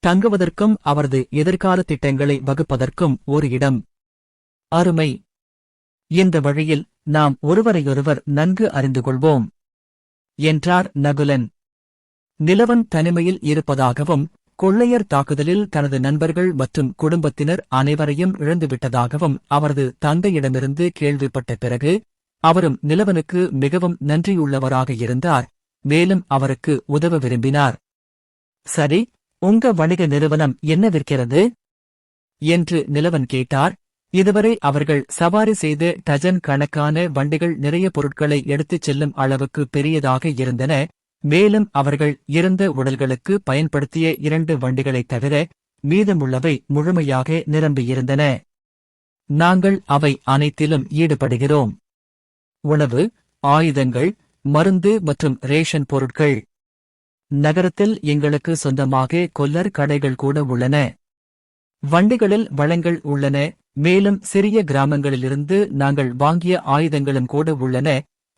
தங்குவதற்கும் அவரது எதிர்கால திட்டங்களை வகுப்பதற்கும் ஒரு இடம். அருமை. இந்த வழியில் நாம் ஒருவரையொருவர் நன்கு அறிந்து கொள்வோம் என்றார் நகுலன். நிலவன் தனிமையில் இருப்பதாகவும் கொள்ளையர் தாக்குதலில் தனது நண்பர்கள் மற்றும் குடும்பத்தினர் அனைவரையும் இழந்துவிட்டதாகவும் அவரது தந்தையிடமிருந்து கேள்விப்பட்ட பிறகு அவரும் நிலவனுக்கு மிகவும் நன்றியுள்ளவராக இருந்தார். மேலும் அவருக்கு உதவ விரும்பினார். சரி, உங்க வணிக நிறுவனம் என்ன விற்கிறது என்று நிலவன் கேட்டார். இதுவரை அவர்கள் சவாரி செய்த டஜன் கணக்கான வண்டிகள் நிறைய பொருட்களை எடுத்துச் செல்லும் அளவுக்கு பெரியதாக இருந்தன. மேலும் அவர்கள் இறந்த உடல்களுக்கு பயன்படுத்திய 2 வண்டிகளைத் தவிர மீதமுள்ளவை முழுமையாக நிரம்பியிருந்தன. நாங்கள் அவை அனைத்திலும் ஈடுபடுகிறோம். உணவு, ஆயுதங்கள், மருந்து மற்றும் ரேஷன் பொருட்கள். நகரத்தில் எங்களுக்கு சொந்தமாக கொல்லர் கடைகள் கூட உள்ளன. வண்டிகளில் வளங்கள் உள்ளன. மேலும் சிறிய கிராமங்களிலிருந்து நாங்கள் வாங்கிய ஆயுதங்களும் கூட உள்ளன.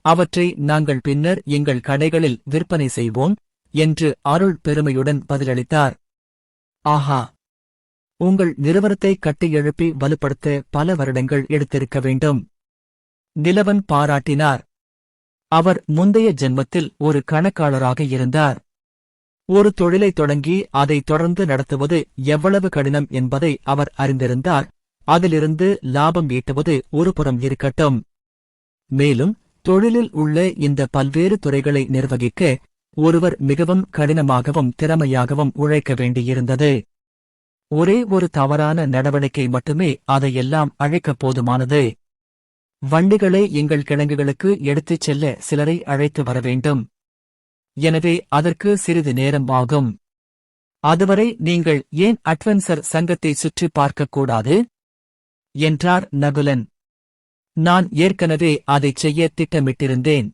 அவற்றை நாங்கள் பின்னர் எங்கள் கடைகளில் விற்பனை செய்வோம் என்று அருள் பெருமையுடன் பதிலளித்தார். ஆஹா! உங்கள் நிறுவனத்தை கட்டியெழுப்பி வலுப்படுத்த பல வருடங்கள் எடுத்திருக்க வேண்டும். நிலவன் பாராட்டினார். அவர் முந்தைய ஜென்மத்தில் ஒரு கணக்காளராக இருந்தார். ஒரு தொழிலை தொடங்கி அதை தொடர்ந்து நடத்துவது எவ்வளவு கடினம் என்பதை அவர் அறிந்திருந்தார். அதிலிருந்து லாபம் ஈட்டுவது ஒரு புறம் இருக்கட்டும். மேலும் தொழிலில் உள்ள இந்த பல்வேறு துறைகளை நிர்வகிக்க ஒருவர் மிகவும் கடினமாகவும் திறமையாகவும் உழைக்க வேண்டியிருந்தது. ஒரே ஒரு தவறான நடவடிக்கை மட்டுமே அதையெல்லாம் அழைக்கப் போதுமானது. வண்டிகளை எங்கள் கிடங்குகளுக்கு எடுத்துச் செல்ல சிலரை அழைத்து வர வேண்டும். எனவே அதற்கு சிறிது நேரம் ஆகும். அதுவரை நீங்கள் ஏன் அட்வென்சர் சங்கத்தை சுற்றி பார்க்கக்கூடாது என்றார் நகுலன். நான் ஏற்கனவே அதைச் செய்ய திட்டமிட்டிருந்தேன்.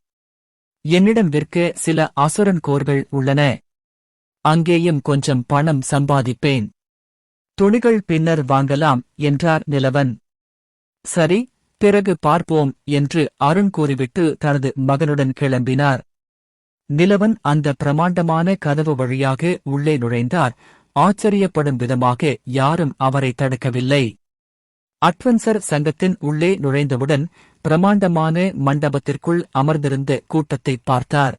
என்னிடம் விற்க சில அசுரன் கோர்கள் உள்ளன. அங்கேயும் கொஞ்சம் பணம் சம்பாதிப்பேன். துணிகள் பின்னர் வாங்கலாம் என்றார் நிலவன். சரி, பிறகு பார்ப்போம் என்று அருண் கூறிவிட்டு தனது மகனுடன் கிளம்பினார். நிலவன் அந்த பிரமாண்டமான கதவு வழியாக உள்ளே நுழைந்தார். ஆச்சரியப்படும் விதமாக யாரும் அவரை தடுக்கவில்லை. அட்வென்சர் சங்கத்தின் உள்ளே நுழைந்தவுடன் பிரமாண்டமான மண்டபத்திற்குள் அமர்ந்திருந்த கூட்டத்தை பார்த்தார்.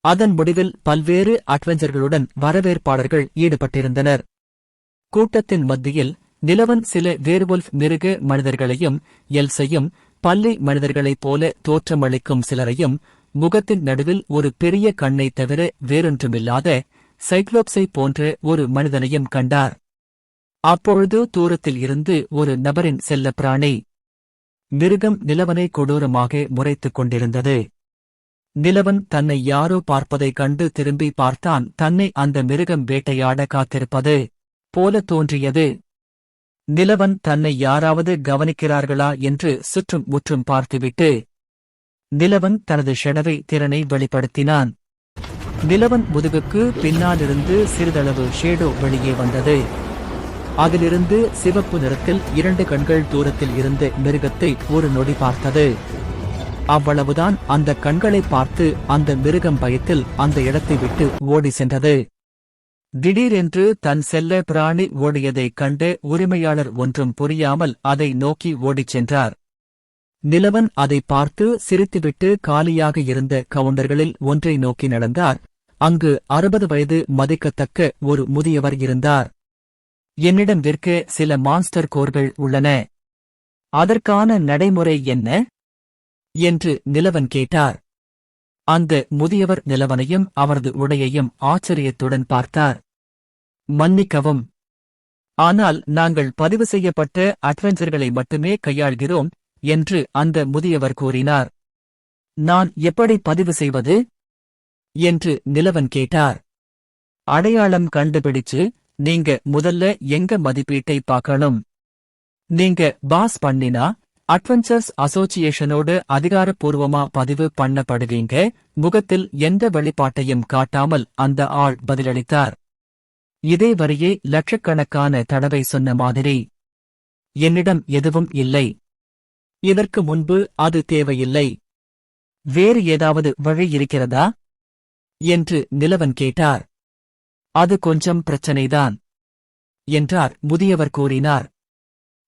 அதன் முடிவில் பல்வேறு அட்வென்சர்களுடன் வரவேற்பாளர்கள் ஈடுபட்டிருந்தனர். கூட்டத்தின் மத்தியில் நிலவன் சில வேர்வொல்ஃப் மிருக மனிதர்களையும் எல்சையும் பல்லி மனிதர்களைப் போல தோற்றமளிக்கும் சிலரையும் முகத்தின் நடுவில் ஒரு பெரிய கண்ணைத் தவிர வேறொன்றுமில்லாத சைக்ளோப்ஸை போன்ற ஒரு மனிதனையும் கண்டார். அப்பொழுது தூரத்தில் இருந்து ஒரு நபரின் செல்லப்பிராணி மிருகம் நிலவனை கொடூரமாக முறைத்துக் கொண்டிருந்தது. நிலவன் தன்னை யாரோ பார்ப்பதைக் கண்டு திரும்பி பார்த்தான். தன்னை அந்த மிருகம் வேட்டையாட காத்திருப்பது போல தோன்றியது. நிலவன் தன்னை யாராவது கவனிக்கிறார்களா என்று சுற்றும் முற்றும் பார்த்துவிட்டு நிலவன் தனது ஷெடவை திறனை வெளிப்படுத்தினான். நிலவன் முதுகுக்கு பின்னாலிருந்து சிறிதளவு ஷேடோ வெளியே வந்தது. அதிலிருந்து சிவப்பு நிறத்தில் 2 கண்கள் தூரத்தில் இருந்த மிருகத்தை ஒரு நொடி பார்த்தது. அவ்வளவுதான். அந்த கண்களை பார்த்து அந்த மிருகம் பயத்தில் அந்த இடத்தை விட்டு ஓடி சென்றது. திடீரென்று தன் செல்ல பிராணி ஓடியதைக் கண்டு உரிமையாளர் ஒன்றும் புரியாமல் அதை நோக்கி ஓடிச் சென்றார். நிலவன் அதை பார்த்து சிரித்துவிட்டு காலியாக இருந்த கவுண்டர்களில் ஒன்றை நோக்கி நடந்தார். அங்கு 60 வயது மதிக்கத்தக்க ஒரு முதியவர் இருந்தார். என்னிடம் விற்க சில மான்ஸ்டர் கோர்கள் உள்ளன. அதற்கான நடைமுறை என்ன என்று நிலவன் கேட்டார். அந்த முதியவர் நிலவனையும் அவரது உடையையும் ஆச்சரியத்துடன் பார்த்தார். மன்னிக்கவும், ஆனால் நாங்கள் பதிவு செய்யப்பட்ட அட்வென்ச்சர்களை மட்டுமே கையாள்கிறோம் என்று அந்த முதியவர் கூறினார். நான் எப்படி பதிவு செய்வது என்று நிலவன் கேட்டார். அடையாளம் கண்டுபிடிச்சு நீங்க முதல்ல எங்க மதிப்பீட்டை பார்க்கணும். நீங்க பாஸ் பண்ணினா அட்வென்ச்சர்ஸ் அசோசியேஷனோடு அதிகாரப்பூர்வமா பதிவு பண்ணப்படுவீங்க. முகத்தில் எந்த வெளிப்பாட்டையும் காட்டாமல் அந்த ஆள் பதிலளித்தார். இதே வரியை லட்சக்கணக்கான தடவை சொன்ன மாதிரி. என்னிடம் எதுவும் இல்லை. இதற்கு முன்பு அது தேவையில்லை. வேறு ஏதாவது வழி இருக்கிறதா என்று நிலவன் கேட்டார். அது கொஞ்சம் பிரச்சனைதான் என்றார் முதியவர் கூறினார்.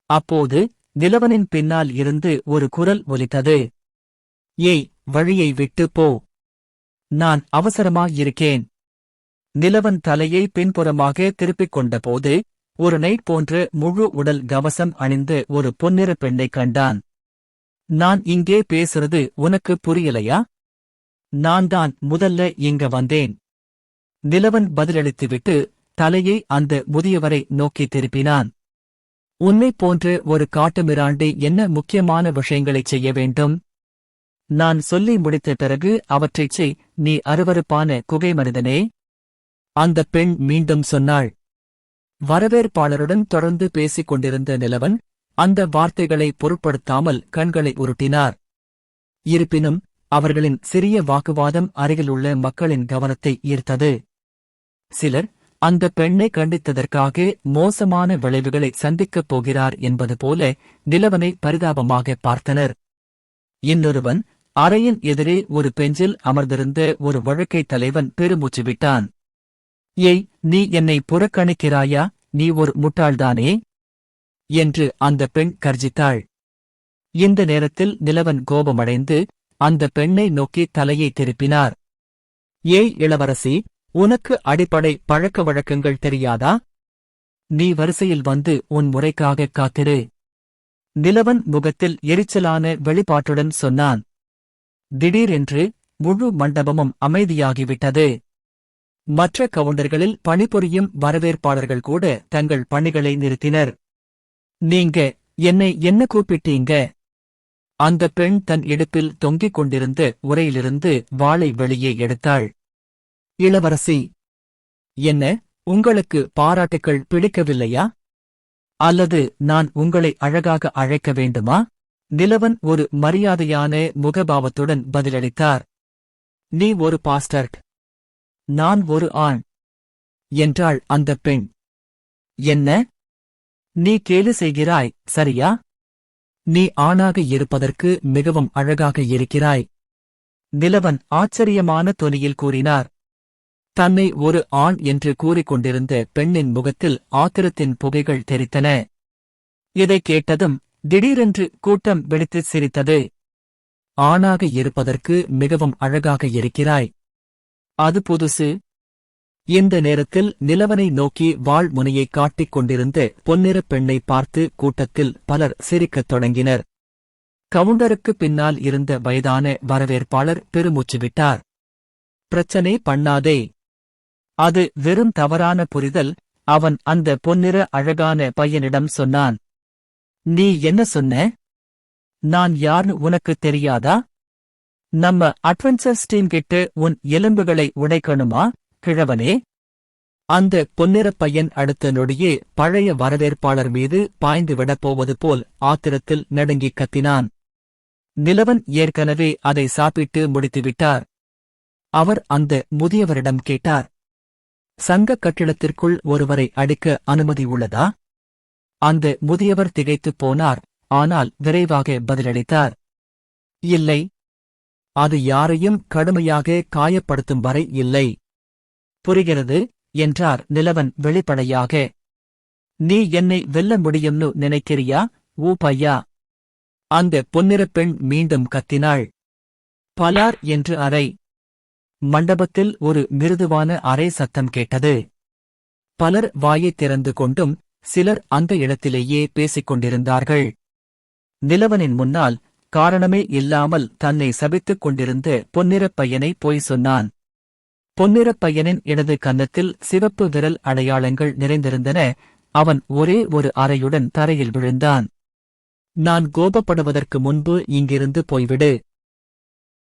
அப்போது நிலவனின் பின்னால் இருந்து ஒரு குரல் ஒலித்தது. ஏய், வழியை விட்டு போ. நான் அவசரமாயிருக்கேன். நிலவன் தலையை பின்புறமாக திருப்பிக் கொண்டபோது ஒரு நைட் போன்ற முழு உடல் கவசம் அணிந்த ஒரு பொன்னிற பெண்ணைக் கண்டான். நான் இங்கே பேசுறது உனக்கு புரியலையா? நான் தான் முதல்ல இங்க வந்தேன். நிலவன் பதிலளித்துவிட்டு தலையை அந்த முதியவரை நோக்கி திருப்பினான். உன்னை போன்ற ஒரு காட்டுமிராண்டி என்ன முக்கியமான விஷயங்களைச் செய்ய வேண்டும்? நான் சொல்லி முடித்த பிறகு அவற்றைச் செய், நீ அருவருப்பான குகை மனிதனே. அந்த பெண் மீண்டும் சொன்னாள். வரவேற்பாளருடன் தொடர்ந்து பேசிக் கொண்டிருந்த நிலவன் அந்த வார்த்தைகளை பொருட்படுத்தாமல் கண்களை உருட்டினார். இருப்பினும் அவர்களின் சிறிய வாக்குவாதம் அருகிலுள்ள மக்களின் கவனத்தை ஈர்த்தது. சிலர் அந்த பெண்ணை கண்டித்ததற்காக மோசமான விளைவுகளை சந்திக்கப் போகிறார் என்பது போல நிலவனை பரிதாபமாக பார்த்தனர். இன்னொருவன் அறையின் எதிரே ஒரு பெஞ்சில் அமர்ந்திருந்த ஒரு வழக்கைத் தலைவன் பெருமூச்சு விட்டான். ஏய், நீ என்னை புறக்கணிக்கிறாயா? நீ ஒரு முட்டாள்தானே என்று அந்த பெண் கர்ஜித்தாள். இந்த நேரத்தில் நிலவன் கோபமடைந்து அந்த பெண்ணை நோக்கி தலையை திருப்பினார். ஏய் இளவரசி, உனக்கு அடிப்படை பழக்க வழக்கங்கள் தெரியாதா? நீ வரிசையில் வந்து உன் முறைக்காகக் காத்திரு. நிலவன் முகத்தில் எரிச்சலான வெளிப்பாட்டுடன் சொன்னான். திடீரென்று முழு மண்டபமும் அமைதியாகிவிட்டது. மற்ற கவுண்டர்களில் பணிபுரியும் வரவேற்பாளர்கள் கூட தங்கள் பணிகளை நிறுத்தினர். நீங்க என்னை என்ன கூப்பிட்டீங்க? அந்த பெண் தன் இடுப்பில் தொங்கிக் கொண்டிருந்த உரையிலிருந்து வாளை வெளியே எடுத்தாள். இளவரசி, என்ன, உங்களுக்கு பாராட்டுக்கள் பிடிக்கவில்லையா? அல்லது நான் உங்களை அழகாக அழைக்க வேண்டுமா? நிலவன் ஒரு மரியாதையான முகபாவத்துடன் பதிலளித்தார். நீ ஒரு பாஸ்டர்ட். நான் ஒரு ஆண் என்றாள் அந்த பெண். என்ன? நீ கேலி செய்கிறாய், சரியா? நீ ஆணாக இருப்பதற்கு மிகவும் அழகாக இருக்கிறாய். நிலவன் ஆச்சரியமான தொனியில் கூறினார். தன்னை ஒரு ஆண் என்று கூறிக்கொண்டிருந்த பெண்ணின் முகத்தில் ஆத்திரத்தின் புகைகள் தெரித்தன. இதைக் கேட்டதும் திடீரென்று கூட்டம் வெடித்துச் சிரித்தது. ஆணாக இருப்பதற்கு மிகவும் அழகாக இருக்கிறாய். அது புதுசு. இந்த நேரத்தில் நிலவனை நோக்கி வாள் முனையை காட்டிக் கொண்டிருந்த பொன்னிறப் பெண்ணை பார்த்து கூட்டத்தில் பலர் சிரிக்கத் தொடங்கினர். கவுண்டருக்கு பின்னால் இருந்த வயதான வரவேற்பாளர் பெருமூச்சு விட்டார். பிரச்சனை பண்ணாதே. அது வெறும் தவறான புரிதல், அவன் அந்த பொன்னிற அழகான பையனிடம் சொன்னான். நீ என்ன சொன்ன? நான் யார்னு உனக்கு தெரியாதா? நம்ம அட்வென்ச்சர்ஸ் டீம் கிட்ட உன் எலும்புகளை உடைக்கணுமா, கிழவனே? அந்த பொன்னிறப் பையன் அடுத்த நொடியே பழைய வரவேற்பாளர் மீது பாய்ந்து விடப்போவது போல் ஆத்திரத்தில் நடுங்கிக் கத்தினான். நிலவன் ஏற்கனவே அதை சாப்பிட்டு முடித்துவிட்டார். அவர் அந்த முதியவரிடம் கேட்டார். சங்கக் கட்டிடத்திற்குள் ஒருவரை அடிக்க அனுமதி உள்ளதா? அந்த முதியவர் திகைத்துப் போனார், ஆனால் விரைவாக பதிலளித்தார். இல்லை. அது யாரையும் கடுமையாக காயப்படுத்தும் வரை இல்லை. புரிகிறது என்றார் நிலவன் வெளிப்படையாக. நீ என்னை வெல்ல முடியும்னு நினைக்கிறியா, ஊ பையா? அந்த பொன்னிறப் பெண் மீண்டும் கத்தினாள். பலார் என்று அறை. மண்டபத்தில் ஒரு மிருதுவான அறை சத்தம் கேட்டது. பலர் வாயைத் திறந்து கொண்டும் சிலர் அந்த இடத்திலேயே பேசிக் கொண்டிருந்தார்கள். நிலவனின் முன்னால் காரணமே இல்லாமல் தன்னை சபித்துக் கொண்டிருந்த பொன்னிறப் பையனை பொய் சொன்னான். பொன்னிறப் பையனின் இடது கன்னத்தில் சிவப்பு விரல் அடையாளங்கள் நிறைந்திருந்தன. அவன் ஒரே ஒரு அறையுடன் தரையில் விழுந்தான். நான் கோபப்படுவதற்கு முன்பு இங்கிருந்து போய்விடு.